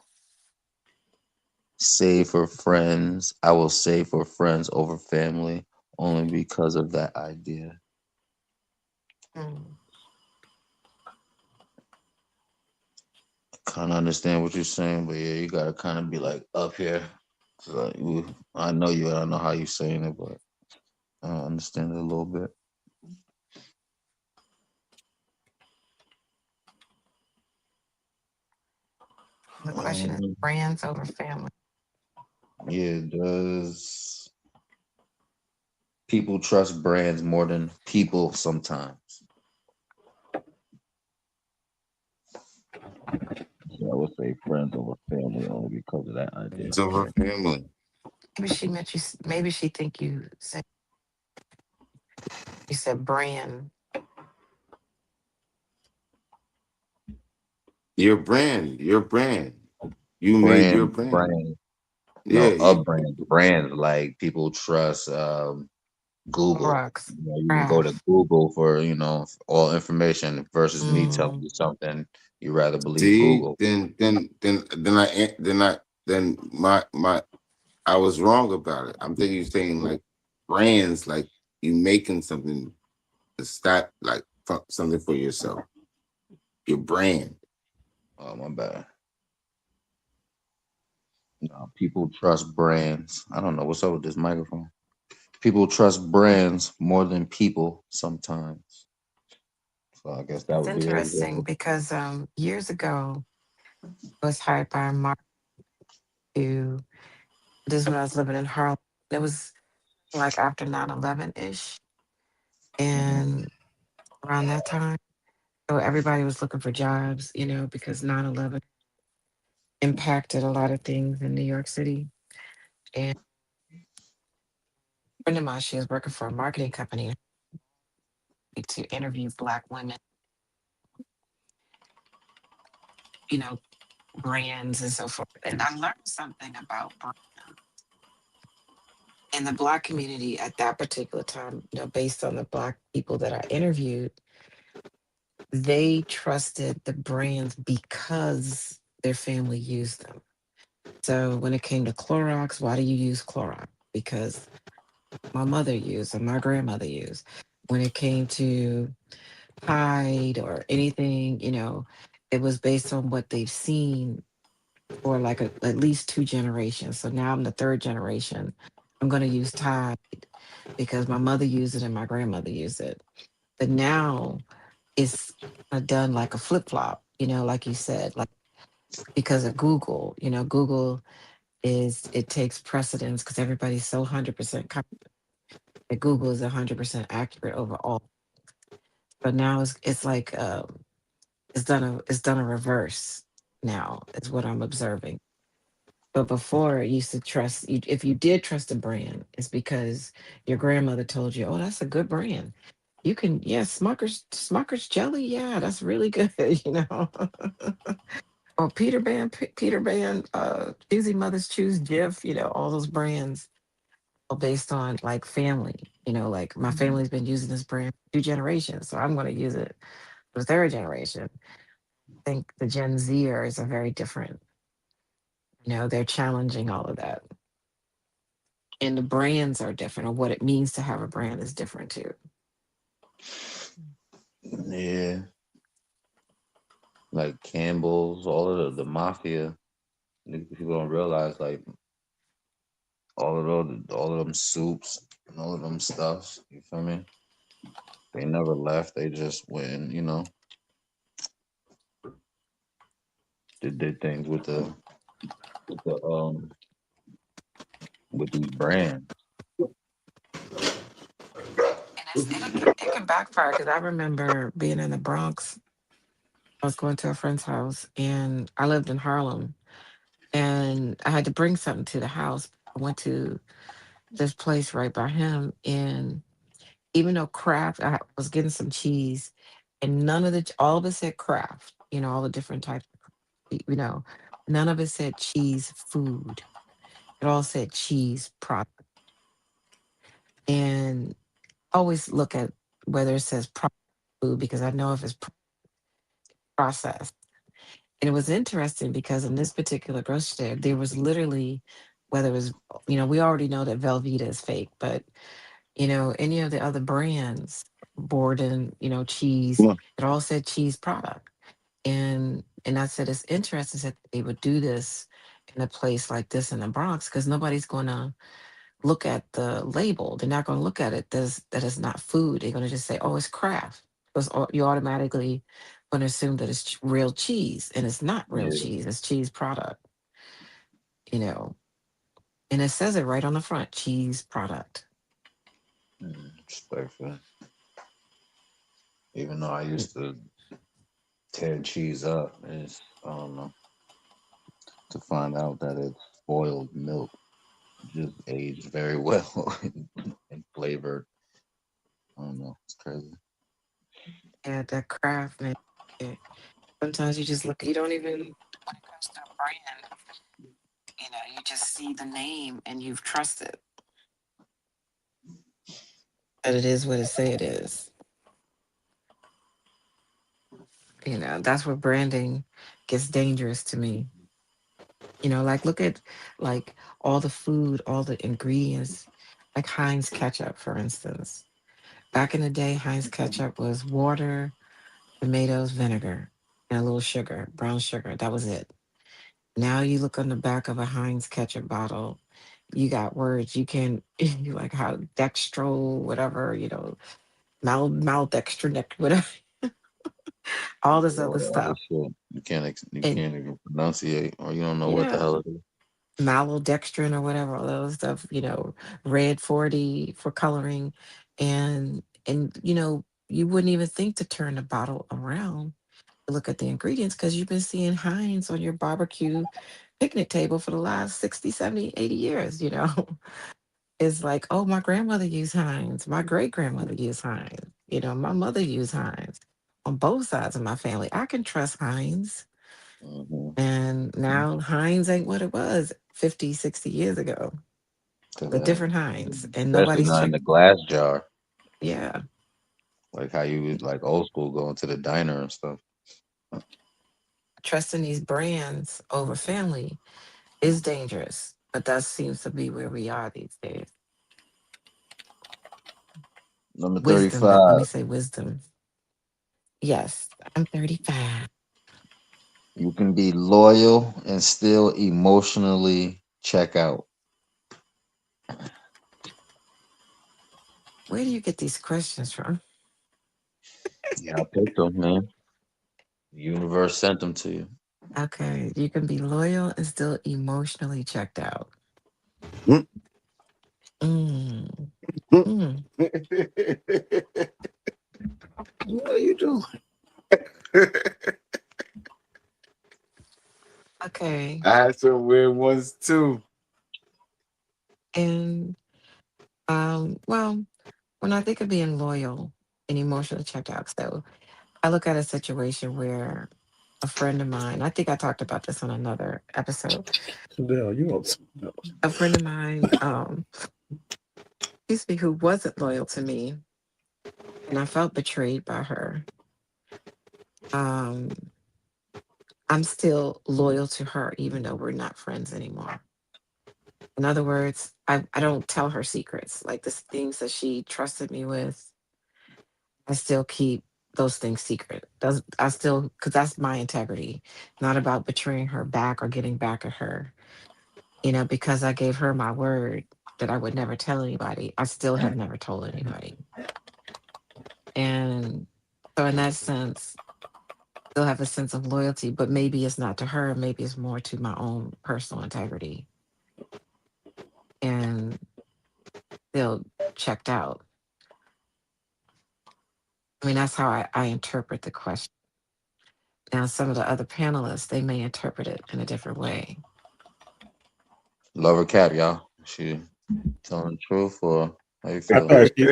say for friends. I will say for friends over family only because of that idea. Mm. Kind of understand what you're saying, but yeah, you gotta kind of be like up here. So I know you. I don't know how you're saying it, but I understand it a little bit. The question is Um, brands over family. yeah, does people trust brands more than people sometimes? So I would say friends over family only because of that idea. It's over family. Maybe she meant you. Maybe she think you said brand. Your brand, your brand. You made your brand. Brand, Yeah, no, a brand. Brands like people trust Google. Clorox, You know, you can go to Kraft. Google for, all information versus me telling Mm. you something you rather believe see, Google. then my I was wrong about it. I'm thinking you're saying like brands, like you making something to start like something for yourself. Your brand. Oh, my bad. No, people trust brands. I don't know what's up with this microphone. People trust brands more than people sometimes. So I guess that It's would be it. interesting because years ago I was hired by a to this when I was living in Harlem. It was like after 9/11 ish. Mhm. And around that time, so everybody was looking for jobs, because 9/11 impacted a lot of things in New York City. And a friend of mine, she was working for a marketing company to interview Black women, you know, brands and so forth. And I learned something about in the Black community at that particular time, based on the Black people that I interviewed, they trusted the brands because their family used them. So when it came to Clorox, why do you use Clorox? Because my mother used and my grandmother used. When it came to Tide or anything, it was based on what they've seen for like at least two generations. So now I'm the third generation. I'm going to use Tide because my mother used it and my grandmother used it. But now it's done like a flip flop, like you said, like because of Google, Google it takes precedence because everybody's so 100% that Google is 100% accurate overall. But now it's like it's done a reverse now is what I'm observing. But before it used to trust you, if you did trust a brand, it's because your grandmother told you, "Oh, that's a good brand. You can, yeah, Smucker's jelly, yeah, that's really good." Or Peter Pan, Choosy Mothers Choose Jif, all those brands all based on like family. Like my family's been using this brand for 2 generations, so I'm going to use it for the third generation. I think the Gen Zers are very different. They're challenging all of that. And the brands are different, or what it means to have a brand is different too. Yeah, like Campbell's, all of the mafia. People don't realize like all of them soups and all of them stuffs. You feel me? They never left. They just went, and, did things with the with these brands. And it can backfire because I remember being in the Bronx. I was going to a friend's house, and I lived in Harlem, and I had to bring something to the house. I went to this place right by him, and even though Kraft, I was getting some cheese, and none of all of it said Kraft. All the different types. You know, none of it said cheese food. It all said cheese product. And I always look at whether it says product food because I know if it's processed. And it was interesting because in this particular grocery store, there was literally, whether it was, we already know that Velveeta is fake, but, any of the other brands, Borden, cheese, it all said cheese product. And I said, it's interesting that they would do this in a place like this in the Bronx because nobody's going to look at the label. They're not going to look at it that it's not food. They're going to just say, "Oh, it's craft." Because you automatically going to assume that it's real cheese, and it's not real Yeah, cheese. It's cheese product, you know. And it says it right on the front, cheese product. respectful. Even though I used to tear cheese up, I don't know, to find out that it's spoiled milk, just aged very well and flavored. I don't know, it's crazy. Yeah, that craft, man. Yeah. Sometimes you just look. You don't even when it comes to a brand. You just see the name and you've trusted that it is what it say it is. That's where branding gets dangerous to me. Like look at like all the food, all the ingredients, like Heinz ketchup, for instance. Back in the day, Heinz ketchup was water, tomatoes, vinegar, and a little sugar, brown sugar. That was it. Now you look on the back of a Heinz ketchup bottle, you got words you can you like how dextro, whatever, maltextra, whatever, all this Yeah, other all stuff. this shit you And can't even pronunciate, or you don't know what the yeah, hell it is. maltodextrin or whatever, all those stuff, red 40 for coloring. And you wouldn't even think to turn the bottle around to look at the ingredients because you've been seeing Heinz on your barbecue picnic table for the last 60, 70, 80 years. It's like, oh, my grandmother used Heinz, my great grandmother used Heinz, my mother used Heinz on both sides of my family. I can trust Heinz. Mm-hmm. And now Heinz ain't what it was 50, 60 years ago. A different Heinz. And Especially nobody's not in the checked. glass jar, Yeah. like how you was like old school going to the diner and stuff. Trusting these brands over family is dangerous. But that seems to be where we are these days. Number Wisdom. Let 35. me say wisdom. Yes, I'm 35. You can be loyal and still emotionally check out. Where do you get these questions from? Yeah, I picked them, man. The universe sent them to you. Okay, you can be loyal and still emotionally checked out. Hmm. Mm. Hmm. Mm. What are you doing? Okay. I had some weird ones too. And well, when I think of being loyal and emotionally checked out, so I look at a situation where a friend of mine, I think I talked about this on another episode. Chanel, you on something else. A friend of mine, excuse me, who wasn't loyal to me, and I felt betrayed by her. Um, I'm still loyal to her, even though we're not friends anymore. In other words, I don't tell her secrets. Like the things that she trusted me with, I still keep those things secret. I still, because that's my integrity, not about betraying her back or getting back at her. Because I gave her my word that I would never tell anybody. I still have never told anybody. And so, in that sense, still have a sense of loyalty, but maybe it's not to her. Maybe it's more to my own personal integrity and still checked out. I mean, that's how I interpret the question. Now, some of the other panelists, they may interpret it in a different way. Love her cap, y'all. She telling the truth, or how you I feel? thought she.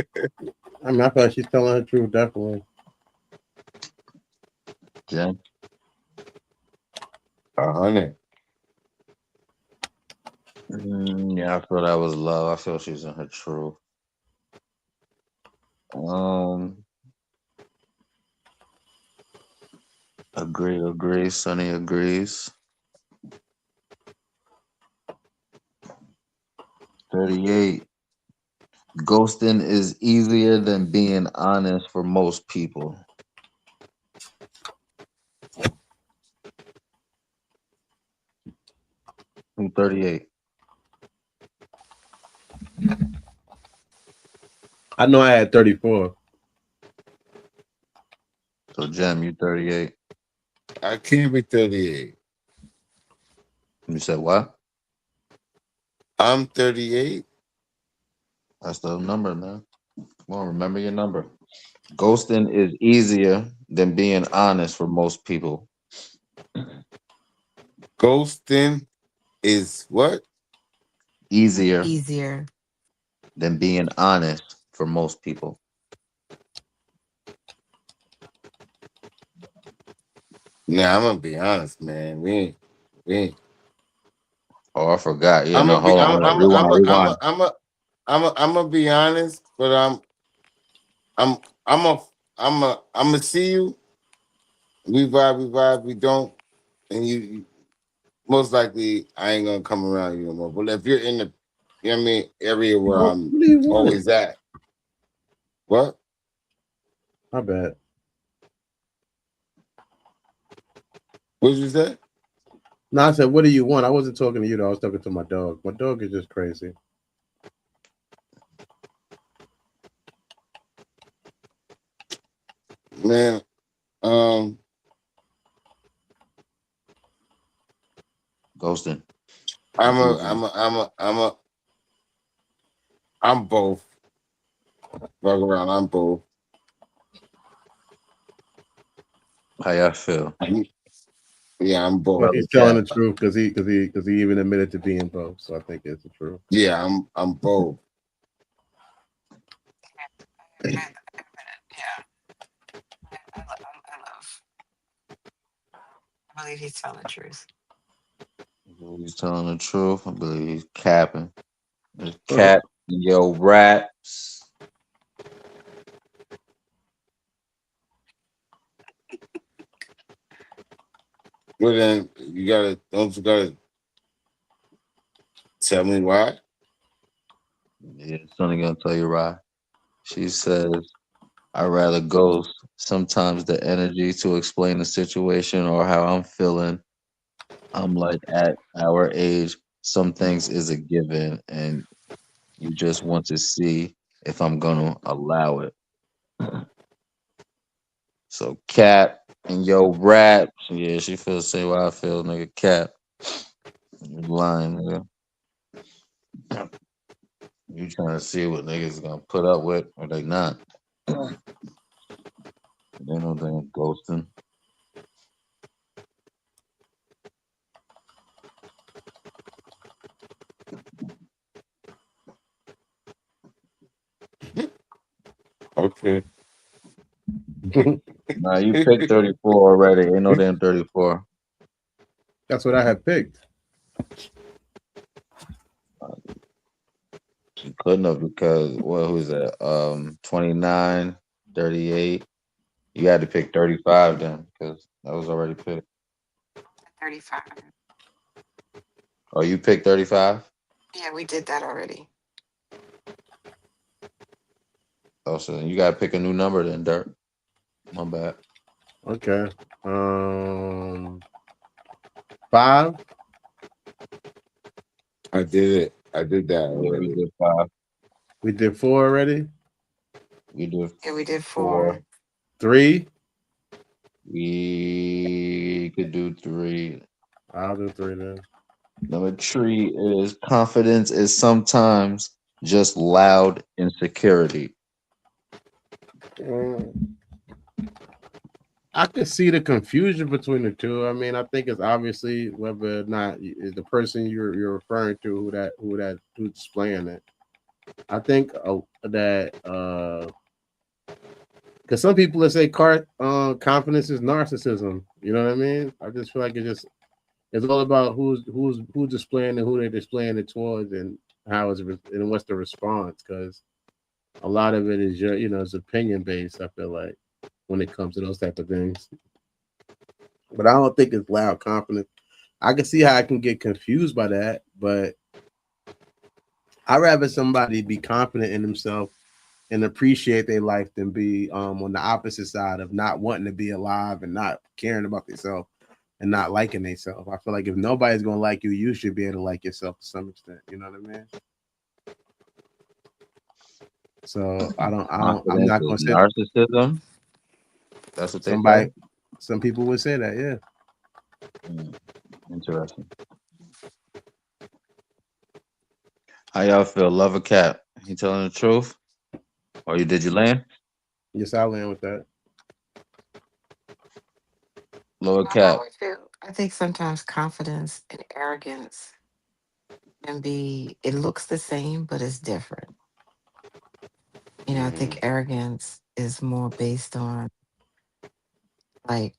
I thought she's telling the truth. Definitely. Jen? 100. Yeah, I feel that was love. I feel she's in her truth. Um, agree. Sunny agrees. 38. Ghosting is easier than being honest for most people. 38. I know I had 34. So Jem, you 38. I can't be 38. You said what? I'm 38. That's the number, man. Come on, remember your number. Ghosting is easier than being honest for most people. Ghosting is what? Easier Easier. than being honest for most people. Nah, I'm gonna be honest, man. We ain't. Oh, I forgot. Yeah, I'm no, gonna be. hold on. Rewind. I'm gonna be honest, but I'm, I'm gonna see you. We vibe. We don't, and you most likely I ain't gonna come around you no more. But if you're in the, you know what I mean, area where What I'm do you want? always at, what? My bad. What did you say? No, I said, what do you want? I wasn't talking to you, though. I was talking to my dog. My dog is just crazy. Man, Ghosting. I'm both. Fuck around, I'm both. How y'all feel? Yeah, I'm But both. he's Love telling cat. the truth because he even admitted to being both. So I think it's the truth. Yeah, I'm both. Yeah, I love. I believe he's telling the truth. He's telling the truth. I believe he's capping. There's cat in your raps. But then you gotta tell me why? Yeah, Sonny gonna tell you why. She says, "I rather ghost. Sometimes the energy to explain the situation or how I'm feeling. I'm like at our age, some things is a given, and you just want to see if I'm gonna allow it." So Cap and yo rap, yeah, she feels the same way I feel, nigga. Cap, you lying, nigga. You trying to see what niggas gonna put up with or they not. They know they ain't ghosting. Okay. Nah, you picked 34 already. Ain't no damn 34. That's what I had picked. You couldn't have because who's that? 29, 38. You had to pick 35 then because that was already picked. 35. Oh, you picked 35? Yeah, we did that already. Oh, so then you gotta pick a new number then, Dirt. My bad. Okay. 5. I did it. I did that Yeah, we already. did 5. We did 4 already. We did Yeah, we did 4. 4. 3. We could do 3. I'll do 3 then. Number 3 is confidence is sometimes just loud insecurity. I could see the confusion between the two. I mean, I think it's obviously whether or not is the person you're referring to who's displaying it. I think that because some people that say confidence is narcissism. You know what I mean? I just feel like it's all about who's displaying and who they're displaying it towards and how and what's the response. Because a lot of it is it's opinion based. I feel like when it comes to those type of things, but I don't think it's loud confidence. I can see how I can get confused by that, but I'd rather somebody be confident in themselves and appreciate their life than be on the opposite side of not wanting to be alive and not caring about themselves and not liking themselves. I feel like if nobody's gonna like you, you should be able to like yourself to some extent. You know what I mean? So I'm Confidence not is gonna say narcissism. That's what they say. somebody. Some people would say that, yeah. Interesting. How y'all feel? Love a cat? He telling the truth? Or did you land? Yes, I'll land with that. Love a I don't know cat. what I feel. I think sometimes confidence and arrogance can be, it looks the same, but it's different. I Mm-hmm. think arrogance is more based on like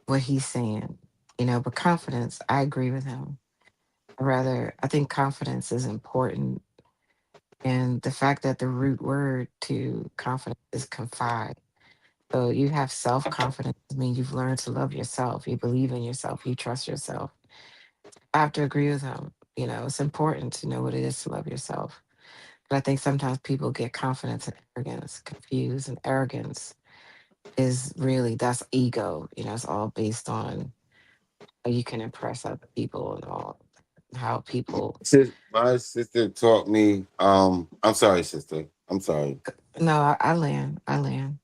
what he's saying, but confidence, I agree with him. I think confidence is important. And the fact that the root word to confidence is confide. So you have self confidence, means you've learned to love yourself. You believe in yourself. You trust yourself. I have to agree with him. It's important to know what it is to love yourself. But I think sometimes people get confidence and arrogance confused, and arrogance is really that's ego. It's all based on how you can impress other people and all how people. My sister taught me. I'm sorry, sister. I'm sorry. No, I land. I land.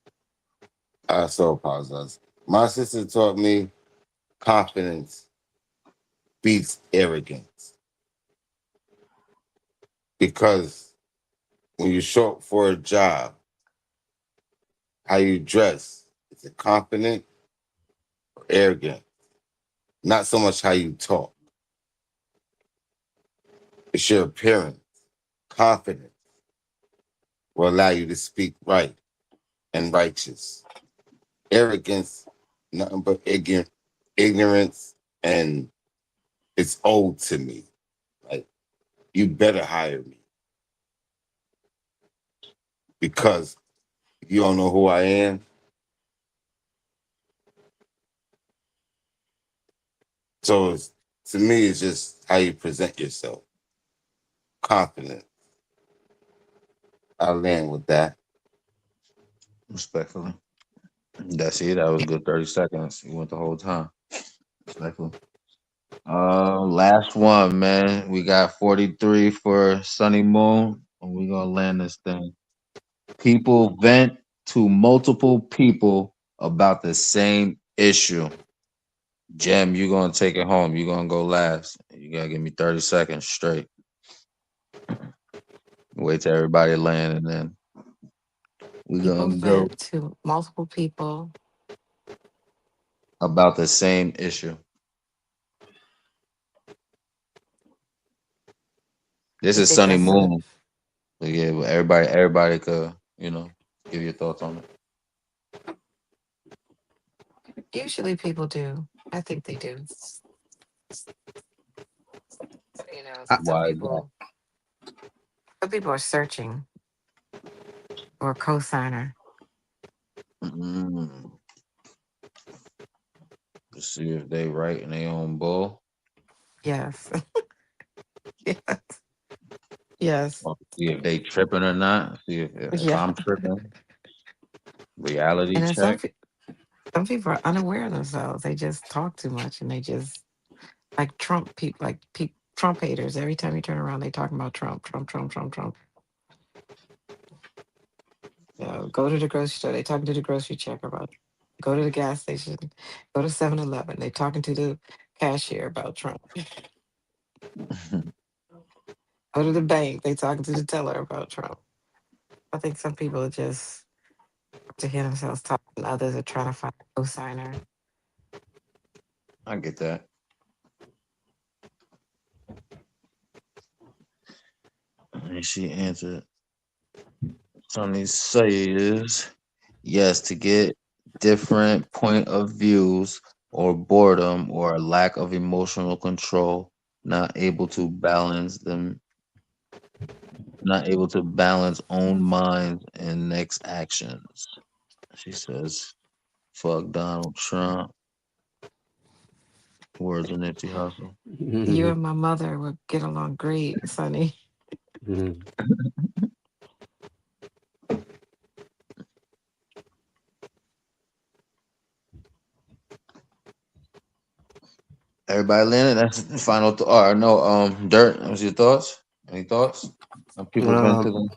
I so apologize. My sister taught me confidence beats arrogance. Because when you show up for a job, how you dress, is it confident or arrogant? Not so much how you talk. It's your appearance. Confidence will allow you to speak right and righteous. Arrogance, nothing but ignorance, and it's old to me. Like, you better hire me because you don't know who I am. So to me, it's just how you present yourself. Confident. I'll land with that. Respectfully. That's it. That was a good 30 seconds. You went the whole time. Respectfully. Last one, man. We got 43 for Sunny Moon, and we're gonna land this thing. People vent to multiple people about the same issue. Jem, you're gonna take it home. You're gonna go last. You gotta give me 30 seconds straight. Wait till everybody land, and then we're People gonna go vent to multiple people. about the same issue. This You is think Sunny that's a Moon. So yeah, but everybody could, give your thoughts on it. usually people do. I think they do. Why is that? Some people are searching for a cosigner. Mm, to see if they right in their own bull. Yes. Yes. Yes. Or see if they tripping or not. See if Yeah. I'm tripping. Reality And then check. some people are unaware of themselves. They just talk too much and they just like Trump people, Trump haters. Every time you turn around, they talking about Trump, Trump, Trump, Trump, Trump. Go to the grocery store. They talking to the grocery checker about. Go to the gas station. Go to 7-Eleven. They talking to the cashier about Trump. Go to the bank. They talking to the teller about Trump. I think some people are just to hear themselves talk, and others are trying to find a cosigner. I get that. And she answered. Something says yes to get different point of views or boredom or a lack of emotional control, not able to balance them, not able to balance own minds and next actions. She says, fuck Donald Trump. Words of Nipsey Hussle. You and my mother would get along great, Sonny. Everybody landed. That's the final. Or no, Dirt. What's your thoughts? Any thoughts? People vent to them.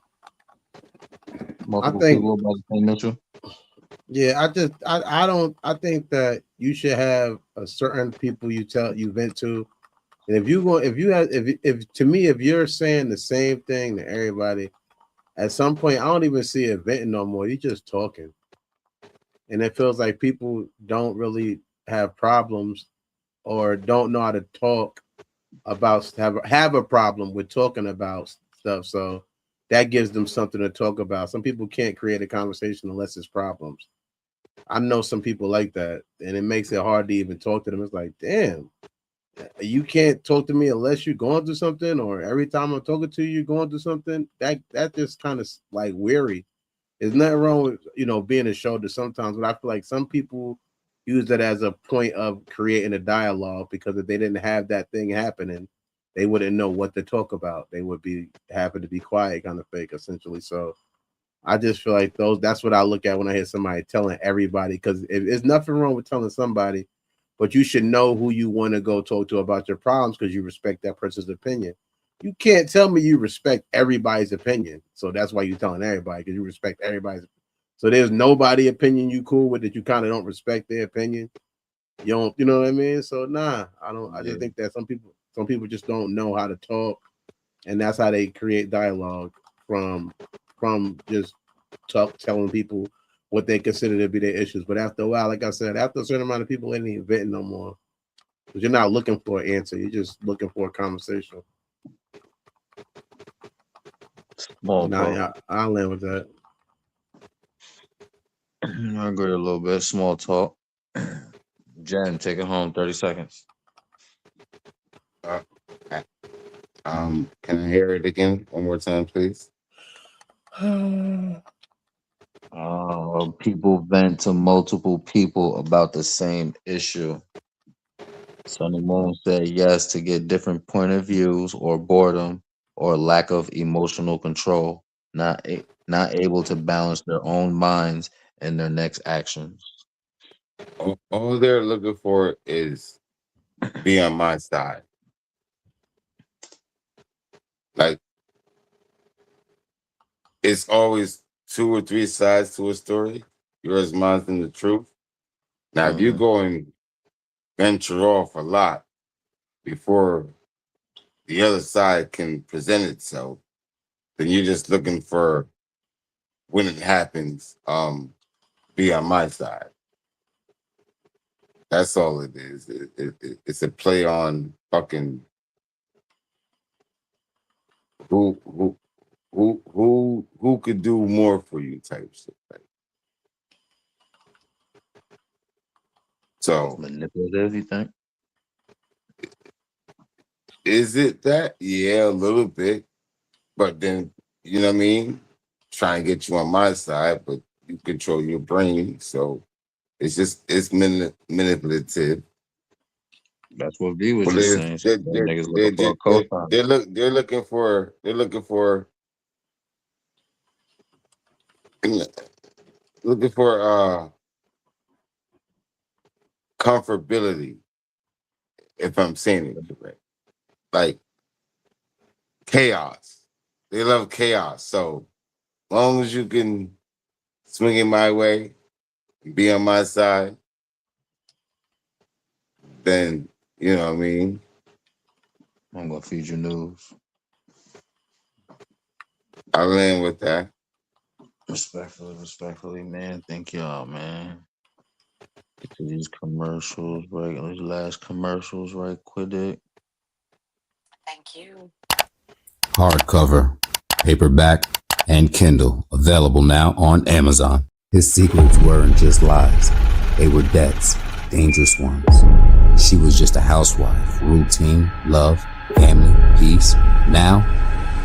I Multiple think, people about the same issue. yeah, I think that you should have a certain people you vent to, and if to me, if you're saying the same thing to everybody, at some point I don't even see it venting no more. You're just talking, and it feels like people don't really have problems or don't know how to talk about have a problem with talking about stuff. So that gives them something to talk about. Some people can't create a conversation unless it's problems. I know some people like that, and it makes it hard to even talk to them. It's like, damn, you can't talk to me unless you're going through something, or every time I'm talking to you, you're going through something. That just kind of like weary. There's nothing wrong with being a shoulder sometimes, but I feel like some people use it as a point of creating a dialogue, because if they didn't have that thing happening, they wouldn't know what to talk about. They would be happen to be quiet, kind of fake, essentially. So I just feel like that's what I look at when I hear somebody telling everybody, because there's nothing wrong with telling somebody, but you should know who you want to go talk to about your problems because you respect that person's opinion. You can't tell me you respect everybody's opinion. So that's why you're telling everybody, because you respect everybody's. So there's nobody opinion you cool with that you kind of don't respect their opinion. You know what I mean? So nah, I don't. I just think that some people just don't know how to talk and that's how they create dialogue from just telling people what they consider to be their issues. But after a while, like I said, after a certain amount of people ain't even venting no more. Because you're not looking for an answer, you're just looking for a conversation. Small talk. I'll land with that. I agree a little bit. Small talk. Jen, take it home. 30 seconds. Uh, can I hear it again one more time, please? People vent to multiple people about the same issue. Sonny Moon said yes to get different point of views or boredom or lack of emotional control, not able to balance their own minds and their next actions. All they're looking for is be on my side. Like, it's always 2 or 3 sides to a story. Yours, mine, and the truth. Now, if you go and venture off a lot before the other side can present itself, then you're just looking for when it happens, be on my side. That's all it is. It's a play on fucking who could do more for you type shit. Like, so manipulative, you think? Is it that? Yeah, a little bit. But then, you know what I mean? Try and get you on my side, but you control your brain. So it's manipulative. That's what V was But just saying. So niggas looking for a co-sign. they're looking for comfortability, if I'm saying it correct. Like chaos. They love chaos. So long as you can swing it my way, be on my side, then you know what I mean. I'm gonna feed you news. I land with that. Respectfully, man. Thank y'all, man. Get to these commercials, right? These last commercials, right? Quick. Thank you. Hardcover, paperback, and Kindle. Available now on Amazon. His secrets weren't just lies. They were debts, dangerous ones. She was just a housewife. Routine, love, family, peace. Now,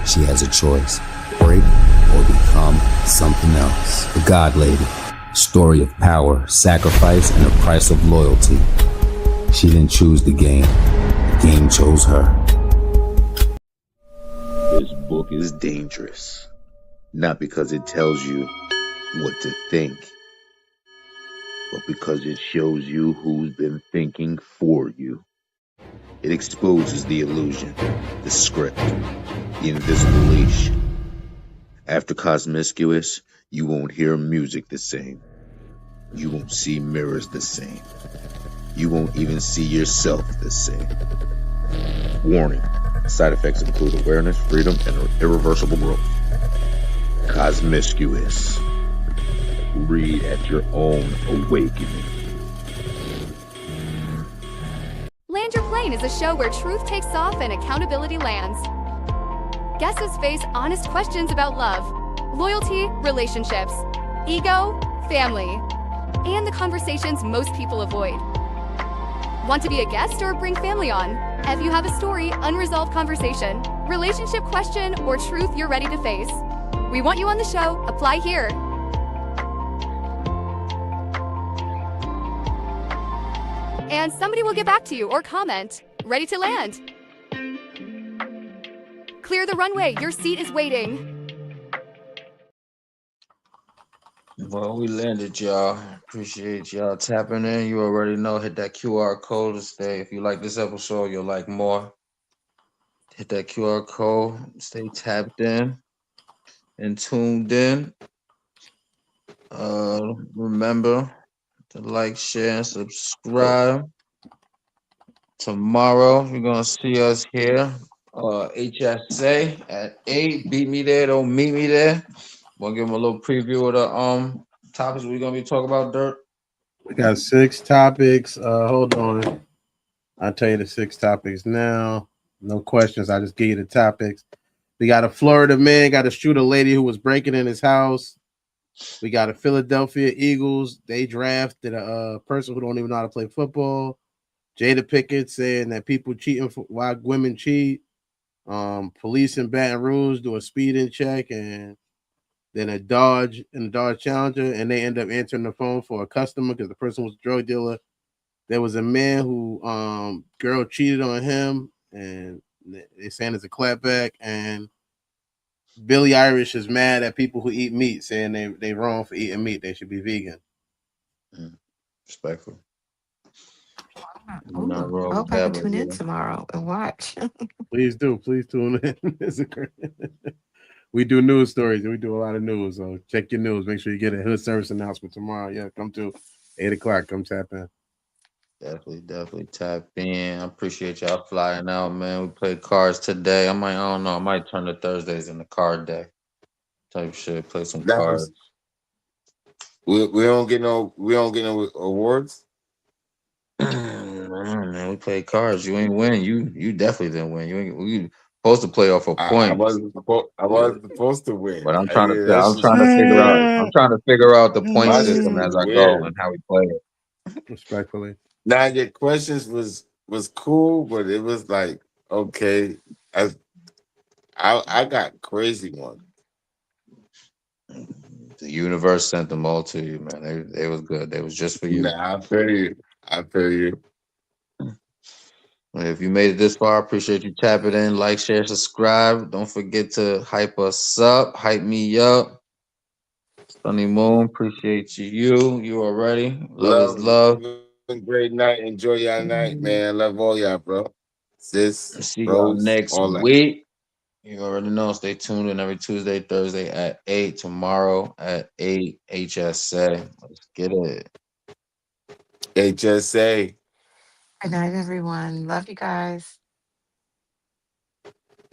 she has a choice. Break or become something else. The God Lady. Story of power, sacrifice, and a price of loyalty. She didn't choose the game chose her. This book is dangerous, not because it tells you what to think, but because it shows you who's been thinking for you. It exposes the illusion, the script, the invisible leash. After Cosmiscuous, you won't hear music the same. You won't see mirrors the same. You won't even see yourself the same. Warning. Side effects include awareness, freedom, and irreversible growth. Cosmiscuous. Read at your own awakening. Land Your Plane is a show where truth takes off and accountability lands. Guests face honest questions about love, loyalty, relationships, ego, family, and the conversations most people avoid. Want to be a guest or bring family on? If you have a story, unresolved conversation, relationship question, or truth you're ready to face, we want you on the show. Apply here. And somebody will get back to you or comment. Ready to land. Clear the runway. Your seat is waiting. Well, we landed, y'all. Appreciate y'all tapping in. You already know, hit that QR code to stay. If you like this episode, you'll like more. Hit that QR code. Stay tapped in and tuned in. Remember to like, share, and subscribe. Tomorrow, you're going to see us here HSA at 8. Beat me there, don't meet me there. Wanna give them a little preview of the topics we're gonna be talking about, Dirt. We got 6 topics. Hold on. I'll tell you the 6 topics now. No questions. I just give you the topics. We got a Florida man got to shoot a lady who was breaking in his house. We got a Philadelphia Eagles. They drafted a person who don't even know how to play football. Jada Pickett saying that people cheating why women cheat. Police in Baton Rouge do a speeding check and then a Dodge Challenger, and they end up answering the phone for a customer because the person was a drug dealer. There was a man who girl cheated on him, and they saying it's a clapback. And Billie Irish is mad at people who eat meat, saying they wrong for eating meat. They should be vegan. Respectful. Ooh, Not wrong I with hope I that, can but tune in yeah. tomorrow and watch. Please do. Please tune in. We do news stories and we do a lot of news. So check your news. Make sure you get a hood service announcement tomorrow. Yeah, come to 8 o'clock. Come tap in. Definitely tap in. I appreciate y'all flying out, man. We played cards today. I don't know, I might turn the Thursdays into card day type shit. Play some That cards. was we don't get no awards. Man, we played cards. You ain't win. You definitely didn't win. You supposed to play off of I points. wasn't supposed to win. But I'm I, trying to yeah, I'm that's just trying to figure out weird. the point My shit system is as I go weird. and how we play it. Respectfully. Now your questions was cool, but it was like okay. I got crazy one. The universe sent them all to you, man. They was good. They was just for you. Nah, I feel you. I feel you. If you made it this far, I appreciate you tapping in, like, share, subscribe. Don't forget to hype us up, hype me up. Sunny Moon, appreciate you. You already. Love is love. Great night. Enjoy your night, man. Love all y'all, bro. Sis, See y'all bros, next all that. week. You already know. Stay tuned in every Tuesday, Thursday at 8. Tomorrow at 8 HSA. Let's get it. HSA. Good night, everyone. Love you guys.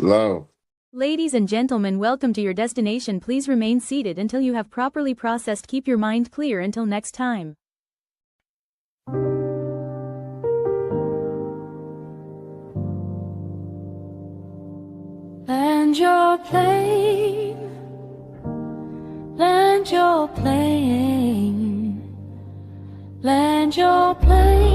Love. Ladies and gentlemen, welcome to your destination. Please remain seated until you have properly processed. Keep your mind clear until next time. Land your plane, land your plane, land your plane.